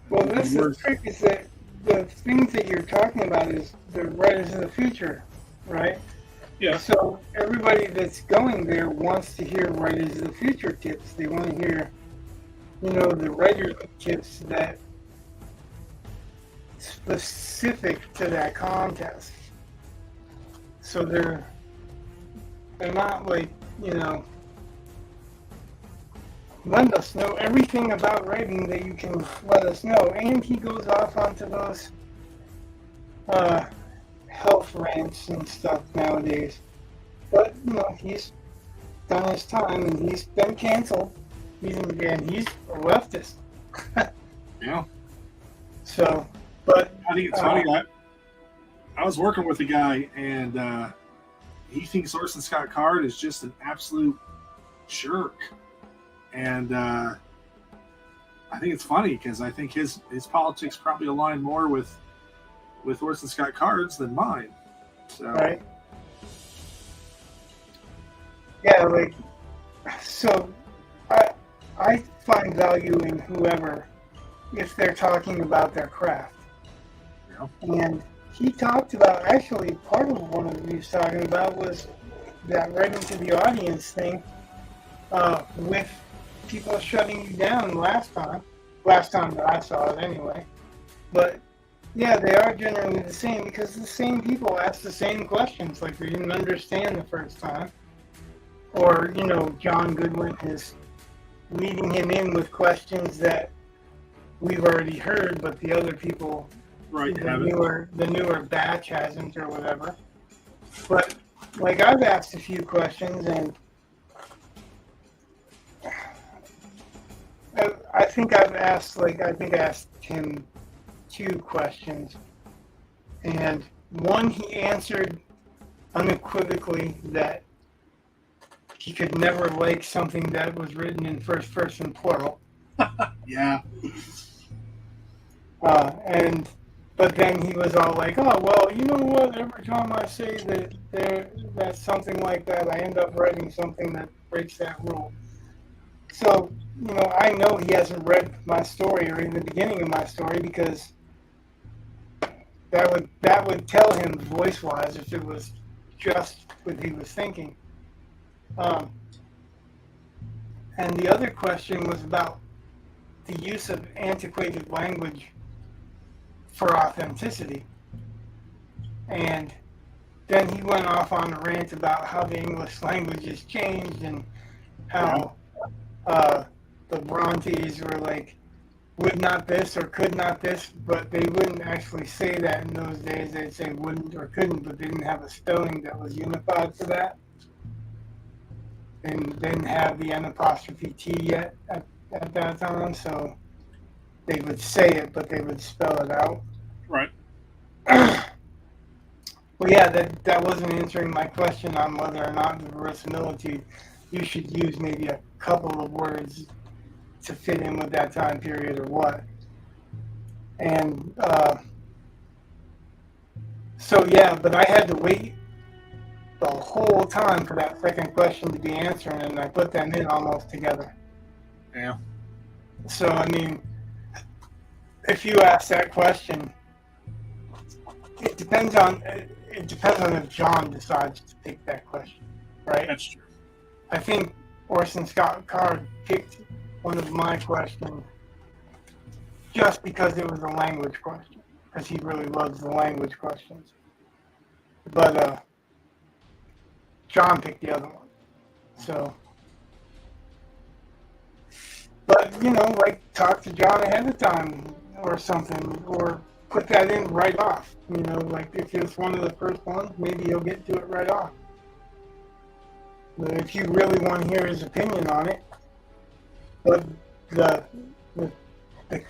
Well, that's the trick, is that the things that you're talking about is the writers of the future, right? Yeah. So everybody that's going there wants to hear writers of the future tips. They want to hear, the writers tips that specific to that contest. So they're not like, let us know everything about writing that you can let us know. And he goes off onto those health rants and stuff nowadays. But, he's done his time and he's been canceled. He's a leftist. Yeah. So, but I think it's funny that I was working with a guy and he thinks Orson Scott Card is just an absolute jerk. And I think it's funny because I think his politics probably align more with Orson Scott Card's than mine. So. Right. Yeah, so I find value in whoever, if they're talking about their craft. Yeah. And he talked about, actually, part of one of he was talking about was that right into the audience thing with people shutting you down last time that I saw it anyway. But yeah, they are generally the same because the same people ask the same questions, like they didn't understand the first time. Or, John Goodwin is leading him in with questions that we've already heard, but the other people, the newer batch hasn't or whatever. But, I've asked a few questions, and I think I asked him 2 questions. And one, he answered unequivocally that he could never like something that was written in first person plural. Yeah. But then he was all like, "Oh well, you know what? Every time I say that's something like that, I end up writing something that breaks that rule." So I know he hasn't read my story or even the beginning of my story because that would tell him voice wise if it was just what he was thinking. And the other question was about the use of antiquated language for authenticity. And then he went off on a rant about how the English language has changed and how the Brontes were like, would not this or could not this, but they wouldn't actually say that in those days. They'd say wouldn't or couldn't, but they didn't have a spelling that was unified for that. And didn't have the N''T yet at that time, so they would say it, but they would spell it out. Right. Well, yeah, that wasn't answering my question on whether or not the verisimilitude, you should use maybe a couple of words to fit in with that time period or what. And so, yeah, but I had to wait the whole time for that second question to be answered, and I put them in almost together. Yeah. So, I mean, if you ask that question, it depends on if John decides to pick that question, right? That's true. I think Orson Scott Card picked one of my questions just because it was a language question, because he really loves the language questions. But John picked the other one. So, but talk to John ahead of time or something, or put that in right off. If it's one of the first ones, maybe he'll get to it right off. But if you really want to hear his opinion on it, but the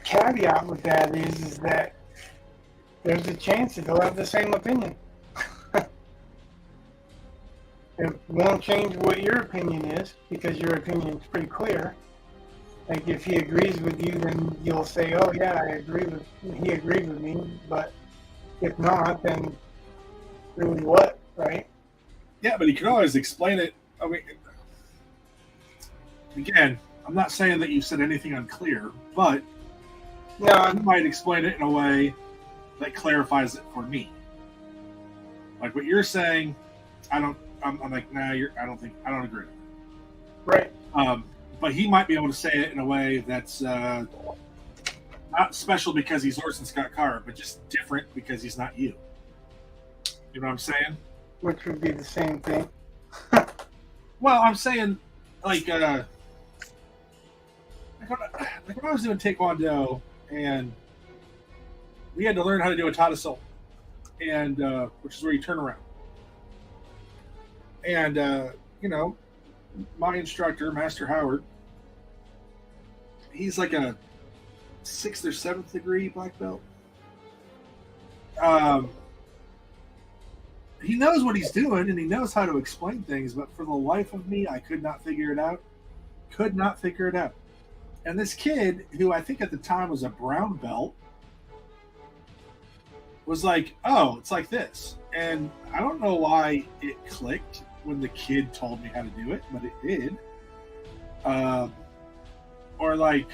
caveat with that is that there's a chance that he'll have the same opinion. It won't change what your opinion is, because your opinion is pretty clear. Like, if he agrees with you, then you'll say, "Oh yeah, he agreed with me." But if not, then really what, right? Yeah, but he can always explain it. I mean, again, I'm not saying that you said anything unclear, but No, you might explain it in a way that clarifies it for me. Like what you're saying, I'm like, nah, I don't agree. right. But he might be able to say it in a way that's not special because he's Orson Scott Card, but just different because he's not you. You know what I'm saying? Which would be the same thing. Well, I'm saying, like when I was doing Taekwondo, and we had to learn how to do a Tadasol, and which is where you turn around. And my instructor, Master Howard, he's like a 6th or 7th degree black belt. He knows what he's doing and he knows how to explain things, but for the life of me, I could not figure it out. And this kid, who I think at the time was a brown belt, was like, oh, it's like this. And I don't know why it clicked when the kid told me how to do it, but it did. Or like,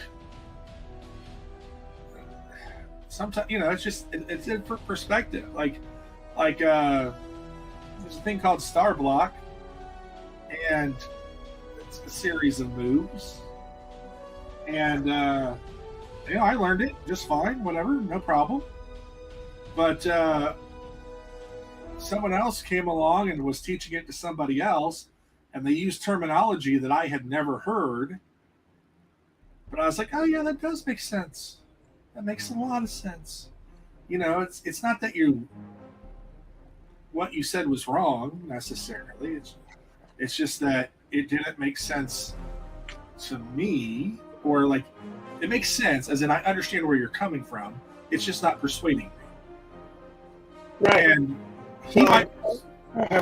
sometimes, it's just, it's in perspective. Like, there's a thing called Star Block, and it's a series of moves. And, I learned it just fine, whatever, no problem. But someone else came along and was teaching it to somebody else, and they used terminology that I had never heard. But I was like, oh, yeah, that does make sense. That makes a lot of sense. It's not that what you said was wrong necessarily. It's just that it didn't make sense to me, or like it makes sense as in I understand where you're coming from. It's just not persuading me. Right. And I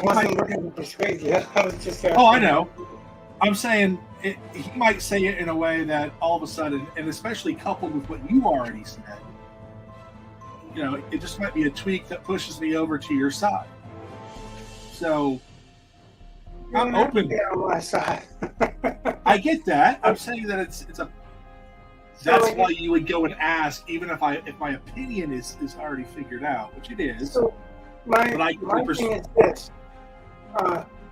wasn't looking to persuade you. I was just. Oh, I know. I'm saying he might say it in a way that all of a sudden, and especially coupled with what you already said, it just might be a tweak that pushes me over to your side. So I'm open. On my side. I get that. I'm saying that it's a. That's why you would go and ask, even if my opinion is already figured out, which it is. So my thing is this.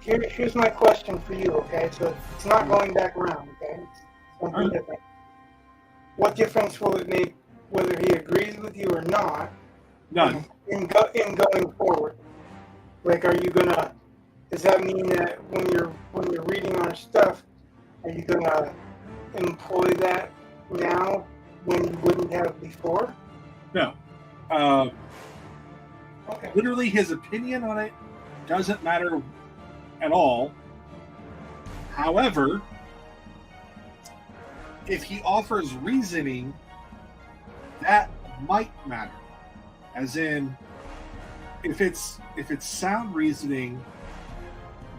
Here's my question for you. Okay, so it's not going back around. Okay, it's something different. What difference will it make whether he agrees with you or not? None. In going forward. Like, are you gonna? Does that mean that when you're reading our stuff, are you gonna employ that now when you wouldn't have before? No. Okay. Literally, his opinion on it doesn't matter at all. However, if he offers reasoning, that might matter. As in, if it's sound reasoning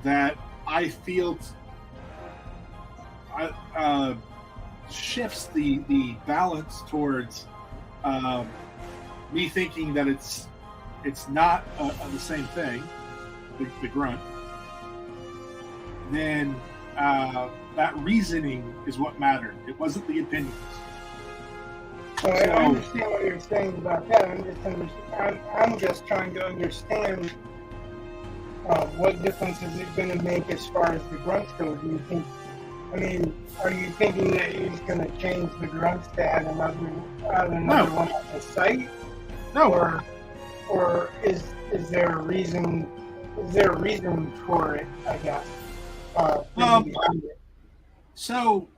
that I feel shifts the balance towards me thinking that it's not the same thing, the grunt, then that reasoning is what mattered. It wasn't the opinions. So I understand what you're saying about that. I'm just trying to understand what difference is it going to make as far as the grunts go. Do you think? I mean, are you thinking that he's going to change the grunts to add another one on the site? No. Or is there a reason? Is there a reason for it? I guess. So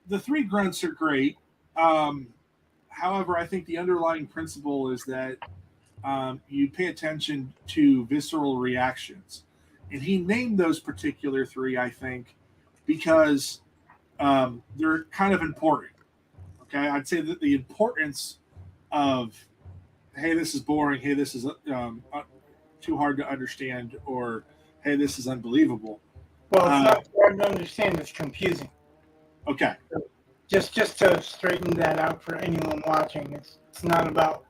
the 3 grunts are great. However, I think the underlying principle is that you pay attention to visceral reactions. And he named those particular 3, I think, because they're kind of important. Okay, I'd say that the importance of, hey, this is boring, hey, this is too hard to understand, or hey, this is unbelievable. Well, it's not hard to understand, it's confusing. Okay. Just to straighten that out for anyone watching, it's not about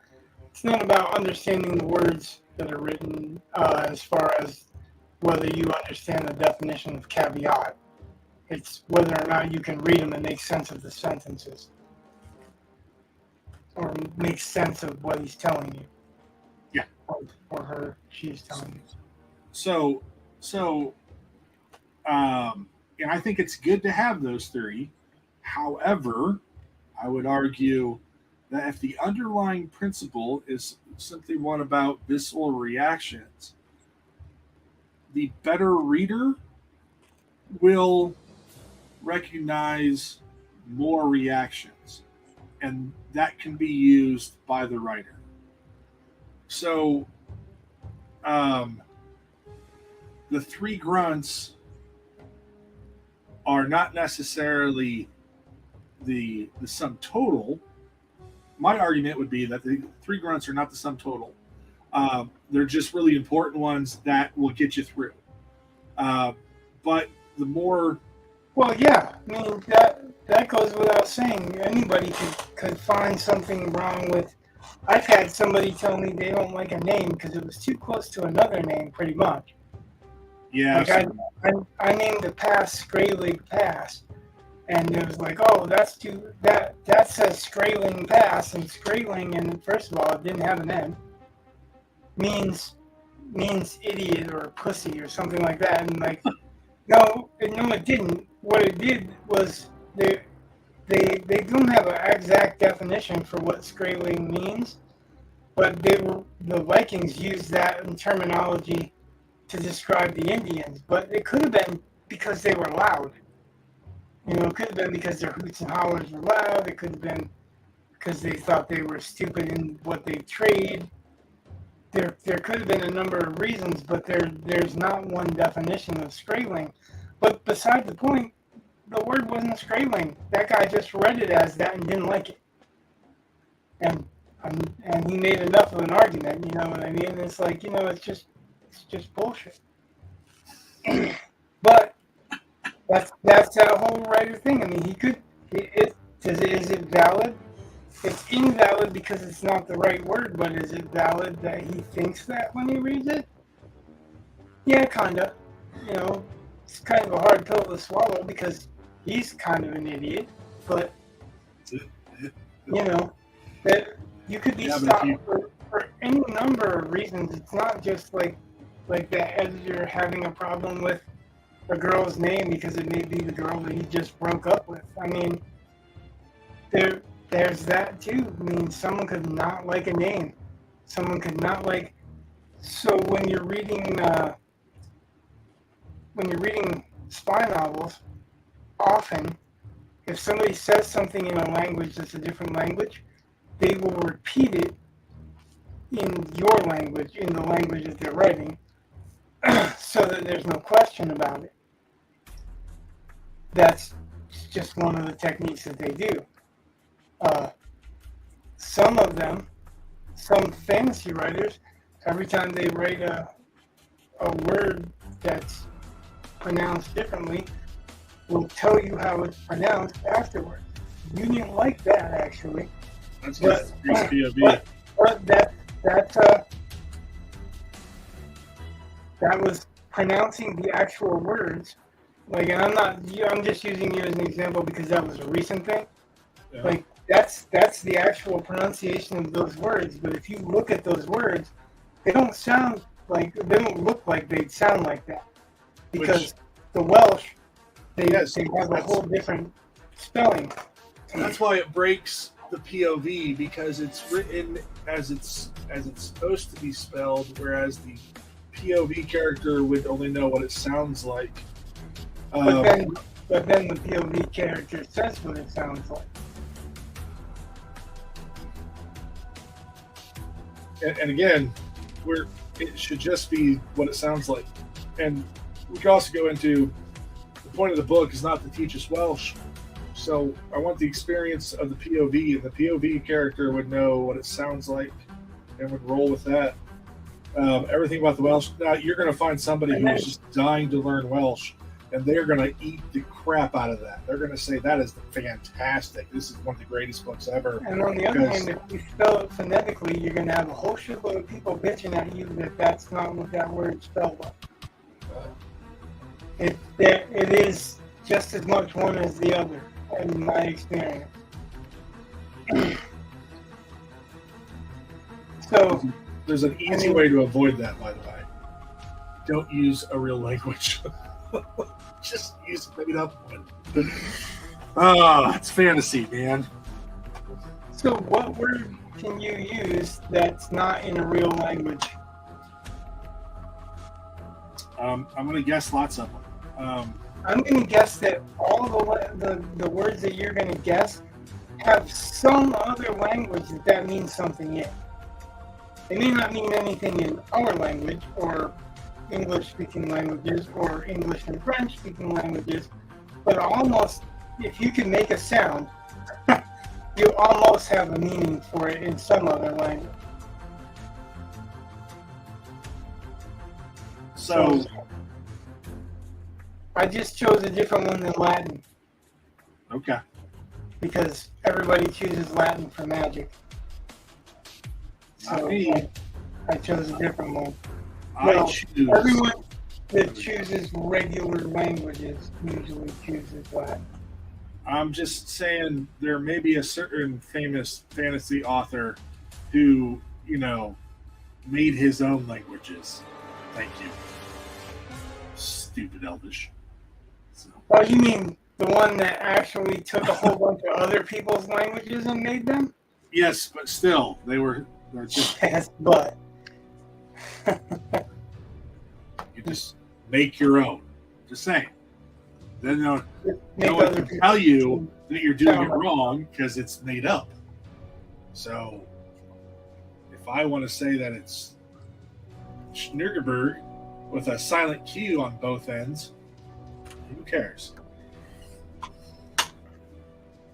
it's not about understanding the words that are written as far as whether you understand the definition of caveat. It's whether or not you can read them and make sense of the sentences, or make sense of what he's telling you. Yeah. Or her, she's telling you. So, and I think it's good to have those three. However, I would argue that if the underlying principle is simply one about visceral reactions, the better reader will recognize more reactions, and that can be used by the writer. So, the three grunts are not necessarily the sum total. My argument would be that the three grunts are not the sum total. They're just really important ones that will get you through. But the more, well, yeah, I mean that goes without saying. Anybody could find something wrong with. I've had somebody tell me they don't like a name because it was too close to another name, pretty much. yeah, Like I named the pass Skraelig Pass, and it was like, oh, that says Skraeling Pass, and Skraeling, and first of all, it didn't have an N, means idiot or pussy or something like that, and like, no, it didn't. What it did was they don't have an exact definition for what Skraeling means, but the Vikings used that in terminology to describe the Indians, but it could have been because they were loud. It could have been because their hoots and hollers were loud. It could have been because they thought they were stupid in what they trade. There could have been a number of reasons, but there's not one definition of Skraeling. But beside the point, the word wasn't Skraeling. That guy just read it as that and didn't like it. And he made enough of an argument, you know what I mean? It's like, it's just bullshit. But that's that whole writer thing. I mean, he could. Is it valid? It's invalid because it's not the right word. But is it valid that he thinks that when he reads it? Yeah, kinda. It's kind of a hard pill to swallow because he's kind of an idiot. But that you could be stopped for any number of reasons. It's not just like the editor having a problem with a girl's name because it may be the girl that he just broke up with. I mean, there's that too. I mean, someone could not like a name. Someone could not like. So when you're reading spy novels, often if somebody says something in a language that's a different language, they will repeat it in your language, in the language that they're writing, so that there's no question about it. That's just one of the techniques that they do. Some of them, some fantasy writers, every time they write a word that's pronounced differently, will tell you how it's pronounced afterwards. You didn't like that, actually. That's just POV. But that was pronouncing the actual words. Like, and I'm just using you as an example because that was a recent thing. Yeah. Like, that's the actual pronunciation of those words. But if you look at those words, they don't look like they'd sound like that. Because the Welsh, they have a whole different spelling. And that's why it breaks the POV, because it's written as it's supposed to be spelled, whereas the POV character would only know what it sounds like. But then the POV character says what it sounds like. And again, it should just be what it sounds like. And we could also go into the point of the book is not to teach us Welsh. So I want the experience of the POV, and the POV character would know what it sounds like and would roll with that. Everything about the Welsh. Now, you're going to find somebody who's just dying to learn Welsh, and they're going to eat the crap out of that. They're going to say that is fantastic. This is one of the greatest books ever. And on the other hand, if you spell it phonetically, you're going to have a whole shitload of people bitching at you that that's not what that word spelled like. It is just as much one as the other, in my experience. So there's an easy way to avoid that, by the way. Don't use a real language. Just use a made up one. Oh, it's fantasy, man. So what word can you use that's not in a real language? I'm going to guess lots of them. I'm going to guess that all the words that you're going to guess have some other language that means something in. They may not mean anything in our language or English-speaking languages or English and French-speaking languages, but almost, if you can make a sound, you almost have a meaning for it in some other language. So I just chose a different one than Latin okay. because everybody chooses Latin for magic. Not So me. I chose a different one. I choose. Everyone that chooses regular languages usually chooses Latin. I'm just saying there may be a certain famous fantasy author who, made his own languages. Thank you. Stupid Elvish. So, Oh, you mean the one that actually took a whole bunch of other people's languages and made them? Yes, but still, they're just Yes, but you just make your own. just saying. Then no make one other can people. tell you that you're doing it wrong because it's made up. So, if I want to say that it's Schnurgerberg with a silent Q on both ends, who cares?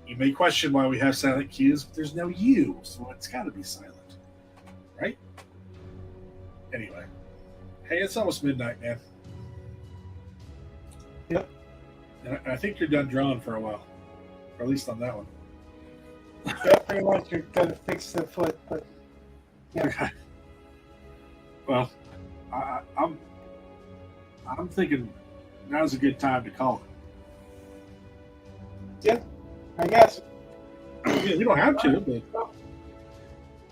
You may question why we have silent Qs, but there's no U, so it's got to be silent. Right? Anyway. Hey, it's almost midnight, man. Yep. And I think you're done drawing for a while. Or at least on that one. Yeah, pretty much. You're gonna fix the foot, but yeah. Okay. Well, I'm thinking now's a good time to call it. Yeah, I guess. Yeah, you don't have to, but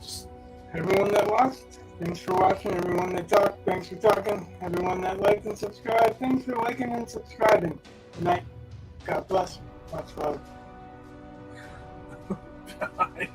just Everyone that watched, thanks for watching. Everyone that talked, thanks for talking. Everyone that liked and subscribed, thanks for liking and subscribing. Good night. God bless. Much love. Bye.